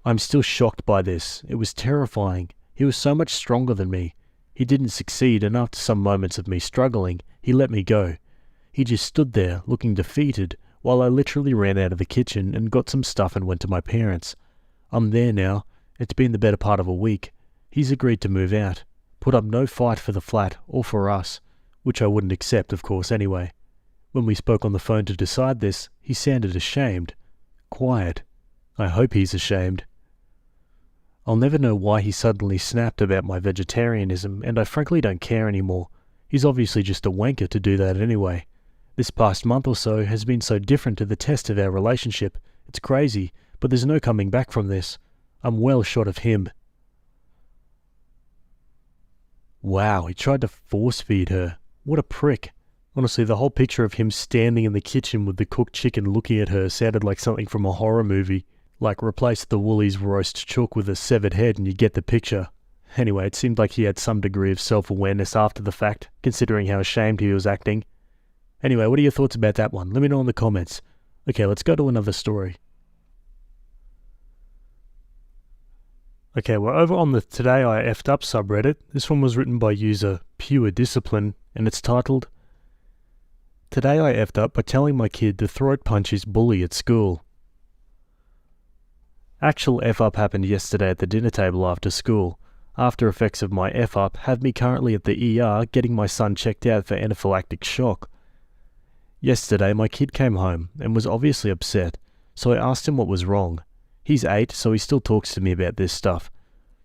I'm still shocked by this. It was terrifying. He was so much stronger than me. He didn't succeed, and after some moments of me struggling, he let me go. He just stood there, looking defeated, while I literally ran out of the kitchen and got some stuff and went to my parents. I'm there now. It's been the better part of a week. He's agreed to move out, put up no fight for the flat or for us, which I wouldn't accept, of course, anyway. When we spoke on the phone to decide this, he sounded ashamed. Quiet. I hope he's ashamed. I'll never know why he suddenly snapped about my vegetarianism, and I frankly don't care anymore. He's obviously just a wanker to do that anyway. This past month or so has been so different to the test of our relationship. It's crazy, but there's no coming back from this. I'm well short of him. Wow, he tried to force-feed her. What a prick. Honestly, the whole picture of him standing in the kitchen with the cooked chicken looking at her sounded like something from a horror movie. Like, replace the Woolies roast chook with a severed head and you get the picture. Anyway, it seemed like he had some degree of self-awareness after the fact, considering how ashamed he was acting. Anyway, what are your thoughts about that one? Let me know in the comments. Okay, let's go to another story. Okay, we're over on the Today I Effed Up subreddit. This one was written by user Pure Discipline, and it's titled, Today I effed up by telling my kid to throat punch his bully at school. Actual F-up happened yesterday at the dinner table after school. After effects of my F-up have me currently at the ER getting my son checked out for anaphylactic shock. Yesterday my kid came home and was obviously upset, so I asked him what was wrong. He's 8, so he still talks to me about this stuff.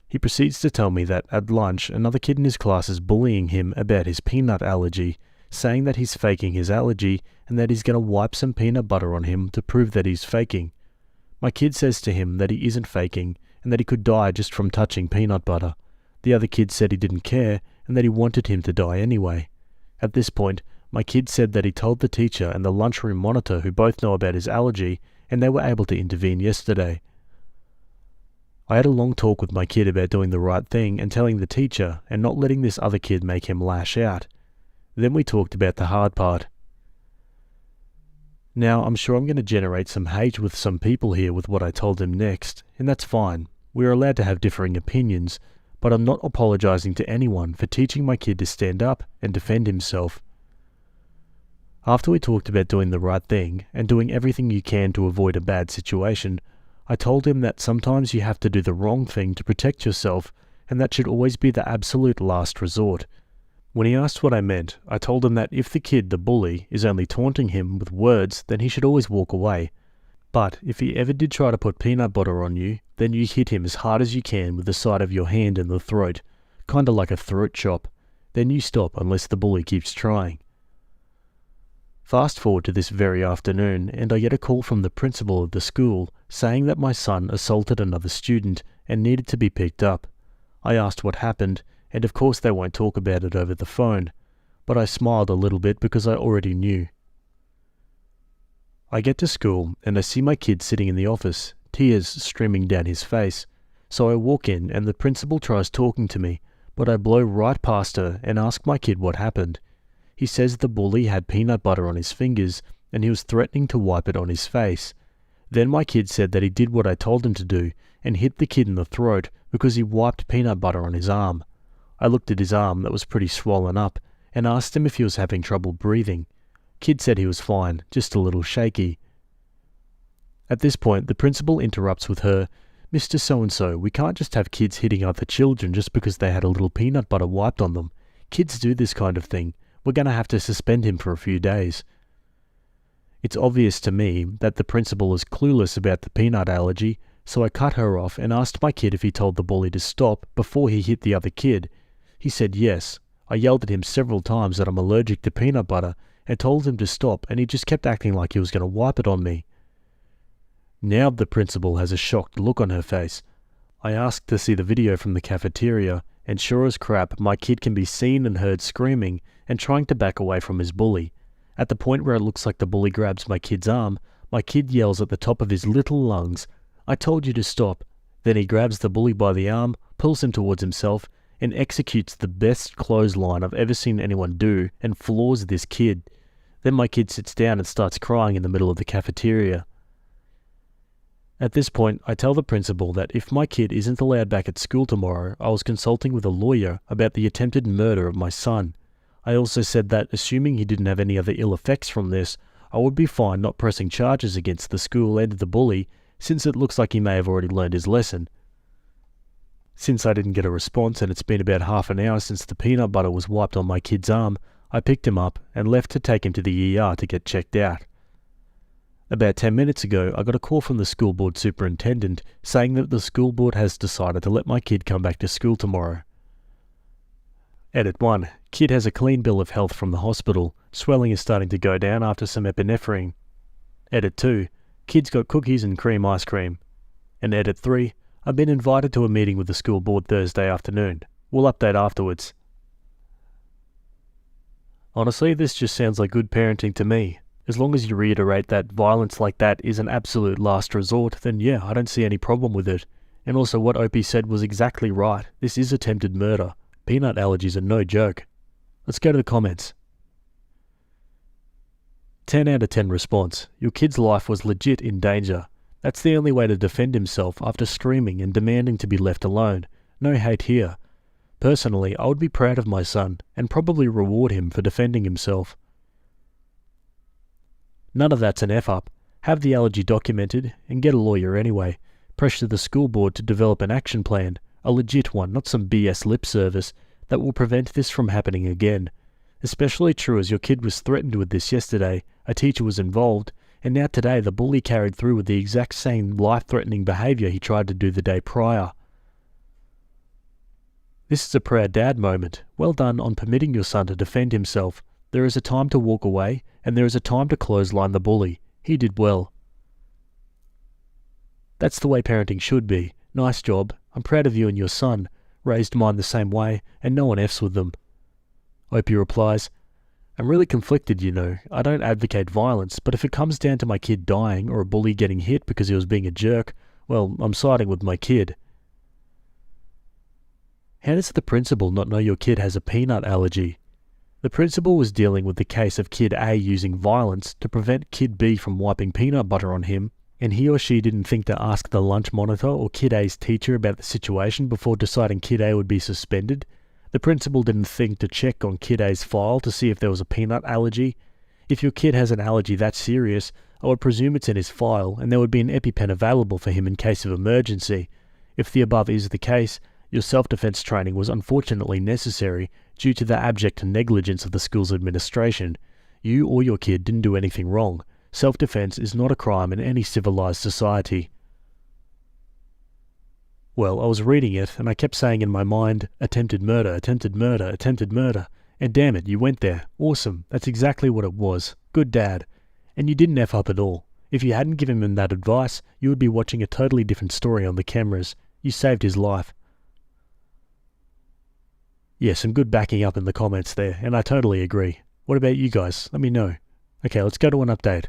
He proceeds to tell me that at lunch another kid in his class is bullying him about his peanut allergy, saying that he's faking his allergy and that he's going to wipe some peanut butter on him to prove that he's faking. My kid says to him that he isn't faking and that he could die just from touching peanut butter. The other kid said he didn't care and that he wanted him to die anyway. At this point, my kid said that he told the teacher and the lunchroom monitor, who both know about his allergy, and they were able to intervene yesterday. I had a long talk with my kid about doing the right thing and telling the teacher and not letting this other kid make him lash out. Then we talked about the hard part. Now, I'm sure I'm going to generate some hate with some people here with what I told him next, and that's fine. We are allowed to have differing opinions, but I'm not apologizing to anyone for teaching my kid to stand up and defend himself. After we talked about doing the right thing and doing everything you can to avoid a bad situation, I told him that sometimes you have to do the wrong thing to protect yourself, and that should always be the absolute last resort. When he asked what I meant, I told him that if the kid, the bully, is only taunting him with words, then he should always walk away. But if he ever did try to put peanut butter on you, then you hit him as hard as you can with the side of your hand in the throat, kinda like a throat chop. Then you stop unless the bully keeps trying. Fast forward to this very afternoon, and I get a call from the principal of the school saying that my son assaulted another student and needed to be picked up. I asked what happened, and of course they won't talk about it over the phone, but I smiled a little bit because I already knew. I get to school and I see my kid sitting in the office, tears streaming down his face. So I walk in and the principal tries talking to me, but I blow right past her and ask my kid what happened. He says the bully had peanut butter on his fingers and he was threatening to wipe it on his face. Then my kid said that he did what I told him to do and hit the kid in the throat because he wiped peanut butter on his arm. I looked at his arm that was pretty swollen up and asked him if he was having trouble breathing. Kid said he was fine, just a little shaky. At this point, the principal interrupts with her, "Mr. So-and-so, we can't just have kids hitting other children just because they had a little peanut butter wiped on them. Kids do this kind of thing. We're going to have to suspend him for a few days." It's obvious to me that the principal is clueless about the peanut allergy, so I cut her off and asked my kid if he told the bully to stop before he hit the other kid. He said yes. I yelled at him several times that I'm allergic to peanut butter and told him to stop, and he just kept acting like he was going to wipe it on me. Now the principal has a shocked look on her face. I asked to see the video from the cafeteria, and sure as crap, my kid can be seen and heard screaming and trying to back away from his bully. At the point where it looks like the bully grabs my kid's arm, my kid yells at the top of his little lungs, "I told you to stop." Then he grabs the bully by the arm, pulls him towards himself, and executes the best clothesline I've ever seen anyone do and floors this kid. Then my kid sits down and starts crying in the middle of the cafeteria. At this point, I tell the principal that if my kid isn't allowed back at school tomorrow, I was consulting with a lawyer about the attempted murder of my son. I also said that, assuming he didn't have any other ill effects from this, I would be fine not pressing charges against the school and the bully, since it looks like he may have already learned his lesson. Since I didn't get a response and it's been about half an hour since the peanut butter was wiped on my kid's arm, I picked him up and left to take him to the ER to get checked out. About 10 minutes ago, I got a call from the school board superintendent saying that the school board has decided to let my kid come back to school tomorrow. Edit 1. Kid has a clean bill of health from the hospital. Swelling is starting to go down after some epinephrine. Edit 2. Kid's got cookies and cream ice cream. And Edit 3. I've been invited to a meeting with the school board Thursday afternoon. We'll update afterwards. Honestly, this just sounds like good parenting to me. As long as you reiterate that violence like that is an absolute last resort, then yeah, I don't see any problem with it. And also what Opie said was exactly right. This is attempted murder. Peanut allergies are no joke. Let's go to the comments. 10 out of 10 response. Your kid's life was legit in danger. That's the only way to defend himself after screaming and demanding to be left alone. No hate here. Personally, I would be proud of my son and probably reward him for defending himself. None of that's an F-up. Have the allergy documented and get a lawyer anyway. Pressure the school board to develop an action plan, a legit one, not some BS lip service, that will prevent this from happening again. Especially true as your kid was threatened with this yesterday, a teacher was involved, and now today the bully carried through with the exact same life-threatening behaviour he tried to do the day prior. This is a proud dad moment. Well done on permitting your son to defend himself. There is a time to walk away, and there is a time to clothesline the bully. He did well. That's the way parenting should be. Nice job. I'm proud of you and your son. Raised mine the same way, and no one F's with them. Opie replies, I'm really conflicted, you know. I don't advocate violence, but if it comes down to my kid dying or a bully getting hit because he was being a jerk, well, I'm siding with my kid. How does the principal not know your kid has a peanut allergy? The principal was dealing with the case of kid A using violence to prevent kid B from wiping peanut butter on him, and he or she didn't think to ask the lunch monitor or kid A's teacher about the situation before deciding kid A would be suspended. The principal didn't think to check on kid A's file to see if there was a peanut allergy. If your kid has an allergy that serious, I would presume it's in his file and there would be an EpiPen available for him in case of emergency. If the above is the case, your self-defense training was unfortunately necessary due to the abject negligence of the school's administration. You or your kid didn't do anything wrong. Self-defense is not a crime in any civilized society. Well, I was reading it, and I kept saying in my mind, attempted murder, attempted murder, attempted murder. And damn it, you went there. Awesome. That's exactly what it was. Good dad. And you didn't F up at all. If you hadn't given him that advice, you would be watching a totally different story on the cameras. You saved his life. Yeah, some good backing up in the comments there, and I totally agree. What about you guys? Let me know. Okay, let's go to an update.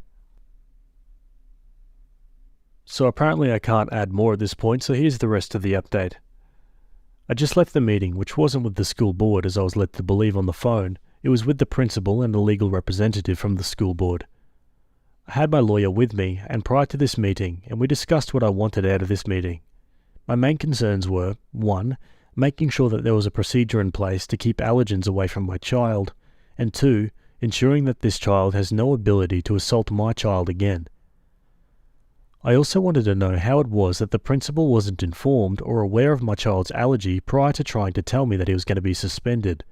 So apparently I can't add more at this point, so here's the rest of the update. I just left the meeting, which wasn't with the school board as I was led to believe on the phone. It was with the principal and a legal representative from the school board. I had my lawyer with me, and prior to this meeting, and we discussed what I wanted out of this meeting. My main concerns were, 1. Making sure that there was a procedure in place to keep allergens away from my child, and 2. Ensuring that this child has no ability to assault my child again. I also wanted to know how it was that the principal wasn't informed or aware of my child's allergy prior to trying to tell me that he was going to be suspended.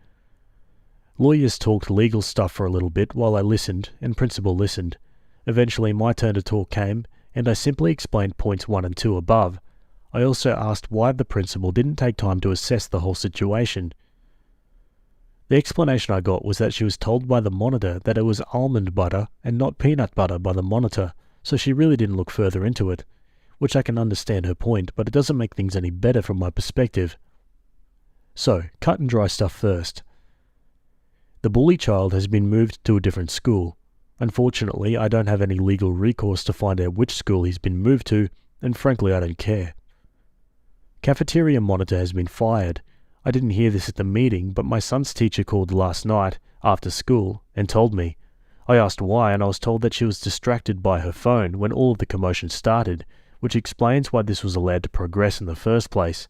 Lawyers talked legal stuff for a little bit while I listened, and principal listened. Eventually my turn to talk came, and I simply explained points 1 and 2 above. I also asked why the principal didn't take time to assess the whole situation. The explanation I got was that she was told by the monitor that it was almond butter and not peanut butter by the monitor, so she really didn't look further into it, which I can understand her point, but it doesn't make things any better from my perspective. So, cut and dry stuff first. The bully child has been moved to a different school. Unfortunately, I don't have any legal recourse to find out which school he's been moved to, and frankly I don't care. Cafeteria monitor has been fired. I didn't hear this at the meeting, but my son's teacher called last night, after school, and told me. I asked why, and I was told that she was distracted by her phone when all of the commotion started, which explains why this was allowed to progress in the first place.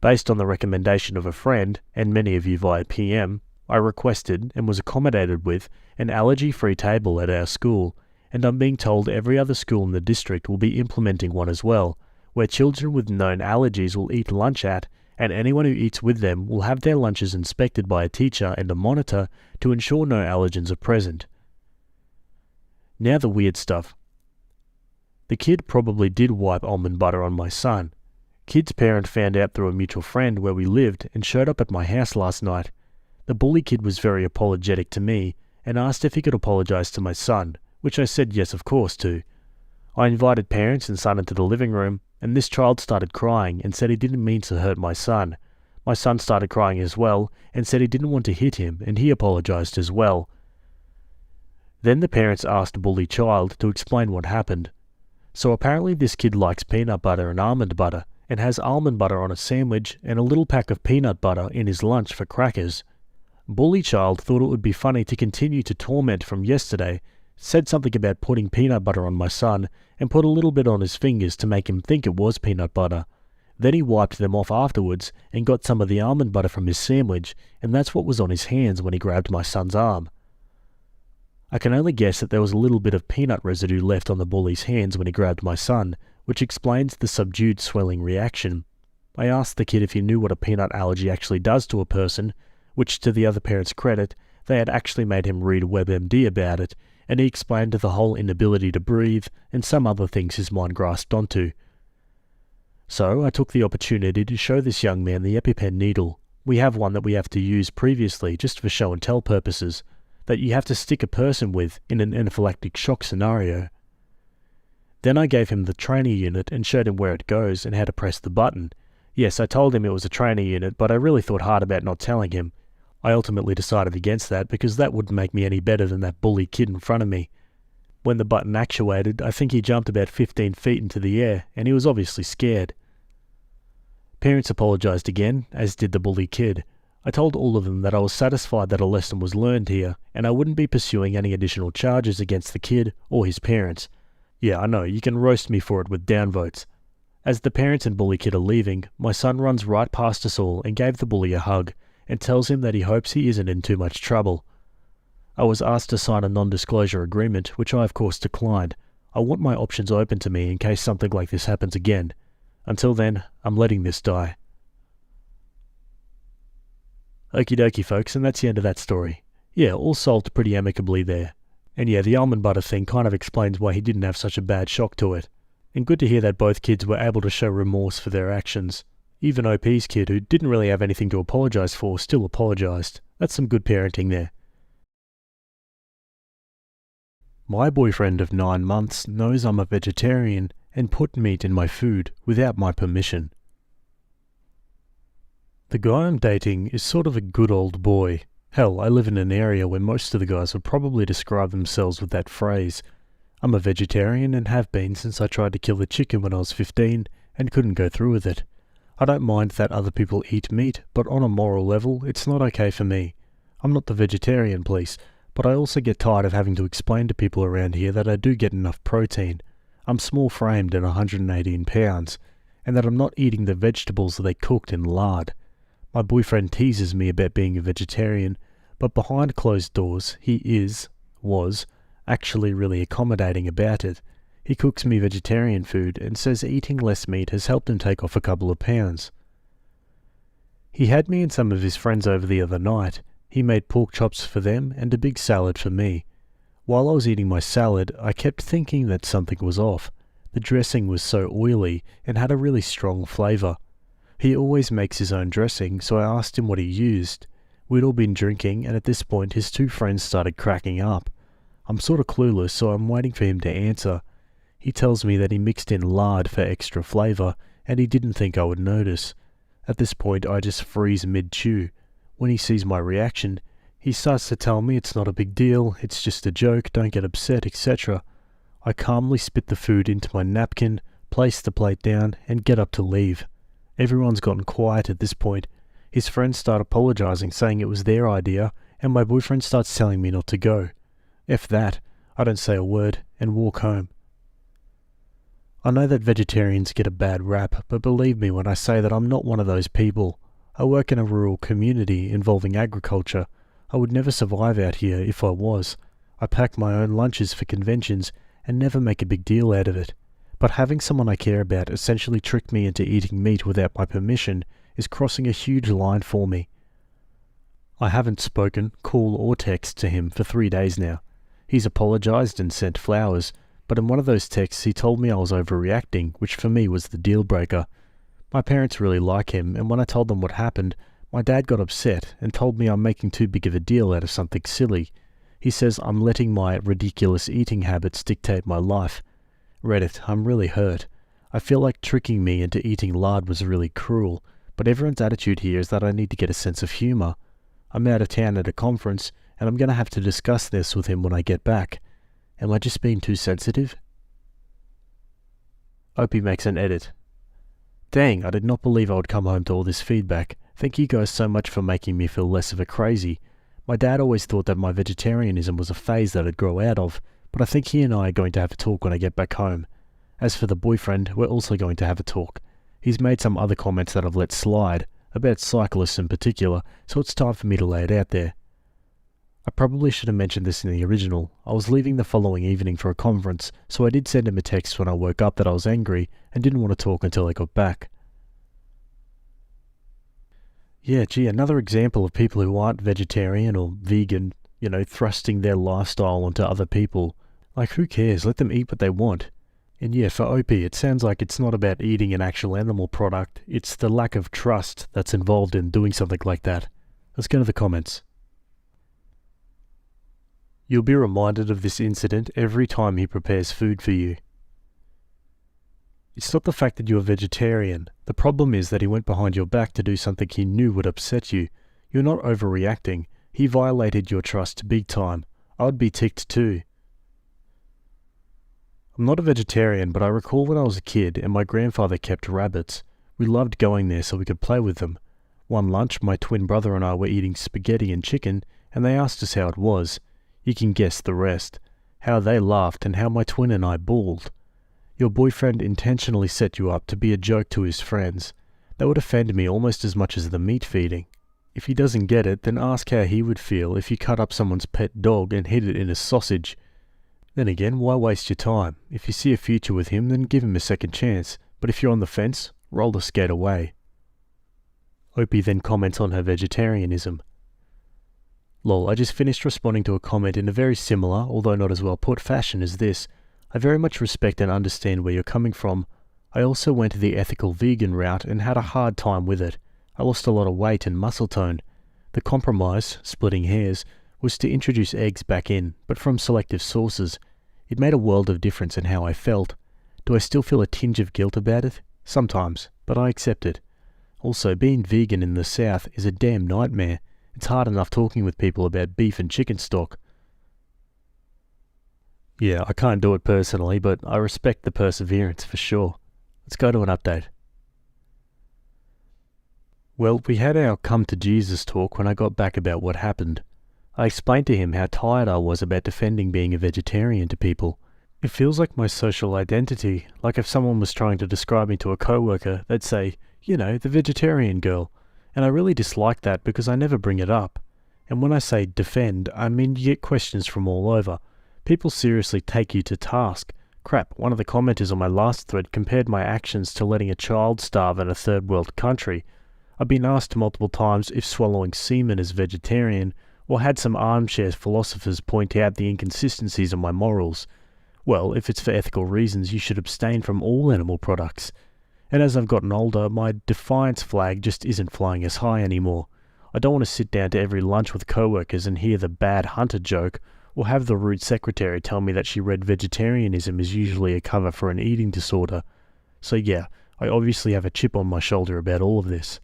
Based on the recommendation of a friend, and many of you via PM, I requested, and was accommodated with, an allergy-free table at our school, and I'm being told every other school in the district will be implementing one as well, where children with known allergies will eat lunch at, and anyone who eats with them will have their lunches inspected by a teacher and a monitor to ensure no allergens are present. Now the weird stuff. The kid probably did wipe almond butter on my son. Kid's parent found out through a mutual friend where we lived and showed up at my house last night. The bully kid was very apologetic to me and asked if he could apologize to my son, which I said yes of course to. I invited parents and son into the living room, and this child started crying and said he didn't mean to hurt my son. My son started crying as well and said he didn't want to hit him, and he apologized as well. Then the parents asked the bully child to explain what happened. So apparently this kid likes peanut butter and almond butter, and has almond butter on a sandwich and a little pack of peanut butter in his lunch for crackers. Bully child thought it would be funny to continue to torment from yesterday, said something about putting peanut butter on my son, and put a little bit on his fingers to make him think it was peanut butter. Then he wiped them off afterwards and got some of the almond butter from his sandwich, and that's what was on his hands when he grabbed my son's arm. I can only guess that there was a little bit of peanut residue left on the bully's hands when he grabbed my son, which explains the subdued swelling reaction. I asked the kid if he knew what a peanut allergy actually does to a person, which to the other parent's credit, they had actually made him read WebMD about it, and he explained the whole inability to breathe and some other things his mind grasped onto. So I took the opportunity to show this young man the EpiPen needle. We have one that we have to use previously just for show and tell purposes, that you have to stick a person with in an anaphylactic shock scenario. Then I gave him the trainer unit and showed him where it goes and how to press the button. Yes, I told him it was a trainer unit, but I really thought hard about not telling him. I ultimately decided against that because that wouldn't make me any better than that bully kid in front of me. When the button actuated, I think he jumped about 15 feet into the air, and he was obviously scared. Parents apologised again, as did the bully kid. I told all of them that I was satisfied that a lesson was learned here, and I wouldn't be pursuing any additional charges against the kid or his parents. Yeah, I know, you can roast me for it with downvotes. As the parents and bully kid are leaving, my son runs right past us all and gave the bully a hug, and tells him that he hopes he isn't in too much trouble. I was asked to sign a non-disclosure agreement, which I of course declined. I want my options open to me in case something like this happens again. Until then, I'm letting this die. Okie dokie folks, and that's the end of that story. Yeah, all solved pretty amicably there. And yeah, the almond butter thing kind of explains why he didn't have such a bad shock to it. And good to hear that both kids were able to show remorse for their actions. Even OP's kid, who didn't really have anything to apologise for, still apologised. That's some good parenting there. My boyfriend of 9 months knows I'm a vegetarian and put meat in my food without my permission. The guy I'm dating is sort of a good old boy. Hell, I live in an area where most of the guys would probably describe themselves with that phrase. I'm a vegetarian and have been since I tried to kill a chicken when I was 15 and couldn't go through with it. I don't mind that other people eat meat, but on a moral level, it's not okay for me. I'm not the vegetarian police, but I also get tired of having to explain to people around here that I do get enough protein. I'm small-framed and 118 pounds, and that I'm not eating the vegetables that they cooked in lard. My boyfriend teases me about being a vegetarian, but behind closed doors, was, actually really accommodating about it. He cooks me vegetarian food and says eating less meat has helped him take off a couple of pounds. He had me and some of his friends over the other night. He made pork chops for them and a big salad for me. While I was eating my salad, I kept thinking that something was off. The dressing was so oily and had a really strong flavour. He always makes his own dressing, so I asked him what he used. We'd all been drinking, and at this point his two friends started cracking up. I'm sort of clueless, so I'm waiting for him to answer. He tells me that he mixed in lard for extra flavour, and he didn't think I would notice. At this point I just freeze mid-chew. When he sees my reaction, he starts to tell me it's not a big deal, it's just a joke, don't get upset, etc. I calmly spit the food into my napkin, place the plate down, and get up to leave. Everyone's gotten quiet at this point. His friends start apologising, saying it was their idea, and my boyfriend starts telling me not to go. F that. I don't say a word, and walk home. I know that vegetarians get a bad rap, but believe me when I say that I'm not one of those people. I work in a rural community involving agriculture. I would never survive out here if I was. I pack my own lunches for conventions and never make a big deal out of it. But having someone I care about essentially trick me into eating meat without my permission is crossing a huge line for me. I haven't spoken, call or text to him for 3 days now. He's apologised and sent flowers, but in one of those texts he told me I was overreacting, which for me was the deal breaker. My parents really like him, and when I told them what happened, my dad got upset and told me I'm making too big of a deal out of something silly. He says I'm letting my ridiculous eating habits dictate my life. Reddit, I'm really hurt. I feel like tricking me into eating lard was really cruel, but everyone's attitude here is that I need to get a sense of humour. I'm out of town at a conference, and I'm going to have to discuss this with him when I get back. Am I just being too sensitive? Opie makes an edit. Dang, I did not believe I would come home to all this feedback. Thank you guys so much for making me feel less of a crazy. My dad always thought that my vegetarianism was a phase that I'd grow out of, but I think he and I are going to have a talk when I get back home. As for the boyfriend, we're also going to have a talk. He's made some other comments that I've let slide, about cyclists in particular, so it's time for me to lay it out there. I probably should have mentioned this in the original. I was leaving the following evening for a conference, so I did send him a text when I woke up that I was angry and didn't want to talk until I got back. Yeah, gee, another example of people who aren't vegetarian or vegan, thrusting their lifestyle onto other people. Like, who cares? Let them eat what they want. And yeah, for OP, it sounds like it's not about eating an actual animal product, it's the lack of trust that's involved in doing something like that. Let's go to the comments. You'll be reminded of this incident every time he prepares food for you. It's not the fact that you're a vegetarian. The problem is that he went behind your back to do something he knew would upset you. You're not overreacting. He violated your trust big time. I'd be ticked too. I'm not a vegetarian, but I recall when I was a kid and my grandfather kept rabbits. We loved going there so we could play with them. One lunch, my twin brother and I were eating spaghetti and chicken, and they asked us how it was. You can guess the rest. How they laughed and how my twin and I bawled. Your boyfriend intentionally set you up to be a joke to his friends. That would offend me almost as much as the meat feeding. If he doesn't get it, then ask how he would feel if you cut up someone's pet dog and hid it in a sausage. Then again, why waste your time? If you see a future with him, then give him a second chance. But if you're on the fence, roll the skate away. Opie then comments on her vegetarianism. Lol, I just finished responding to a comment in a very similar, although not as well put fashion as this. I very much respect and understand where you're coming from. I also went the ethical vegan route and had a hard time with it. I lost a lot of weight and muscle tone. The compromise, splitting hairs, was to introduce eggs back in, but from selective sources. It made a world of difference in how I felt. Do I still feel a tinge of guilt about it? Sometimes, but I accept it. Also, being vegan in the South is a damn nightmare. It's hard enough talking with people about beef and chicken stock. Yeah, I can't do it personally, but I respect the perseverance for sure. Let's go to an update. Well, we had our come to Jesus talk when I got back about what happened. I explained to him how tired I was about defending being a vegetarian to people. It feels like my social identity, like if someone was trying to describe me to a coworker, they'd say, you know, the vegetarian girl. And I really dislike that because I never bring it up. And when I say defend, I mean you get questions from all over. People seriously take you to task. Crap, one of the commenters on my last thread compared my actions to letting a child starve in a third world country. I've been asked multiple times if swallowing semen is vegetarian, or had some armchair philosophers point out the inconsistencies of my morals. Well, if it's for ethical reasons, you should abstain from all animal products. And as I've gotten older, my defiance flag just isn't flying as high anymore. I don't want to sit down to every lunch with coworkers and hear the bad hunter joke, or have the rude secretary tell me that she read vegetarianism is usually a cover for an eating disorder. So yeah, I obviously have a chip on my shoulder about all of this.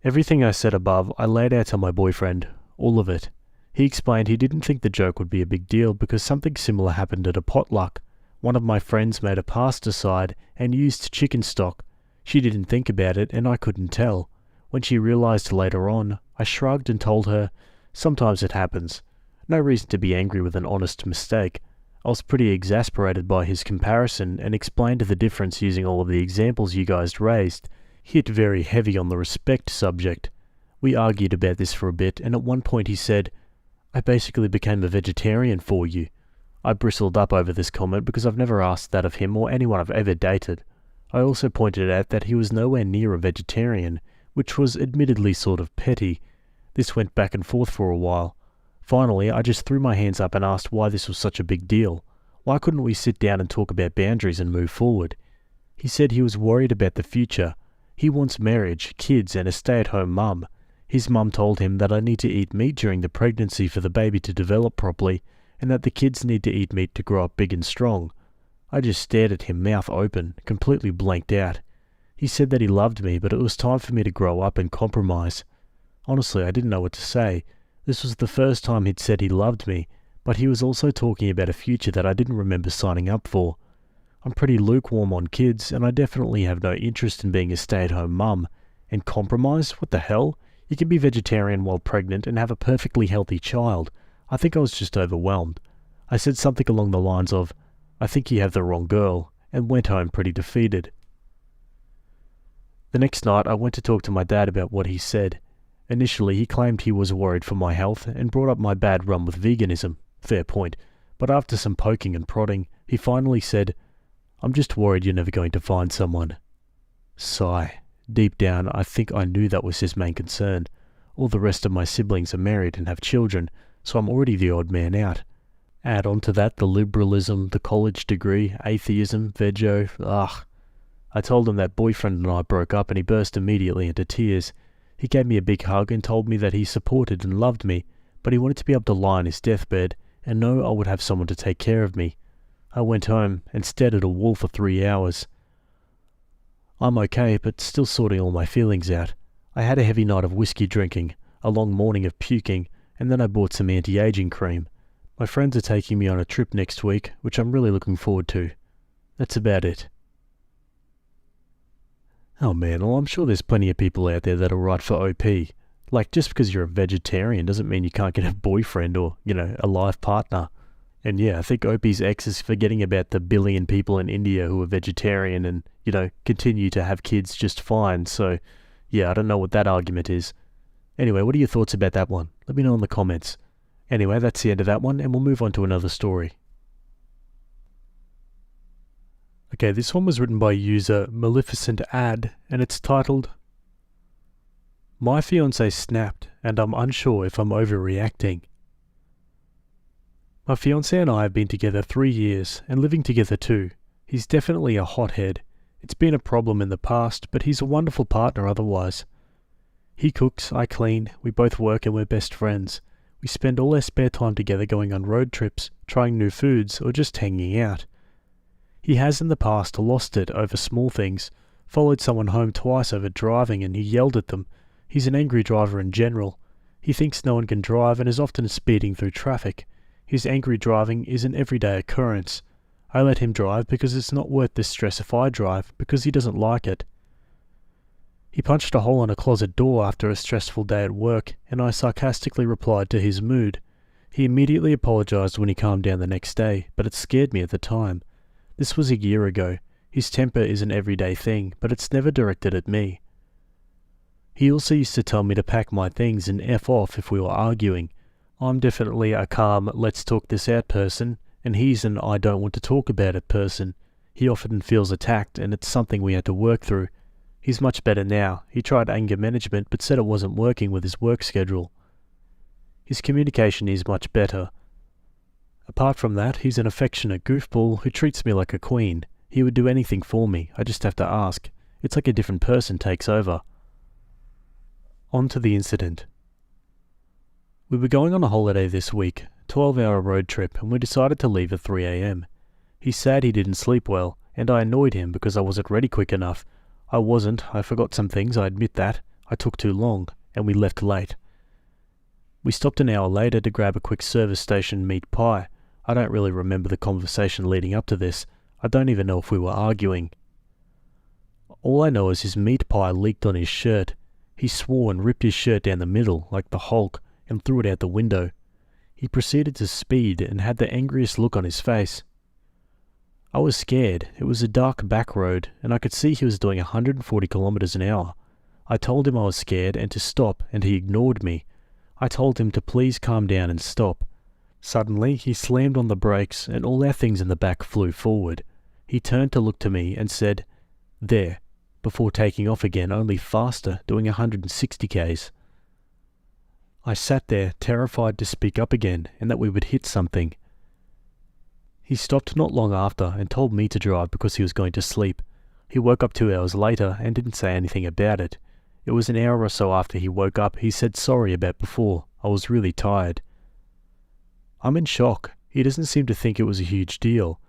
Everything I said above, I laid out to my boyfriend, all of it. He explained he didn't think the joke would be a big deal because something similar happened at a potluck. One of my friends made a pasta side and used chicken stock. She didn't think about it and I couldn't tell. When she realized later on, I shrugged and told her, sometimes it happens. No reason to be angry with an honest mistake. I was pretty exasperated by his comparison and explained the difference using all of the examples you guys raised. Hit very heavy on the respect subject. We argued about this for a bit and at one point he said, I basically became a vegetarian for you. I bristled up over this comment because I've never asked that of him or anyone I've ever dated. I also pointed out that he was nowhere near a vegetarian, which was admittedly sort of petty. This went back and forth for a while. Finally, I just threw my hands up and asked why this was such a big deal. Why couldn't we sit down and talk about boundaries and move forward? He said he was worried about the future. He wants marriage, kids, and a stay-at-home mum. His mum told him that I need to eat meat during the pregnancy for the baby to develop properly, and that the kids need to eat meat to grow up big and strong. I just stared at him, mouth open, completely blanked out. He said that he loved me, but it was time for me to grow up and compromise. Honestly, I didn't know what to say. This was the first time he'd said he loved me, but he was also talking about a future that I didn't remember signing up for. I'm pretty lukewarm on kids, and I definitely have no interest in being a stay-at-home mum. And compromise? What the hell? You can be vegetarian while pregnant and have a perfectly healthy child. I think I was just overwhelmed. I said something along the lines of, I think you have the wrong girl, and went home pretty defeated. The next night I went to talk to my dad about what he said. Initially he claimed he was worried for my health and brought up my bad run with veganism. Fair point. But after some poking and prodding, he finally said, I'm just worried you're never going to find someone. Sigh. Deep down, I think I knew that was his main concern. All the rest of my siblings are married and have children, so I'm already the odd man out. Add on to that the liberalism, the college degree, atheism, vego, ugh. I told him that boyfriend and I broke up and he burst immediately into tears. He gave me a big hug and told me that he supported and loved me, but he wanted to be able to lie on his deathbed and know I would have someone to take care of me. I went home and stared at a wall for 3 hours. I'm okay, but still sorting all my feelings out. I had a heavy night of whiskey drinking, a long morning of puking, and then I bought some anti-aging cream. My friends are taking me on a trip next week, which I'm really looking forward to. That's about it. Oh man, well I'm sure there's plenty of people out there that'll write for OP. Like, just because you're a vegetarian doesn't mean you can't get a boyfriend or, a life partner. And yeah, I think OP's ex is forgetting about the billion people in India who are vegetarian and, continue to have kids just fine. So, yeah, I don't know what that argument is. Anyway, what are your thoughts about that one? Let me know in the comments. Anyway, that's the end of that one, and we'll move on to another story. Okay, this one was written by user Maleficent Ad, and it's titled, My fiancé snapped, and I'm unsure if I'm overreacting. My fiancé and I have been together 3 years, and living together too. He's definitely a hothead. It's been a problem in the past, but he's a wonderful partner otherwise. He cooks, I clean, we both work and we're best friends. We spend all our spare time together going on road trips, trying new foods, or just hanging out. He has in the past lost it over small things, followed someone home twice over driving and he yelled at them. He's an angry driver in general. He thinks no one can drive and is often speeding through traffic. His angry driving is an everyday occurrence. I let him drive because it's not worth the stress if I drive, because he doesn't like it. He punched a hole in a closet door after a stressful day at work, and I sarcastically replied to his mood. He immediately apologized when he calmed down the next day, but it scared me at the time. This was a year ago. His temper is an everyday thing, but it's never directed at me. He also used to tell me to pack my things and F off if we were arguing. I'm definitely a calm, let's talk this out person, and he's an I don't want to talk about it person. He often feels attacked, and it's something we had to work through. He's much better now. He tried anger management, but said it wasn't working with his work schedule. His communication is much better. Apart from that, he's an affectionate goofball who treats me like a queen. He would do anything for me, I just have to ask. It's like a different person takes over. On to the incident. We were going on a holiday this week, 12-hour road trip, and we decided to leave at 3 a.m. He's sad he didn't sleep well, and I annoyed him because I wasn't ready quick enough. I wasn't, I forgot some things, I admit that. I took too long, and we left late. We stopped an hour later to grab a quick service station meat pie. I don't really remember the conversation leading up to this. I don't even know if we were arguing. All I know is his meat pie leaked on his shirt. He swore and ripped his shirt down the middle, like the Hulk, and threw it out the window. He proceeded to speed and had the angriest look on his face. I was scared. It was a dark back road, and I could see he was doing 140 kilometers an hour. I told him I was scared and to stop, and he ignored me. I told him to please calm down and stop. Suddenly, he slammed on the brakes, and all our things in the back flew forward. He turned to look to me and said, "There," before taking off again, only faster, doing 160 k's. I sat there, terrified to speak up again, and that we would hit something. He stopped not long after and told me to drive because he was going to sleep. He woke up 2 hours later and didn't say anything about it. It was an hour or so after he woke up he said sorry about before. I was really tired. I'm in shock. He doesn't seem to think it was a huge deal.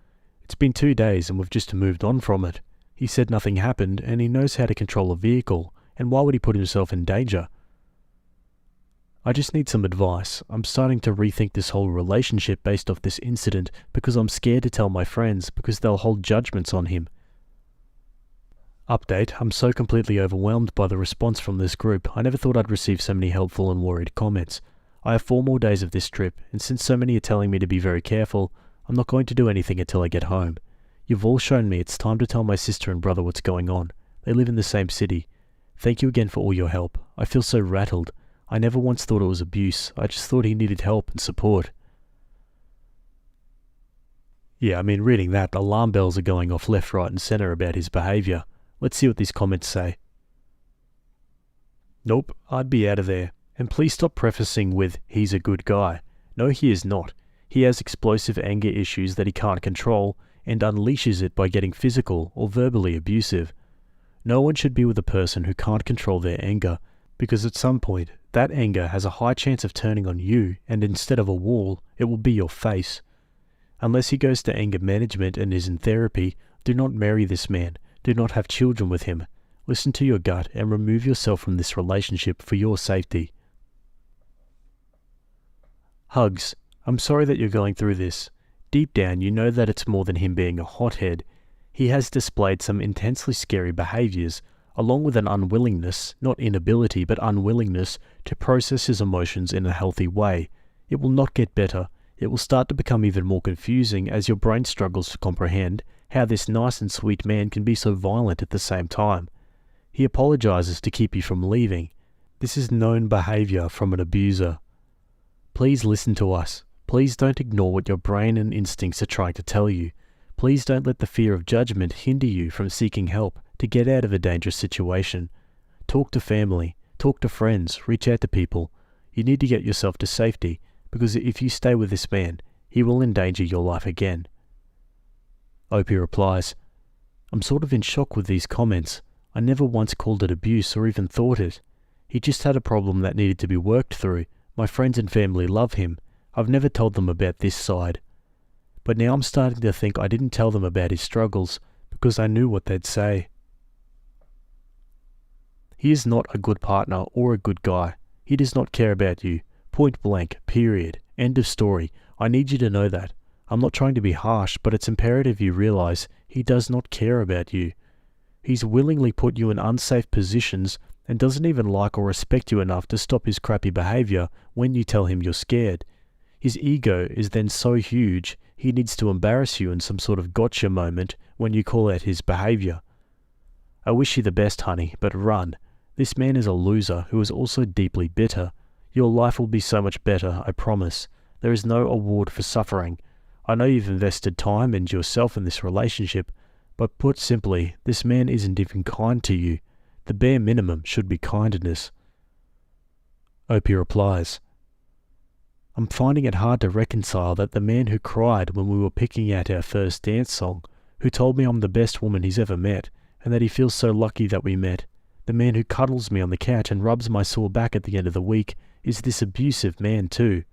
It's been 2 days and we've just moved on from it. He said nothing happened and he knows how to control a vehicle, and why would he put himself in danger? I just need some advice. I'm starting to rethink this whole relationship based off this incident because I'm scared to tell my friends because they'll hold judgments on him. Update, I'm so completely overwhelmed by the response from this group. I never thought I'd receive so many helpful and worried comments. I have 4 more days of this trip, and since so many are telling me to be very careful, I'm not going to do anything until I get home. You've all shown me it's time to tell my sister and brother what's going on. They live in the same city. Thank you again for all your help. I feel so rattled. I never once thought it was abuse. I just thought he needed help and support. Yeah, reading that, alarm bells are going off left, right and centre about his behaviour. Let's see what these comments say. Nope, I'd be out of there. And please stop prefacing with, he's a good guy. No, he is not. He has explosive anger issues that he can't control and unleashes it by getting physical or verbally abusive. No one should be with a person who can't control their anger, because at some point, that anger has a high chance of turning on you, and instead of a wall, it will be your face. Unless he goes to anger management and is in therapy, do not marry this man. Do not have children with him. Listen to your gut and remove yourself from this relationship for your safety. Hugs. I'm sorry that you're going through this. Deep down, you know that it's more than him being a hothead. He has displayed some intensely scary behaviors, along with an unwillingness, not inability, but unwillingness to process his emotions in a healthy way. It will not get better. It will start to become even more confusing as your brain struggles to comprehend how this nice and sweet man can be so violent at the same time. He apologizes to keep you from leaving. This is known behavior from an abuser. Please listen to us. Please don't ignore what your brain and instincts are trying to tell you. Please don't let the fear of judgment hinder you from seeking help to get out of a dangerous situation. Talk to family, talk to friends, reach out to people. You need to get yourself to safety, because if you stay with this man, he will endanger your life again. Opie replies, I'm sort of in shock with these comments. I never once called it abuse or even thought it. He just had a problem that needed to be worked through. My friends and family love him. I've never told them about this side. But now I'm starting to think I didn't tell them about his struggles because I knew what they'd say. He is not a good partner or a good guy. He does not care about you. Point blank, period. End of story. I need you to know that. I'm not trying to be harsh, but it's imperative you realize he does not care about you. He's willingly put you in unsafe positions and doesn't even like or respect you enough to stop his crappy behavior when you tell him you're scared. His ego is then so huge, he needs to embarrass you in some sort of gotcha moment when you call out his behavior. I wish you the best, honey, but run. This man is a loser who is also deeply bitter. Your life will be so much better, I promise. There is no award for suffering. I know you've invested time and yourself in this relationship, but put simply, this man isn't even kind to you. The bare minimum should be kindness. Opie replies, I'm finding it hard to reconcile that the man who cried when we were picking out our first dance song, who told me I'm the best woman he's ever met, and that he feels so lucky that we met, the man who cuddles me on the couch and rubs my sore back at the end of the week, is this abusive man too.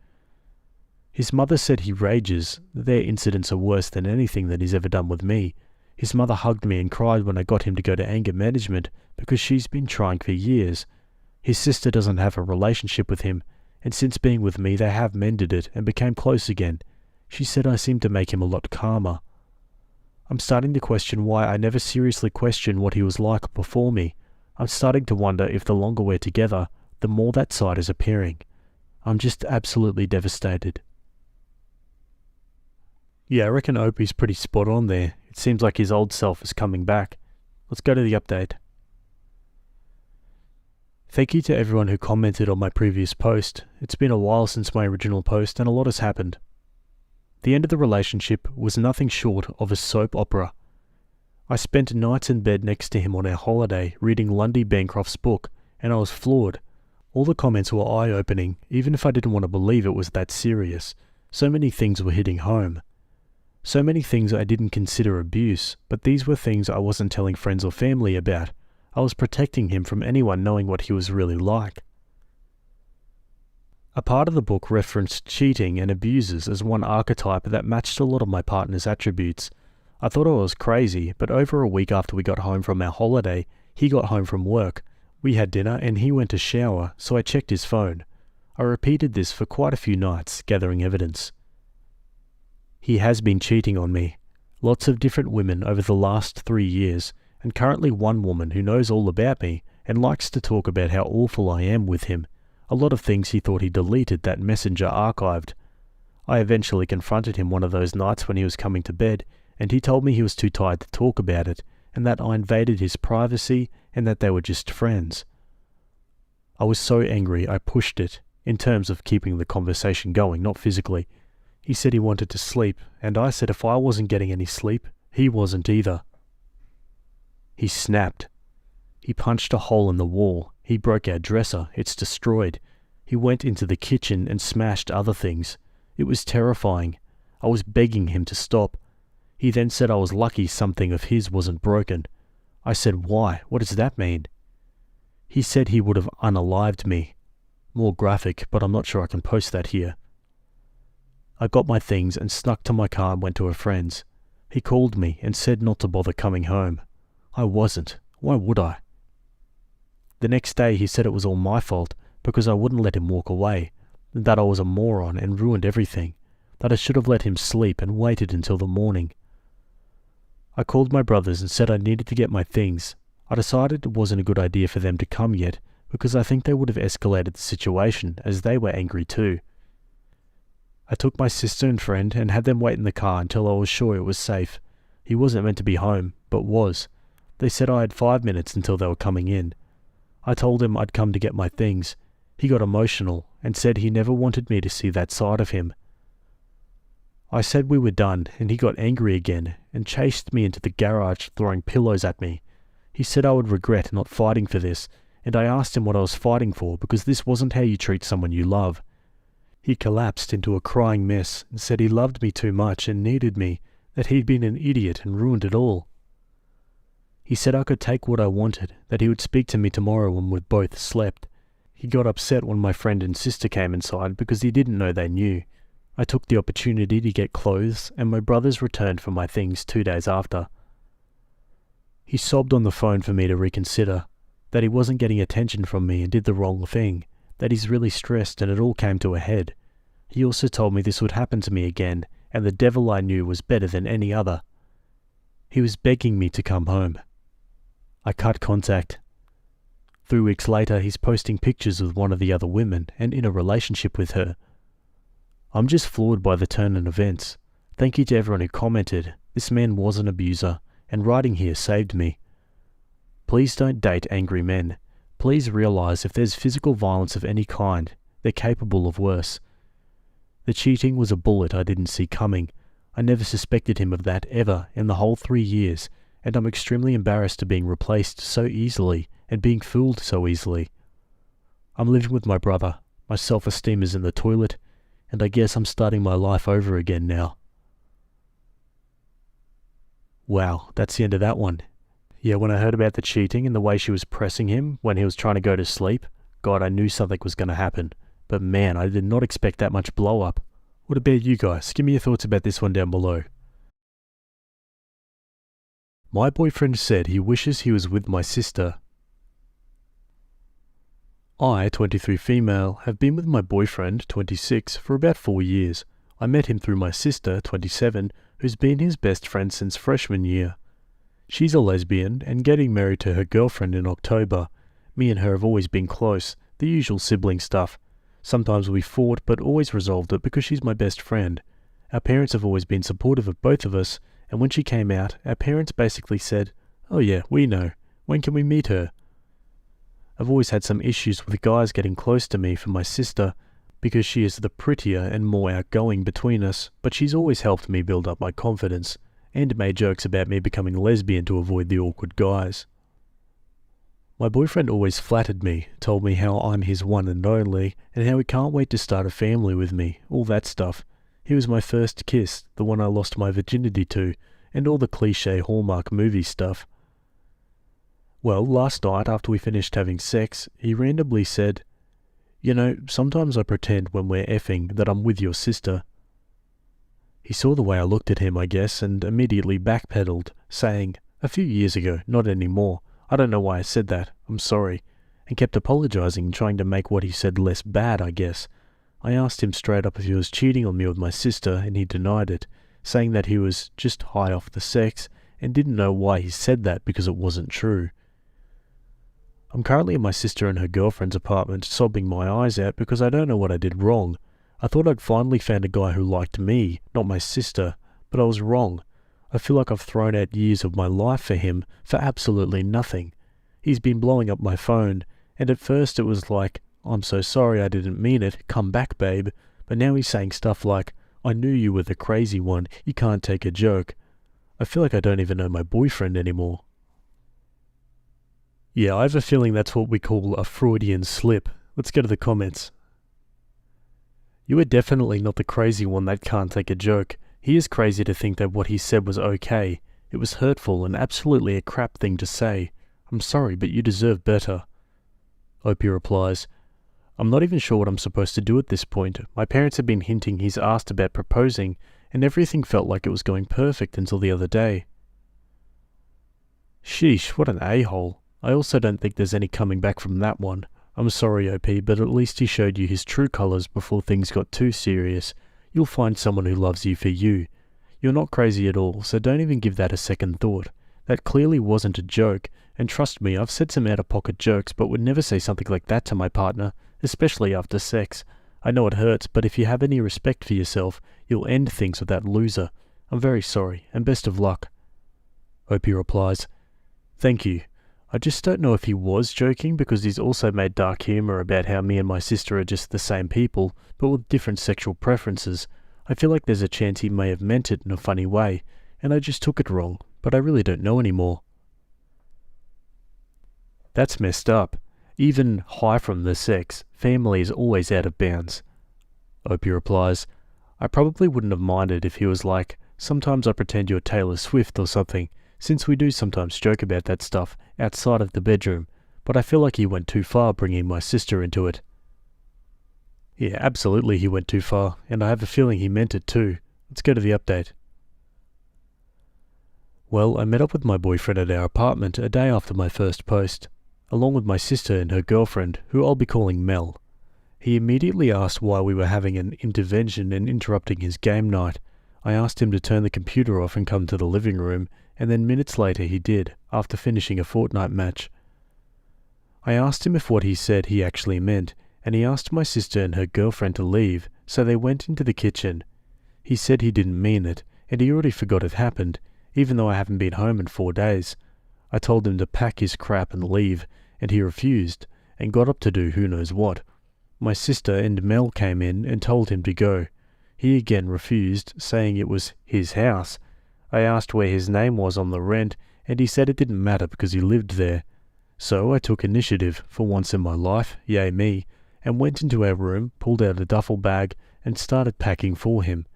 His mother said he rages. Their incidents are worse than anything that he's ever done with me. His mother hugged me and cried when I got him to go to anger management because she's been trying for years. His sister doesn't have a relationship with him, and since being with me they have mended it and became close again. She said I seemed to make him a lot calmer. I'm starting to question why I never seriously questioned what he was like before me. I'm starting to wonder if the longer we're together, the more that side is appearing. I'm just absolutely devastated. Yeah, I reckon Opie's pretty spot on there. It seems like his old self is coming back. Let's go to the update. Thank you to everyone who commented on my previous post. It's been a while since my original post and a lot has happened. The end of the relationship was nothing short of a soap opera. I spent nights in bed next to him on our holiday reading Lundy Bancroft's book, and I was floored. All the comments were eye-opening, even if I didn't want to believe it was that serious. So many things were hitting home. So many things I didn't consider abuse, but these were things I wasn't telling friends or family about. I was protecting him from anyone knowing what he was really like. A part of the book referenced cheating and abusers as one archetype that matched a lot of my partner's attributes. I thought I was crazy, but over a week after we got home from our holiday, he got home from work. We had dinner and he went to shower, so I checked his phone. I repeated this for quite a few nights, gathering evidence. He has been cheating on me. Lots of different women over the last 3 years, and currently one woman who knows all about me and likes to talk about how awful I am with him. A lot of things he thought he deleted that Messenger archived. I eventually confronted him one of those nights when he was coming to bed, and he told me he was too tired to talk about it, and that I invaded his privacy and that they were just friends. I was so angry I pushed it, in terms of keeping the conversation going, not physically. He said he wanted to sleep, and I said if I wasn't getting any sleep, he wasn't either. He snapped. He punched a hole in the wall. He broke our dresser. It's destroyed. He went into the kitchen and smashed other things. It was terrifying. I was begging him to stop. He then said I was lucky something of his wasn't broken. I said, why? What does that mean? He said he would have unalived me. More graphic, but I'm not sure I can post that here. I got my things and snuck to my car and went to a friend's. He called me and said not to bother coming home. I wasn't. Why would I? The next day he said it was all my fault because I wouldn't let him walk away, that I was a moron and ruined everything, that I should have let him sleep and waited until the morning. I called my brothers and said I needed to get my things. I decided it wasn't a good idea for them to come yet because I think they would have escalated the situation as they were angry too. I took my sister and friend and had them wait in the car until I was sure it was safe. He wasn't meant to be home, but was. They said I had 5 minutes until they were coming in. I told him I'd come to get my things. He got emotional and said he never wanted me to see that side of him. I said we were done and he got angry again and chased me into the garage throwing pillows at me. He said I would regret not fighting for this, and I asked him what I was fighting for because this wasn't how you treat someone you love. He collapsed into a crying mess and said he loved me too much and needed me, that he'd been an idiot and ruined it all. He said I could take what I wanted, that he would speak to me tomorrow when we'd both slept. He got upset when my friend and sister came inside because he didn't know they knew. I took the opportunity to get clothes, and my brothers returned for my things 2 days after. He sobbed on the phone for me to reconsider, that he wasn't getting attention from me and did the wrong thing, that he's really stressed and it all came to a head. He also told me this would happen to me again, and the devil I knew was better than any other. He was begging me to come home. I cut contact. 3 weeks later, he's posting pictures with one of the other women and in a relationship with her. I'm just floored by the turn in events. Thank you to everyone who commented. This man was an abuser, and writing here saved me. Please don't date angry men. Please realize if there's physical violence of any kind, they're capable of worse. The cheating was a bullet I didn't see coming. I never suspected him of that ever in the whole 3 years, and I'm extremely embarrassed to being replaced so easily and being fooled so easily. I'm living with my brother. My self-esteem is in the toilet, and I guess I'm starting my life over again now. Wow, that's the end of that one. Yeah, when I heard about the cheating and the way she was pressing him when he was trying to go to sleep, God, I knew something was going to happen. But man, I did not expect that much blow up. What about you guys? Give me your thoughts about this one down below. My boyfriend said he wishes he was with my sister. I, 23 female, have been with my boyfriend, 26, for about 4 years. I met him through my sister, 27, who's been his best friend since freshman year. She's a lesbian and getting married to her girlfriend in October. Me and her have always been close, the usual sibling stuff. Sometimes we fought, but always resolved it because she's my best friend. Our parents have always been supportive of both of us, and when she came out, our parents basically said, "Oh yeah, we know. When can we meet her?" I've always had some issues with guys getting close to me for my sister, because she is the prettier and more outgoing between us, but she's always helped me build up my confidence, and made jokes about me becoming lesbian to avoid the awkward guys. My boyfriend always flattered me, told me how I'm his one and only, and how he can't wait to start a family with me, all that stuff. He was my first kiss, the one I lost my virginity to, and all the cliché Hallmark movie stuff. Well, last night after we finished having sex, he randomly said, "You know, sometimes I pretend when we're effing that I'm with your sister." He saw the way I looked at him, I guess, and immediately backpedaled, saying, "A few years ago, not anymore. I don't know why I said that, I'm sorry," and kept apologizing, trying to make what he said less bad, I guess. I asked him straight up if he was cheating on me with my sister, and he denied it, saying that he was just high off the sex, and didn't know why he said that because it wasn't true. I'm currently in my sister and her girlfriend's apartment, sobbing my eyes out because I don't know what I did wrong. I thought I'd finally found a guy who liked me, not my sister, but I was wrong. I feel like I've thrown out years of my life for him for absolutely nothing. He's been blowing up my phone, and at first it was like, "I'm so sorry, I didn't mean it, come back babe," but now he's saying stuff like, "I knew you were the crazy one, you can't take a joke." I feel like I don't even know my boyfriend anymore. Yeah, I have a feeling that's what we call a Freudian slip. Let's go to the comments. You are definitely not the crazy one that can't take a joke. He is crazy to think that what he said was okay. It was hurtful and absolutely a crap thing to say. I'm sorry, but you deserve better. Opie replies, "I'm not even sure what I'm supposed to do at this point. My parents have been hinting he's asked about proposing, and everything felt like it was going perfect until the other day." Sheesh, what an a-hole. I also don't think there's any coming back from that one. I'm sorry, OP, but at least he showed you his true colours before things got too serious. You'll find someone who loves you for you. You're not crazy at all, so don't even give that a second thought. That clearly wasn't a joke, and trust me, I've said some out-of-pocket jokes, but would never say something like that to my partner, especially after sex. I know it hurts, but if you have any respect for yourself, you'll end things with that loser. I'm very sorry, and best of luck. Opie replies, Thank you. I just don't know if he was joking because he's also made dark humour about how me and my sister are just the same people, but with different sexual preferences. I feel like there's a chance he may have meant it in a funny way, and I just took it wrong, but I really don't know anymore. That's messed up. Even high from the sex, family is always out of bounds. Opie replies, I probably wouldn't have minded if he was like, sometimes I pretend you're Taylor Swift or something, since we do sometimes joke about that stuff outside of the bedroom, but I feel like he went too far bringing my sister into it. Yeah, absolutely he went too far, and I have a feeling he meant it too. Let's go to the update. Well, I met up with my boyfriend at our apartment a day after my first post, along with my sister and her girlfriend, who I'll be calling Mel. He immediately asked why we were having an intervention and interrupting his game night. I asked him to turn the computer off and come to the living room, and then minutes later he did, after finishing a Fortnite match. I asked him if what he said he actually meant, and he asked my sister and her girlfriend to leave, so they went into the kitchen. He said he didn't mean it, and he already forgot it happened, even though I haven't been home in 4 days. I told him to pack his crap and leave, and he refused, and got up to do who knows what. My sister and Mel came in and told him to go. He again refused, saying it was his house. I asked where his name was on the rent, and he said it didn't matter because he lived there. So I took initiative, for once in my life, yay me, and went into our room, pulled out a duffel bag, and started packing for him.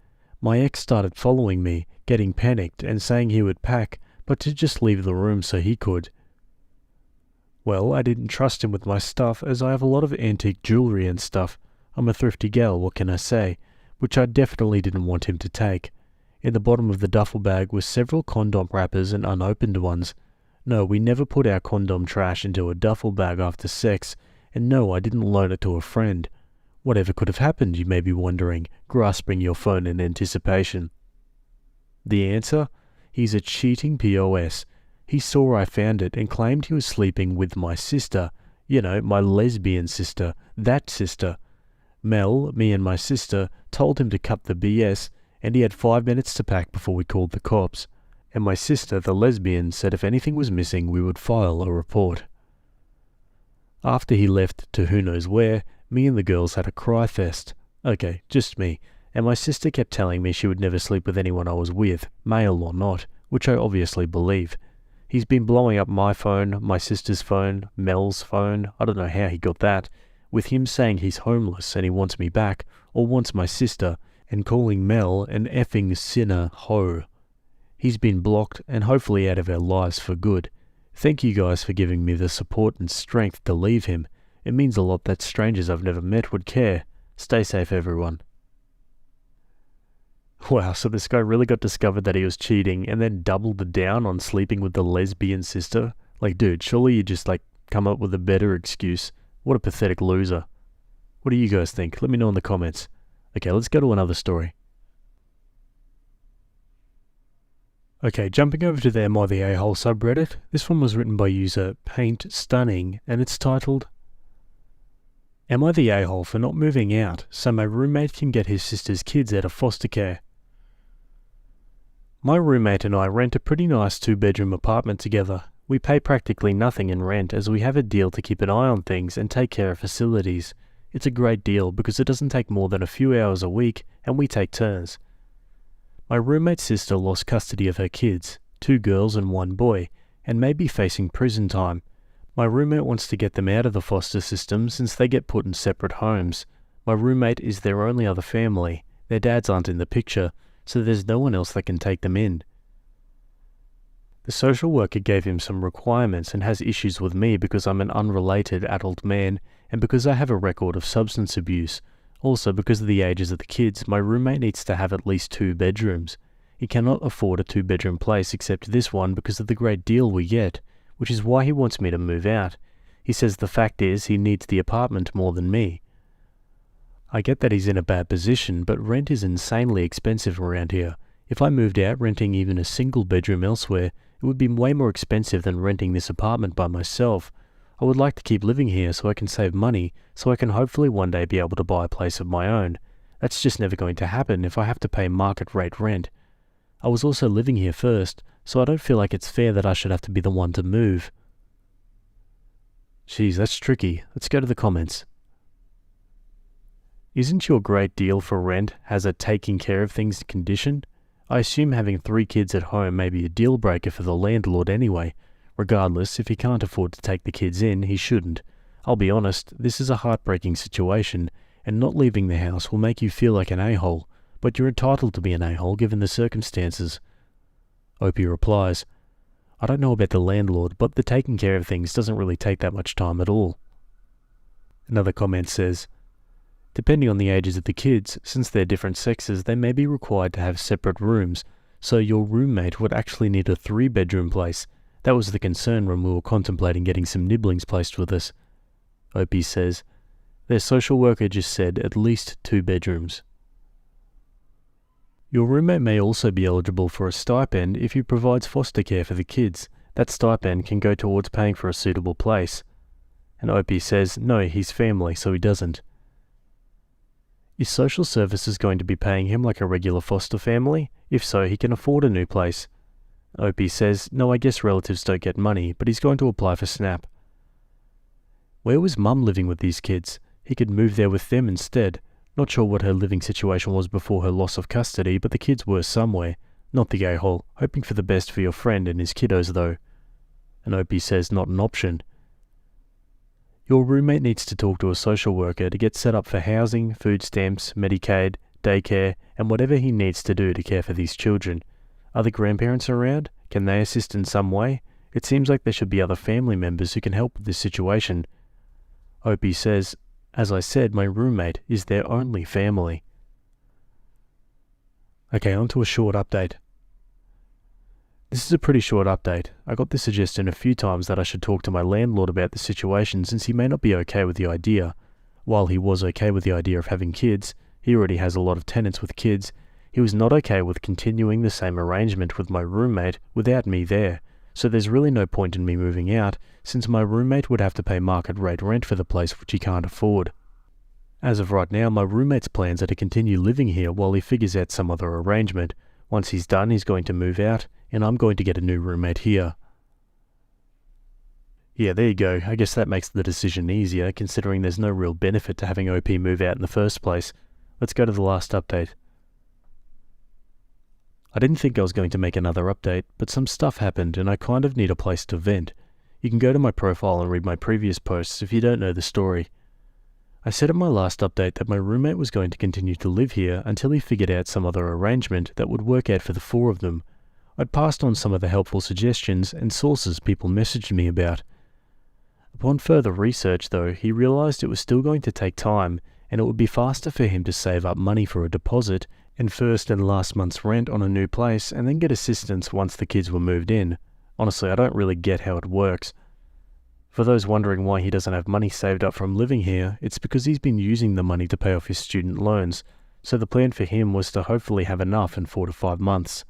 My ex started following me, getting panicked and saying he would pack, but to just leave the room so he could. Well, I didn't trust him with my stuff, as I have a lot of antique jewellery and stuff. I'm a thrifty gal, what can I say? Which I definitely didn't want him to take. In the bottom of the duffel bag were several condom wrappers and unopened ones. No, we never put our condom trash into a duffel bag after sex, and no, I didn't loan it to a friend. Whatever could have happened, you may be wondering, grasping your phone in anticipation. The answer? He's a cheating POS. He saw I found it and claimed he was sleeping with my sister. You know, my lesbian sister, that sister. Mel, me and my sister, told him to cut the BS, and he had 5 minutes to pack before we called the cops. And my sister, the lesbian, said if anything was missing we would file a report. After he left to who knows where, me and the girls had a cry fest. Okay, just me. And my sister kept telling me she would never sleep with anyone I was with, male or not, which I obviously believe. He's been blowing up my phone, my sister's phone, Mel's phone, I don't know how he got that, with him saying he's homeless and he wants me back, or wants my sister, and calling Mel an effing sinner hoe. He's been blocked and hopefully out of our lives for good. Thank you guys for giving me the support and strength to leave him. It means a lot that strangers I've never met would care. Stay safe, everyone. Wow, so this guy really got discovered that he was cheating and then doubled down on sleeping with the lesbian sister? Like, dude, surely you just, come up with a better excuse. What a pathetic loser. What do you guys think? Let me know in the comments. Okay, let's go to another story. Okay, jumping over to the Am I the A-hole subreddit. This one was written by user Paint Stunning, and it's titled, Am I the a-hole for not moving out so my roommate can get his sister's kids out of foster care? My roommate and I rent a pretty nice 2-bedroom apartment together. We pay practically nothing in rent as we have a deal to keep an eye on things and take care of facilities. It's a great deal because it doesn't take more than a few hours a week and we take turns. My roommate's sister lost custody of her kids, 2 girls and 1 boy, and may be facing prison time. My roommate wants to get them out of the foster system since they get put in separate homes. My roommate is their only other family. Their dads aren't in the picture, so there's no one else that can take them in. The social worker gave him some requirements and has issues with me because I'm an unrelated adult man and because I have a record of substance abuse. Also, because of the ages of the kids, my roommate needs to have at least 2 bedrooms. He cannot afford a 2-bedroom place except this one because of the great deal we get. which is why he wants me to move out. He says the fact is he needs the apartment more than me. I get that he's in a bad position, but rent is insanely expensive around here. If I moved out renting even a single bedroom elsewhere, it would be way more expensive than renting this apartment by myself. I would like to keep living here so I can save money, so I can hopefully one day be able to buy a place of my own. That's just never going to happen if I have to pay market rate rent. I was also living here first, so I don't feel like it's fair that I should have to be the one to move. Geez, that's tricky. Let's go to the comments. Isn't your great deal for rent has a taking care of things condition? I assume having 3 kids at home may be a deal breaker for the landlord anyway. Regardless, if he can't afford to take the kids in, he shouldn't. I'll be honest, this is a heartbreaking situation, and not leaving the house will make you feel like an a-hole, but you're entitled to be an a-hole given the circumstances. Opie replies, I don't know about the landlord, but the taking care of things doesn't really take that much time at all. Another comment says, depending on the ages of the kids, since they're different sexes, they may be required to have separate rooms, so your roommate would actually need a 3-bedroom place. That was the concern when we were contemplating getting some nibblings placed with us. Opie says, their social worker just said at least 2 bedrooms. Your roommate may also be eligible for a stipend if he provides foster care for the kids. That stipend can go towards paying for a suitable place. And Opie says, no, he's family, so he doesn't. Is social services going to be paying him like a regular foster family? If so, he can afford a new place. Opie says, no, I guess relatives don't get money, but he's going to apply for SNAP. Where was Mum living with these kids? He could move there with them instead. Not sure what her living situation was before her loss of custody, but the kids were somewhere. Not the a-hole. Hoping for the best for your friend and his kiddos, though. And Opie says not an option. Your roommate needs to talk to a social worker to get set up for housing, food stamps, Medicaid, daycare, and whatever he needs to do to care for these children. Are the grandparents around? Can they assist in some way? It seems like there should be other family members who can help with this situation. Opie says, as I said, my roommate is their only family. Okay, on to a short update. This is a pretty short update. I got the suggestion a few times that I should talk to my landlord about the situation since he may not be okay with the idea. While he was okay with the idea of having kids, he already has a lot of tenants with kids. He was not okay with continuing the same arrangement with my roommate without me there, so there's really no point in me moving out since my roommate would have to pay market rate rent for the place which he can't afford. As of right now, my roommate's plans are to continue living here while he figures out some other arrangement. Once he's done, he's going to move out, and I'm going to get a new roommate here. Yeah, there you go. I guess that makes the decision easier, considering there's no real benefit to having OP move out in the first place. Let's go to the last update. I didn't think I was going to make another update, but some stuff happened and I kind of need a place to vent. You can go to my profile and read my previous posts if you don't know the story. I said in my last update that my roommate was going to continue to live here until he figured out some other arrangement that would work out for the 4 of them. I'd passed on some of the helpful suggestions and sources people messaged me about. Upon further research though, he realised it was still going to take time and it would be faster for him to save up money for a deposit and first and last month's rent on a new place and then get assistance once the kids were moved in. Honestly, I don't really get how it works. For those wondering why he doesn't have money saved up from living here, it's because he's been using the money to pay off his student loans, so the plan for him was to hopefully have enough in 4 to 5 months.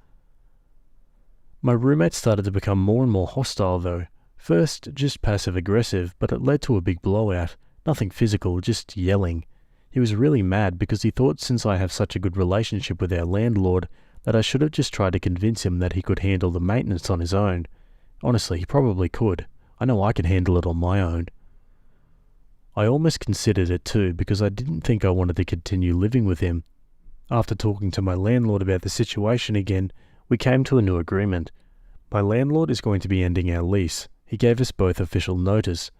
My roommate started to become more and more hostile though. First, just passive-aggressive, but it led to a big blowout. Nothing physical, just yelling. He was really mad because he thought since I have such a good relationship with our landlord that I should have just tried to convince him that he could handle the maintenance on his own. Honestly, he probably could. I know I can handle it on my own. I almost considered it too because I didn't think I wanted to continue living with him. After talking to my landlord about the situation again, we came to a new agreement. My landlord is going to be ending our lease. He gave us both official notice.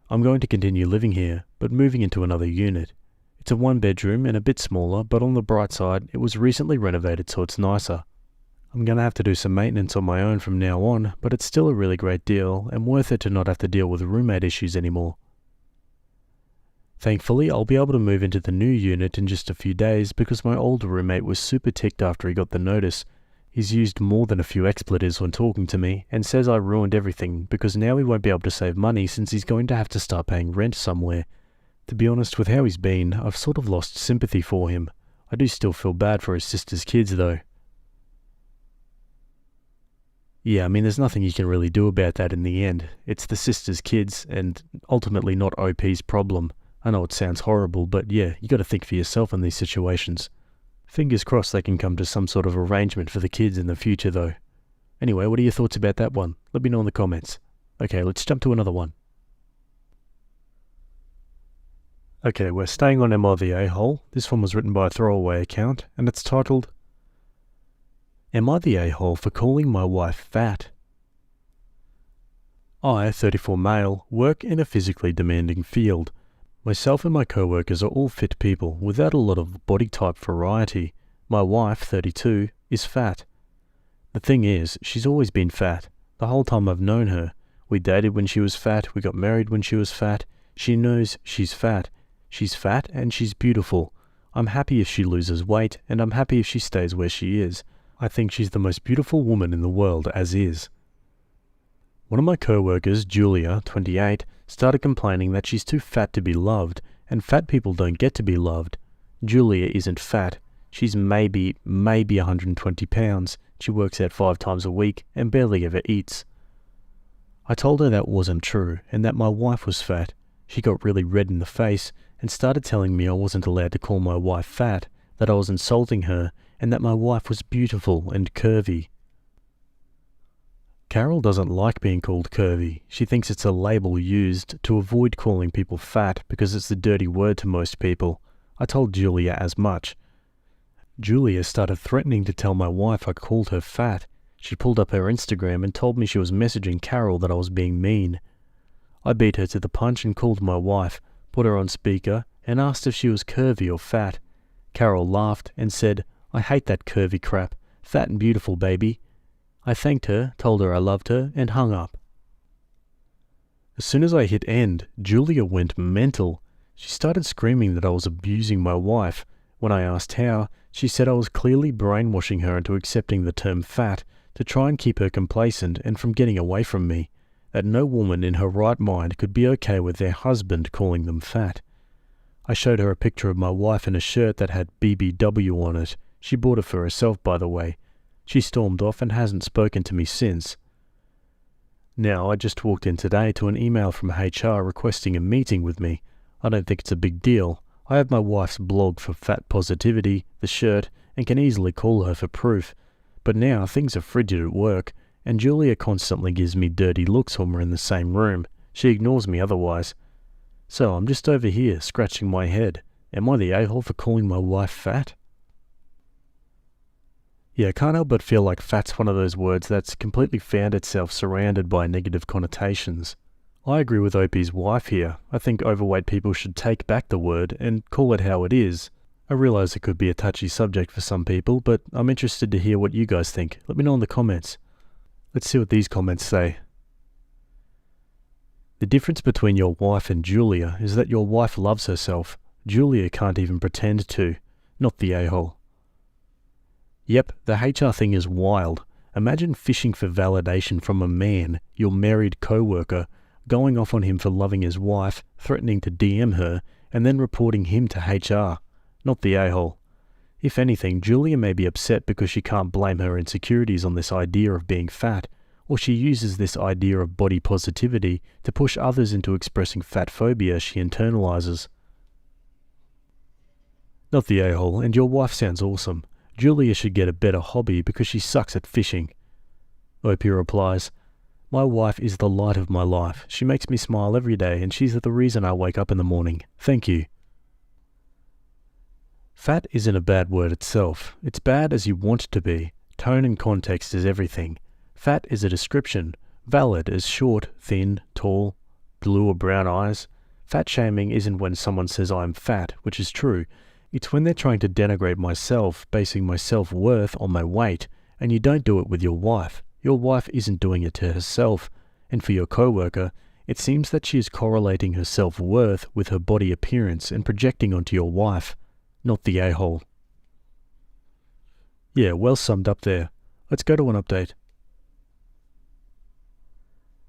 I'm going to continue living here, but moving into another unit. It's a 1-bedroom and a bit smaller, but on the bright side, it was recently renovated so it's nicer. I'm going to have to do some maintenance on my own from now on, but it's still a really great deal and worth it to not have to deal with roommate issues anymore. Thankfully, I'll be able to move into the new unit in just a few days because my old roommate was super ticked after he got the notice. He's used more than a few expletives when talking to me and says I ruined everything because now he won't be able to save money since he's going to have to start paying rent somewhere. To be honest, with how he's been, I've sort of lost sympathy for him. I do still feel bad for his sister's kids though. Yeah, I mean, there's nothing you can really do about that in the end. It's the sister's kids and ultimately not OP's problem. I know it sounds horrible, but yeah, you got to think for yourself in these situations. Fingers crossed they can come to some sort of arrangement for the kids in the future though. Anyway, what are your thoughts about that one? Let me know in the comments. Okay, let's jump to another one. Okay, we're staying on Am I the A-hole? This one was written by a throwaway account, and it's titled, Am I the a-hole for calling my wife fat? I, 34 male, work in a physically demanding field. Myself and my co-workers are all fit people without a lot of body type variety. My wife, 32, is fat. The thing is, she's always been fat. The whole time I've known her. We dated when she was fat, we got married when she was fat. She knows she's fat. She's fat and she's beautiful. I'm happy if she loses weight, and I'm happy if she stays where she is. I think she's the most beautiful woman in the world as is. One of my co-workers, Julia, 28, started complaining that she's too fat to be loved, and fat people don't get to be loved. Julia isn't fat. She's maybe 120 pounds. She works out 5 times a week and barely ever eats. I told her that wasn't true, and that my wife was fat. She got really red in the face and started telling me I wasn't allowed to call my wife fat, that I was insulting her, and that my wife was beautiful and curvy. Carol doesn't like being called curvy. She thinks it's a label used to avoid calling people fat because it's a dirty word to most people. I told Julia as much. Julia started threatening to tell my wife I called her fat. She pulled up her Instagram and told me she was messaging Carol that I was being mean. I beat her to the punch and called my wife, put her on speaker, and asked if she was curvy or fat. Carol laughed and said, I hate that curvy crap. Fat and beautiful, baby. I thanked her, told her I loved her, and hung up. As soon as I hit end, Julia went mental. She started screaming that I was abusing my wife. When I asked how, she said I was clearly brainwashing her into accepting the term fat to try and keep her complacent and from getting away from me. That no woman in her right mind could be okay with their husband calling them fat. I showed her a picture of my wife in a shirt that had BBW on it. She bought it for herself, by the way. She stormed off and hasn't spoken to me since. Now, I just walked in today to an email from HR requesting a meeting with me. I don't think it's a big deal. I have my wife's blog for fat positivity, the shirt, and can easily call her for proof. But now things are frigid at work, and Julia constantly gives me dirty looks when we're in the same room. She ignores me otherwise. So I'm just over here, scratching my head. Am I the a-hole for calling my wife fat? Yeah, I can't help but feel like fat's one of those words that's completely found itself surrounded by negative connotations. I agree with OP's wife here. I think overweight people should take back the word and call it how it is. I realise it could be a touchy subject for some people, but I'm interested to hear what you guys think. Let me know in the comments. Let's see what these comments say. The difference between your wife and Julia is that your wife loves herself. Julia can't even pretend to. Not the a-hole. Yep, the HR thing is wild. Imagine fishing for validation from a man, your married co-worker, going off on him for loving his wife, threatening to DM her, and then reporting him to HR. Not the a-hole. If anything, Julia may be upset because she can't blame her insecurities on this idea of being fat, or she uses this idea of body positivity to push others into expressing fat phobia she internalizes. Not the a-hole, and your wife sounds awesome. Julia should get a better hobby because she sucks at fishing. OP replies, My wife is the light of my life. She makes me smile every day and she's the reason I wake up in the morning. Thank you. Fat isn't a bad word itself. It's bad as you want it to be. Tone and context is everything. Fat is a description. Valid as short, thin, tall, blue or brown eyes. Fat shaming isn't when someone says I'm fat, which is true. It's when they're trying to denigrate myself, basing my self-worth on my weight, and you don't do it with your wife. Your wife isn't doing it to herself. And for your co-worker, it seems that she is correlating her self-worth with her body appearance and projecting onto your wife. Not the a-hole. Yeah, well summed up there. Let's go to an update.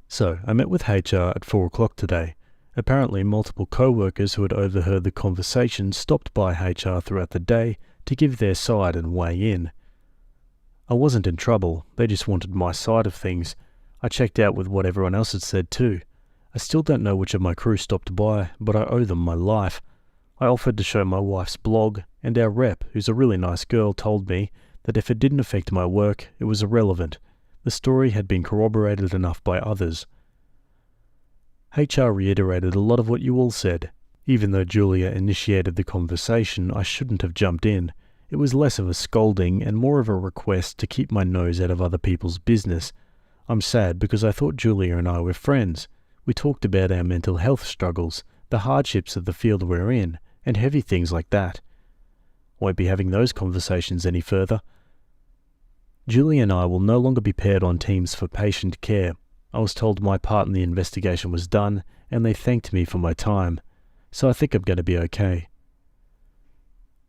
So, I met with HR at 4 o'clock today. Apparently, multiple co-workers who had overheard the conversation stopped by HR throughout the day to give their side and weigh in. I wasn't in trouble, they just wanted my side of things. I checked out with what everyone else had said too. I still don't know which of my crew stopped by, but I owe them my life. I offered to show my wife's blog, and our rep, who's a really nice girl, told me that if it didn't affect my work, it was irrelevant. The story had been corroborated enough by others. HR reiterated a lot of what you all said. Even though Julia initiated the conversation, I shouldn't have jumped in. It was less of a scolding and more of a request to keep my nose out of other people's business. I'm sad because I thought Julia and I were friends. We talked about our mental health struggles, the hardships of the field we're in, and heavy things like that. Won't be having those conversations any further. Julia and I will no longer be paired on teams for patient care. I was told my part in the investigation was done, and they thanked me for my time, so I think I'm going to be okay.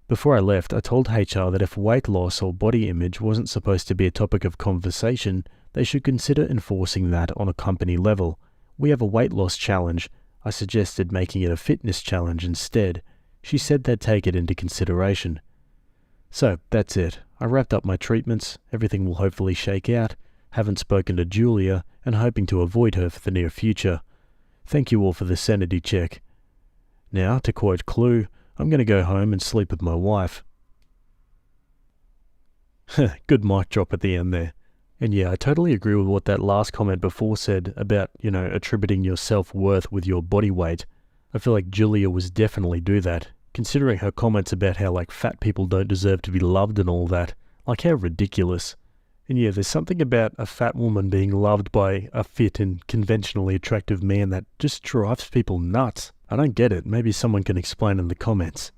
Before I left, I told HR that if weight loss or body image wasn't supposed to be a topic of conversation, they should consider enforcing that on a company level. We have a weight loss challenge. I suggested making it a fitness challenge instead. She said they'd take it into consideration. So, that's it. I wrapped up my treatments, everything will hopefully shake out. Haven't spoken to Julia, and hoping to avoid her for the near future. Thank you all for the sanity check. Now, to quote Clue, I'm going to go home and sleep with my wife. Good mic drop at the end there. And yeah, I totally agree with what that last comment before said about, attributing your self-worth with your body weight. I feel like Julia was definitely do that, considering her comments about how, fat people don't deserve to be loved and all that. How ridiculous. And yeah, there's something about a fat woman being loved by a fit and conventionally attractive man that just drives people nuts. I don't get it. Maybe someone can explain in the comments.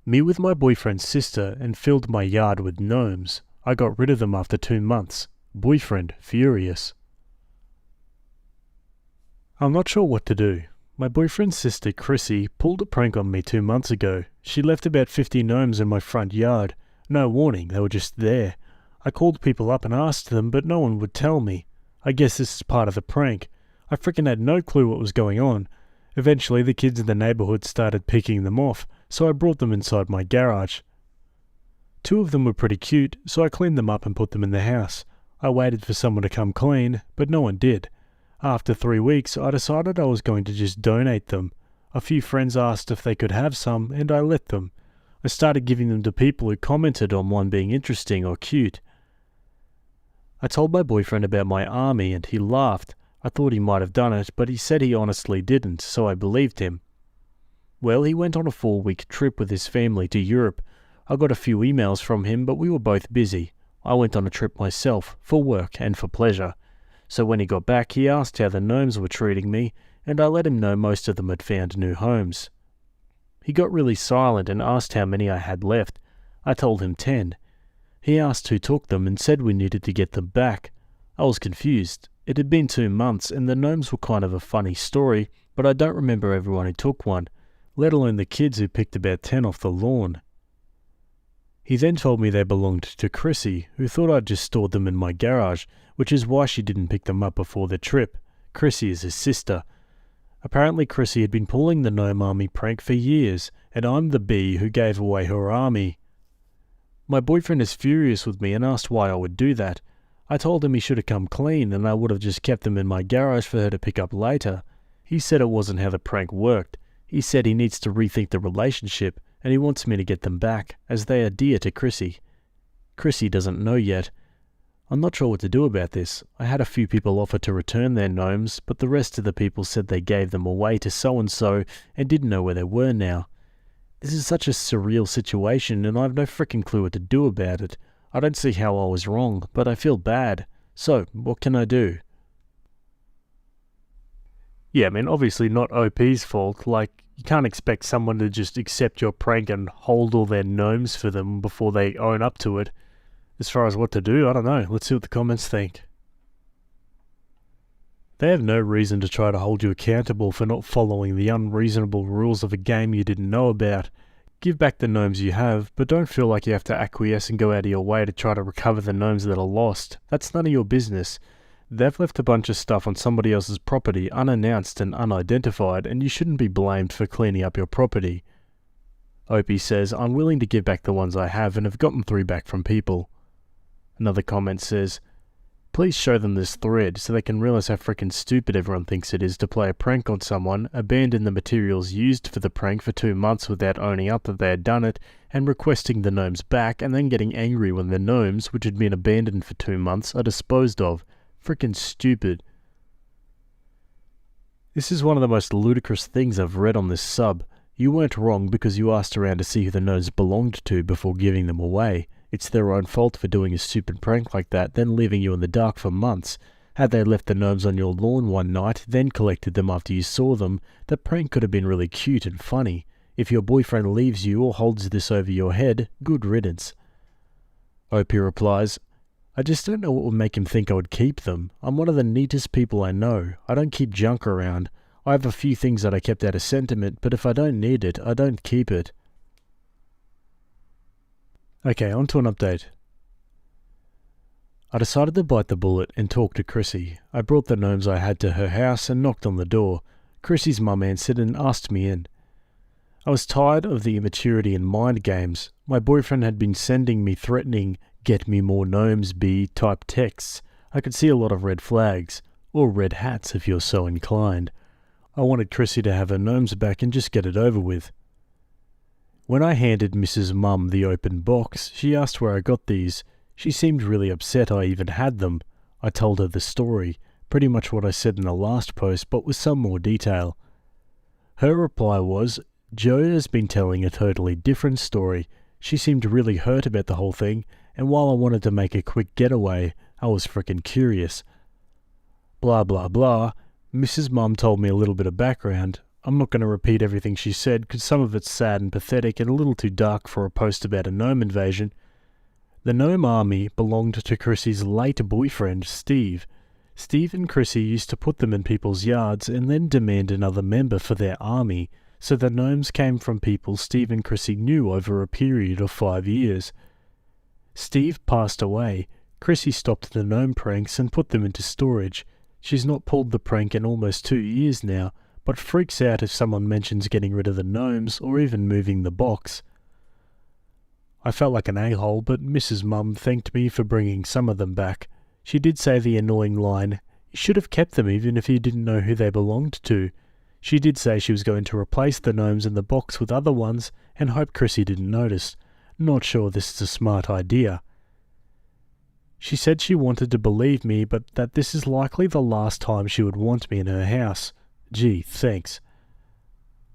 Me with my boyfriend's sister and filled my yard with gnomes. I got rid of them after 2 months. Boyfriend furious. I'm not sure what to do. My boyfriend's sister Chrissy pulled a prank on me 2 months ago. She left about 50 gnomes in my front yard. No warning, they were just there. I called people up and asked them, but no one would tell me. I guess this is part of the prank. I frickin' had no clue what was going on. Eventually the kids in the neighborhood started picking them off, so I brought them inside my garage. 2 of them were pretty cute, so I cleaned them up and put them in the house. I waited for someone to come clean, but no one did. After 3 weeks, I decided I was going to just donate them. A few friends asked if they could have some, and I let them. I started giving them to people who commented on one being interesting or cute. I told my boyfriend about my army and he laughed. I thought he might have done it, but he said he honestly didn't, so I believed him. Well, he went on a 4-week trip with his family to Europe. I got a few emails from him, but we were both busy. I went on a trip myself, for work and for pleasure. So when he got back, he asked how the gnomes were treating me, and I let him know most of them had found new homes. He got really silent and asked how many I had left. I told him 10. He asked who took them and said we needed to get them back. I was confused. It had been 2 months and the gnomes were kind of a funny story, but I don't remember everyone who took one, let alone the kids who picked about 10 off the lawn. He then told me they belonged to Chrissy, who thought I'd just stored them in my garage, which is why she didn't pick them up before the trip. Chrissy is his sister. Apparently Chrissy had been pulling the gnome army prank for years, and I'm the bee who gave away her army. My boyfriend is furious with me and asked why I would do that. I told him he should have come clean and I would have just kept them in my garage for her to pick up later. He said it wasn't how the prank worked. He said he needs to rethink the relationship and he wants me to get them back, as they are dear to Chrissy. Chrissy doesn't know yet. I'm not sure what to do about this. I had a few people offer to return their gnomes, but the rest of the people said they gave them away to so-and-so and didn't know where they were now. This is such a surreal situation and I have no frickin' clue what to do about it. I don't see how I was wrong, but I feel bad. So, what can I do? Yeah, obviously not OP's fault. You can't expect someone to just accept your prank and hold all their gnomes for them before they own up to it. As far as what to do, I don't know. Let's see what the comments think. They have no reason to try to hold you accountable for not following the unreasonable rules of a game you didn't know about. Give back the gnomes you have, but don't feel like you have to acquiesce and go out of your way to try to recover the gnomes that are lost. That's none of your business. They've left a bunch of stuff on somebody else's property unannounced and unidentified, and you shouldn't be blamed for cleaning up your property. Opie says, I'm willing to give back the ones I have and have gotten 3 back from people. Another comment says, please show them this thread so they can realize how frickin' stupid everyone thinks it is to play a prank on someone, abandon the materials used for the prank for 2 months without owning up that they had done it, and requesting the gnomes back, and then getting angry when the gnomes, which had been abandoned for 2 months, are disposed of. Frickin' stupid. This is one of the most ludicrous things I've read on this sub. You weren't wrong because you asked around to see who the gnomes belonged to before giving them away. It's their own fault for doing a stupid prank like that, then leaving you in the dark for months. Had they left the gnomes on your lawn one night, then collected them after you saw them, the prank could have been really cute and funny. If your boyfriend leaves you or holds this over your head, good riddance. Opie replies, I just don't know what would make him think I would keep them. I'm one of the neatest people I know. I don't keep junk around. I have a few things that I kept out of sentiment, but if I don't need it, I don't keep it. Okay, on to an update. I decided to bite the bullet and talk to Chrissy. I brought the gnomes I had to her house and knocked on the door. Chrissy's mum answered and asked me in. I was tired of the immaturity and mind games. My boyfriend had been sending me threatening, get me more gnomes B type texts. I could see a lot of red flags, or red hats if you're so inclined. I wanted Chrissy to have her gnomes back and just get it over with. When I handed Mrs. Mum the open box, she asked where I got these. She seemed really upset I even had them. I told her the story, pretty much what I said in the last post, but with some more detail. Her reply was, Joe has been telling a totally different story. She seemed really hurt about the whole thing, and while I wanted to make a quick getaway, I was frickin' curious. Blah blah blah. Mrs. Mum told me a little bit of background. I'm not going to repeat everything she said because some of it's sad and pathetic and a little too dark for a post about a gnome invasion. The gnome army belonged to Chrissy's late boyfriend, Steve. Steve and Chrissy used to put them in people's yards and then demand another member for their army, so the gnomes came from people Steve and Chrissy knew over a period of 5 years. Steve passed away. Chrissy stopped the gnome pranks and put them into storage. She's not pulled the prank in almost 2 years now, but freaks out if someone mentions getting rid of the gnomes or even moving the box. I felt like an a-hole, but Mrs. Mum thanked me for bringing some of them back. She did say the annoying line, you should have kept them even if you didn't know who they belonged to. She did say she was going to replace the gnomes in the box with other ones and hoped Chrissy didn't notice. Not sure this is a smart idea. She said she wanted to believe me, but that this is likely the last time she would want me in her house. Gee, thanks.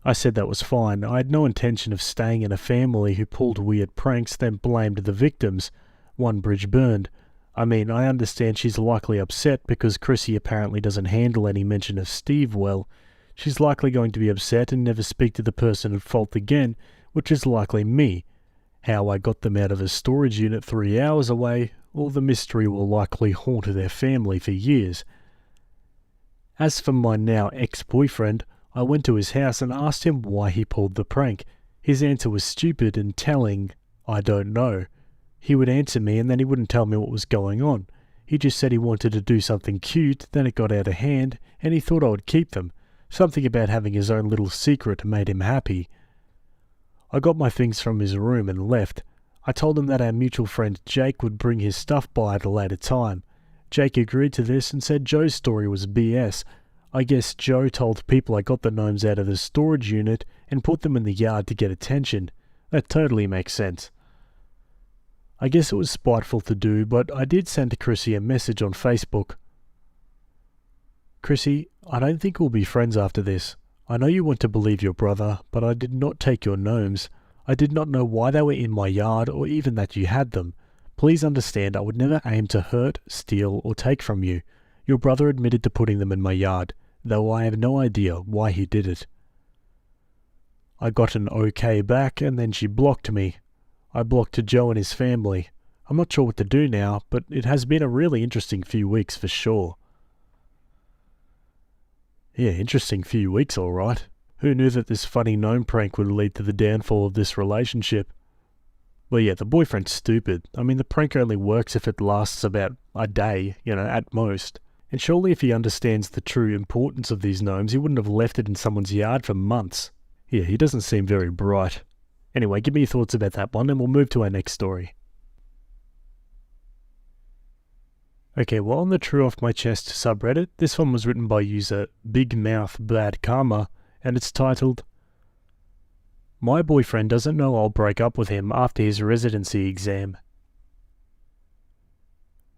I said that was fine. I had no intention of staying in a family who pulled weird pranks, then blamed the victims. One bridge burned. I mean, I understand she's likely upset because Chrissy apparently doesn't handle any mention of Steve well. She's likely going to be upset and never speak to the person at fault again, which is likely me. How I got them out of a storage unit 3 hours away, or the mystery will likely haunt their family for years. As for my now ex-boyfriend, I went to his house and asked him why he pulled the prank. His answer was stupid and telling, I don't know. He would answer me and then he wouldn't tell me what was going on. He just said he wanted to do something cute, then it got out of hand, and he thought I would keep them. Something about having his own little secret made him happy. I got my things from his room and left. I told him that our mutual friend Jake would bring his stuff by at a later time. Jake agreed to this and said Joe's story was BS. I guess Joe told people I got the gnomes out of the storage unit and put them in the yard to get attention. That totally makes sense. I guess it was spiteful to do, but I did send Chrissy a message on Facebook. Chrissy, I don't think we'll be friends after this. I know you want to believe your brother, but I did not take your gnomes. I did not know why they were in my yard or even that you had them. Please understand I would never aim to hurt, steal, or take from you. Your brother admitted to putting them in my yard, though I have no idea why he did it. I got an okay back and then she blocked me. I blocked Joe and his family. I'm not sure what to do now, but it has been a really interesting few weeks for sure. Yeah, interesting few weeks, alright. Who knew that this funny gnome prank would lead to the downfall of this relationship? Well, yeah, the boyfriend's stupid. I mean, the prank only works if it lasts about a day, at most. And surely if he understands the true importance of these gnomes, he wouldn't have left it in someone's yard for months. Yeah, he doesn't seem very bright. Anyway, give me your thoughts about that one, and we'll move to our next story. Okay, well, on the True Off My Chest subreddit, this one was written by user Big Mouth Bad Karma, and it's titled, "My boyfriend doesn't know I'll break up with him after his residency exam."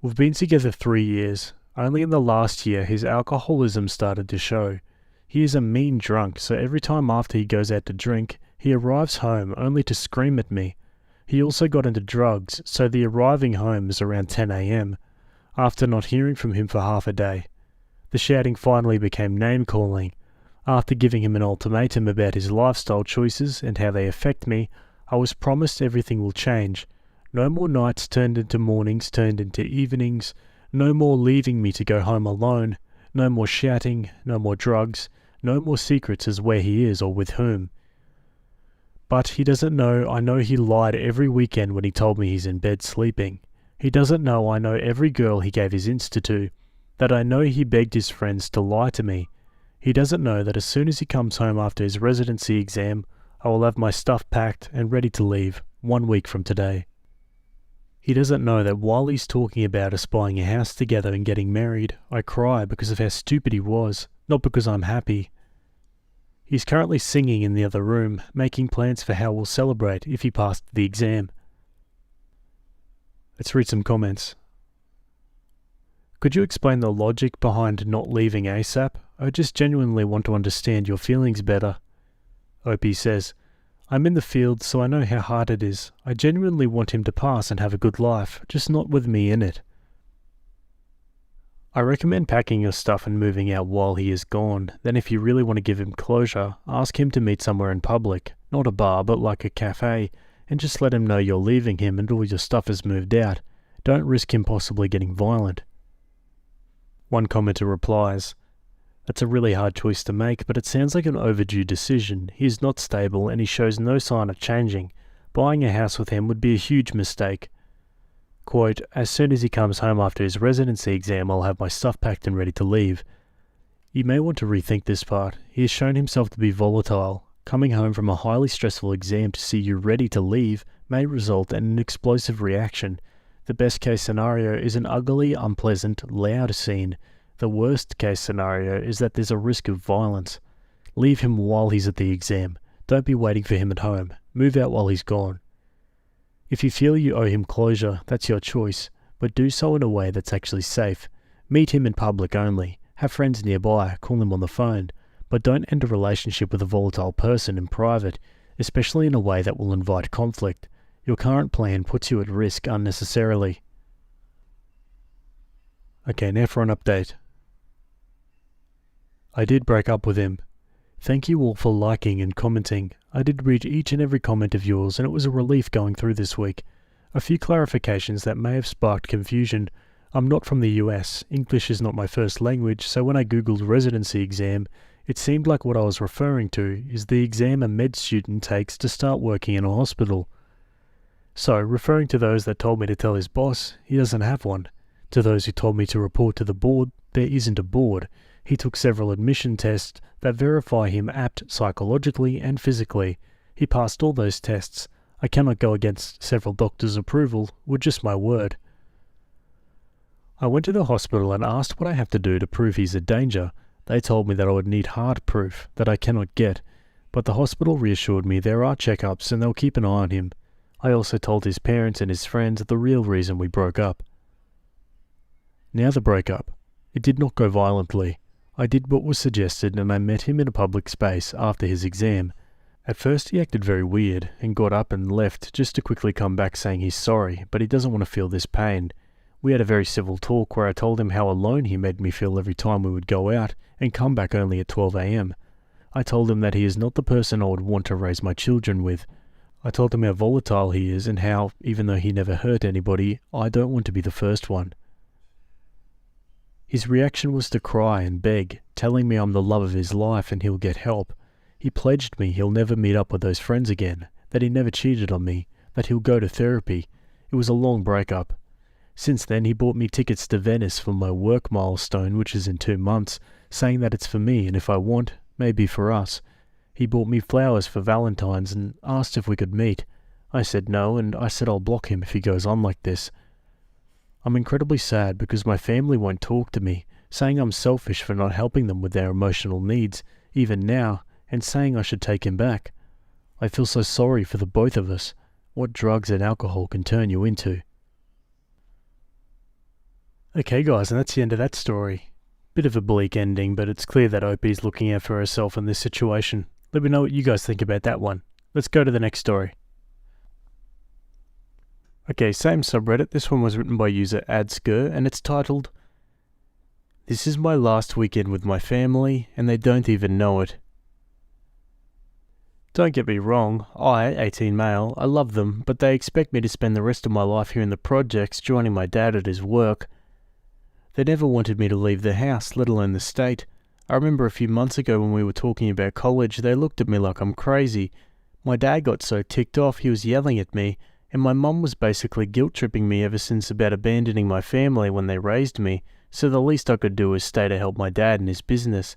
We've been together 3 years. Only in the last year his alcoholism started to show. He is a mean drunk, so every time after he goes out to drink, he arrives home only to scream at me. He also got into drugs, so the arriving home is around 10 a.m. after not hearing from him for half a day. The shouting finally became name-calling. After giving him an ultimatum about his lifestyle choices and how they affect me, I was promised everything will change. No more nights turned into mornings turned into evenings, no more leaving me to go home alone, no more shouting, no more drugs, no more secrets as where he is or with whom. But he doesn't know I know he lied every weekend when he told me he's in bed sleeping. He doesn't know I know every girl he gave his Insta to, that I know he begged his friends to lie to me. He doesn't know that as soon as he comes home after his residency exam, I will have my stuff packed and ready to leave 1 week from today. He doesn't know that while he's talking about us buying a house together and getting married, I cry because of how stupid he was, not because I'm happy. He's currently singing in the other room, making plans for how we'll celebrate if he passed the exam. Let's read some comments. Could you explain the logic behind not leaving ASAP? I just genuinely want to understand your feelings better. Opie says, I'm in the field so I know how hard it is. I genuinely want him to pass and have a good life, just not with me in it. I recommend packing your stuff and moving out while he is gone. Then if you really want to give him closure, ask him to meet somewhere in public, not a bar but like a cafe, and just let him know you're leaving him and all your stuff is moved out. Don't risk him possibly getting violent. One commenter replies, That's a really hard choice to make, but it sounds like an overdue decision. He is not stable and he shows no sign of changing. Buying a house with him would be a huge mistake. Quote, as soon as he comes home after his residency exam, I'll have my stuff packed and ready to leave. You may want to rethink this part. He has shown himself to be volatile. Coming home from a highly stressful exam to see you ready to leave may result in an explosive reaction. The best case scenario is an ugly, unpleasant, loud scene. The worst case scenario is that there's a risk of violence. Leave him while he's at the exam. Don't be waiting for him at home. Move out while he's gone. If you feel you owe him closure, that's your choice, but do so in a way that's actually safe. Meet him in public only. Have friends nearby, call him on the phone, but don't end a relationship with a volatile person in private, especially in a way that will invite conflict. Your current plan puts you at risk unnecessarily. Okay, now for an update. I did break up with him. Thank you all for liking and commenting. I did read each and every comment of yours and it was a relief going through this week. A few clarifications that may have sparked confusion. I'm not from the US. English is not my first language, so when I googled residency exam, it seemed like what I was referring to is the exam a med student takes to start working in a hospital. So, referring to those that told me to tell his boss, he doesn't have one. To those who told me to report to the board, there isn't a board. He took several admission tests that verify him apt psychologically and physically. He passed all those tests. I cannot go against several doctors' approval with just my word. I went to the hospital and asked what I have to do to prove he's a danger. They told me that I would need hard proof that I cannot get, but the hospital reassured me there are checkups and they'll keep an eye on him. I also told his parents and his friends the real reason we broke up. Now the breakup. It did not go violently. I did what was suggested and I met him in a public space after his exam. At first he acted very weird and got up and left just to quickly come back saying he's sorry, but he doesn't want to feel this pain. We had a very civil talk where I told him how alone he made me feel every time we would go out and come back only at 12 a.m. I told him that he is not the person I would want to raise my children with. I told him how volatile he is and how, even though he never hurt anybody, I don't want to be the first one. His reaction was to cry and beg, telling me I'm the love of his life and he'll get help. He pledged me he'll never meet up with those friends again, that he never cheated on me, that he'll go to therapy. It was a long breakup. Since then, he bought me tickets to Venice for my work milestone, which is in 2 months, saying that it's for me, and if I want, maybe for us. He bought me flowers for Valentine's and asked if we could meet. I said no, and I said I'll block him if he goes on like this. I'm incredibly sad because my family won't talk to me, saying I'm selfish for not helping them with their emotional needs, even now, and saying I should take him back. I feel so sorry for the both of us. What drugs and alcohol can turn you into. Okay guys, and that's the end of that story. Bit of a bleak ending, but it's clear that Opie's looking out for herself in this situation. Let me know what you guys think about that one. Let's go to the next story. Okay, same subreddit. This one was written by user Adsker, and it's titled, "This is my last weekend with my family, and they don't even know it." Don't get me wrong, I, 18 male, I love them, but they expect me to spend the rest of my life here in the projects joining my dad at his work. They never wanted me to leave the house, let alone the state. I remember a few months ago when we were talking about college, they looked at me like I'm crazy. My dad got so ticked off he was yelling at me, and my mum was basically guilt-tripping me ever since about abandoning my family when they raised me, so the least I could do was stay to help my dad in his business.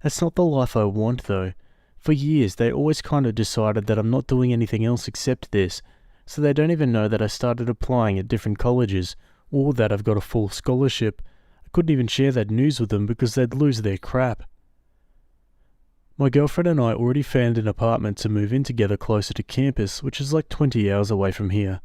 That's not the life I want though. For years, they always kind of decided that I'm not doing anything else except this, so they don't even know that I started applying at different colleges, or that I've got a full scholarship. I couldn't even share that news with them because they'd lose their crap. My girlfriend and I already found an apartment to move in together closer to campus, which is like 20 hours away from here.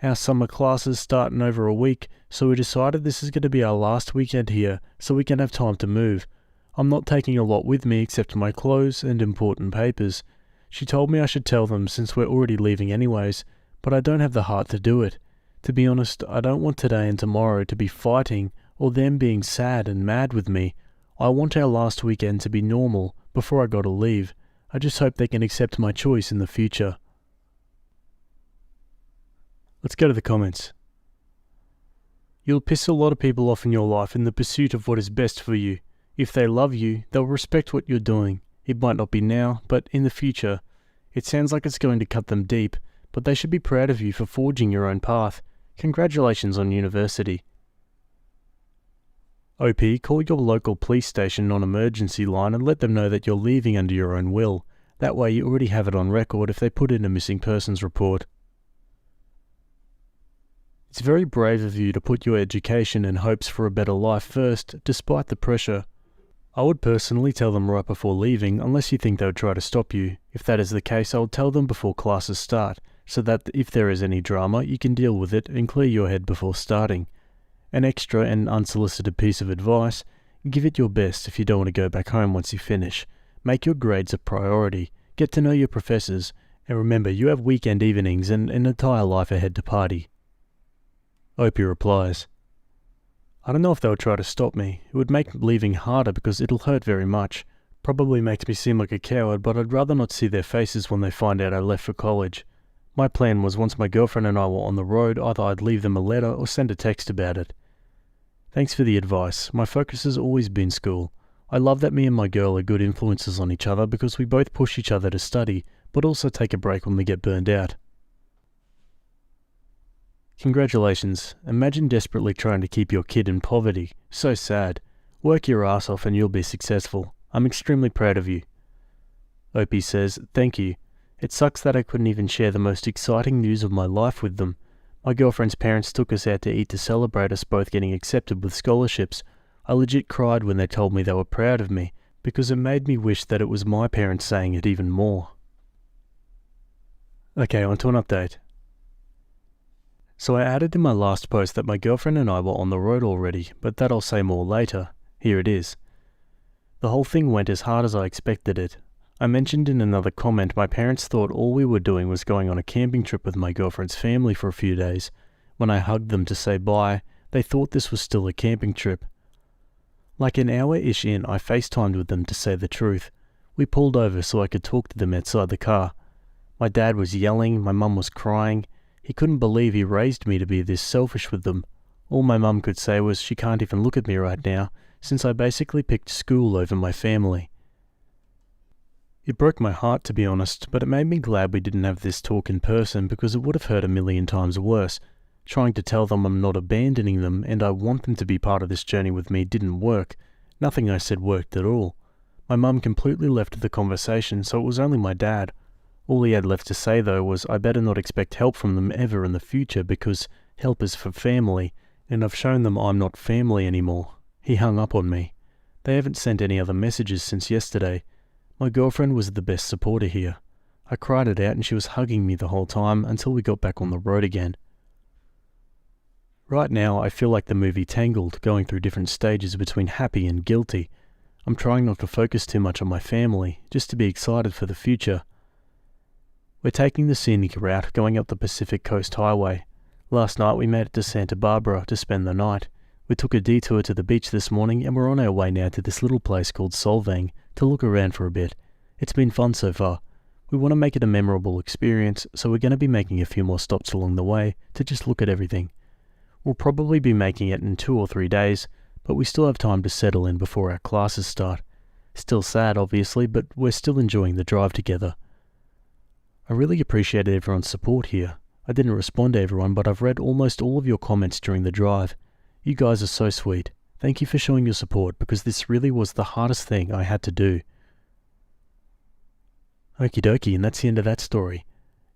Our summer classes start in over a week, so we decided this is going to be our last weekend here, so we can have time to move. I'm not taking a lot with me except my clothes and important papers. She told me I should tell them since we're already leaving anyways, but I don't have the heart to do it. To be honest, I don't want today and tomorrow to be fighting or them being sad and mad with me. I want our last weekend to be normal before I gotta leave. I just hope they can accept my choice in the future. Let's go to the comments. You'll piss a lot of people off in your life in the pursuit of what is best for you. If they love you, they'll respect what you're doing. It might not be now, but in the future. It sounds like it's going to cut them deep, but they should be proud of you for forging your own path. Congratulations on university. OP, call your local police station non-emergency line and let them know that you're leaving under your own will. That way you already have it on record if they put in a missing persons report. It's very brave of you to put your education and hopes for a better life first, despite the pressure. I would personally tell them right before leaving, unless you think they would try to stop you. If that is the case, I would tell them before classes start, so that if there is any drama, you can deal with it and clear your head before starting. An extra and unsolicited piece of advice, give it your best if you don't want to go back home once you finish. Make your grades a priority, get to know your professors, and remember you have weekend evenings and an entire life ahead to party. Opie replies, I don't know if they'll try to stop me. It would make leaving harder because it'll hurt very much. Probably makes me seem like a coward, but I'd rather not see their faces when they find out I left for college. My plan was once my girlfriend and I were on the road, either I'd leave them a letter or send a text about it. Thanks for the advice. My focus has always been school. I love that me and my girl are good influences on each other because we both push each other to study, but also take a break when we get burned out. Congratulations. Imagine desperately trying to keep your kid in poverty. So sad. Work your ass off and you'll be successful. I'm extremely proud of you. Opie says, thank you. It sucks that I couldn't even share the most exciting news of my life with them. My girlfriend's parents took us out to eat to celebrate us both getting accepted with scholarships. I legit cried when they told me they were proud of me, because it made me wish that it was my parents saying it even more. Okay, on to an update. So I added in my last post that my girlfriend and I were on the road already, but that I'll say more later. Here it is. The whole thing went as hard as I expected it. I mentioned in another comment my parents thought all we were doing was going on a camping trip with my girlfriend's family for a few days. When I hugged them to say bye, they thought this was still a camping trip. Like an hour-ish in, I FaceTimed with them to say the truth. We pulled over so I could talk to them outside the car. My dad was yelling, my mum was crying. He couldn't believe he raised me to be this selfish with them. All my mum could say was she can't even look at me right now, since I basically picked school over my family. It broke my heart, to be honest, but it made me glad we didn't have this talk in person because it would have hurt a million times worse. Trying to tell them I'm not abandoning them and I want them to be part of this journey with me didn't work. Nothing I said worked at all. My mum completely left the conversation, so it was only my dad. All he had left to say though was I better not expect help from them ever in the future because help is for family, and I've shown them I'm not family anymore. He hung up on me. They haven't sent any other messages since yesterday. My girlfriend was the best supporter here. I cried it out and she was hugging me the whole time until we got back on the road again. Right now I feel like the movie Tangled, going through different stages between happy and guilty. I'm trying not to focus too much on my family, just to be excited for the future. We're taking the scenic route going up the Pacific Coast Highway. Last night we made it to Santa Barbara to spend the night. We took a detour to the beach this morning and we're on our way now to this little place called Solvang to look around for a bit. It's been fun so far. We want to make it a memorable experience, so we're going to be making a few more stops along the way to just look at everything. We'll probably be making it in 2 or 3 days, but we still have time to settle in before our classes start. Still sad, obviously, but we're still enjoying the drive together. I really appreciated everyone's support here. I didn't respond to everyone, but I've read almost all of your comments during the drive. You guys are so sweet. Thank you for showing your support because this really was the hardest thing I had to do. Okie dokie, and that's the end of that story.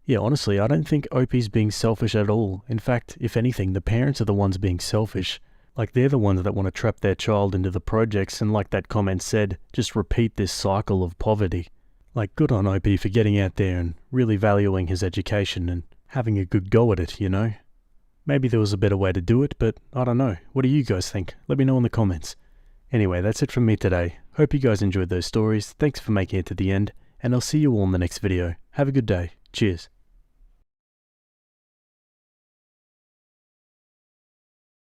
Yeah, honestly, I don't think Opie's being selfish at all. In fact, if anything, the parents are the ones being selfish. Like, they're the ones that want to trap their child into the projects and, like that comment said, just repeat this cycle of poverty. Like, good on Opie for getting out there and really valuing his education and having a good go at it, you know? Maybe there was a better way to do it, but I don't know. What do you guys think? Let me know in the comments. Anyway, that's it from me today. Hope you guys enjoyed those stories. Thanks for making it to the end, and I'll see you all in the next video. Have a good day. Cheers.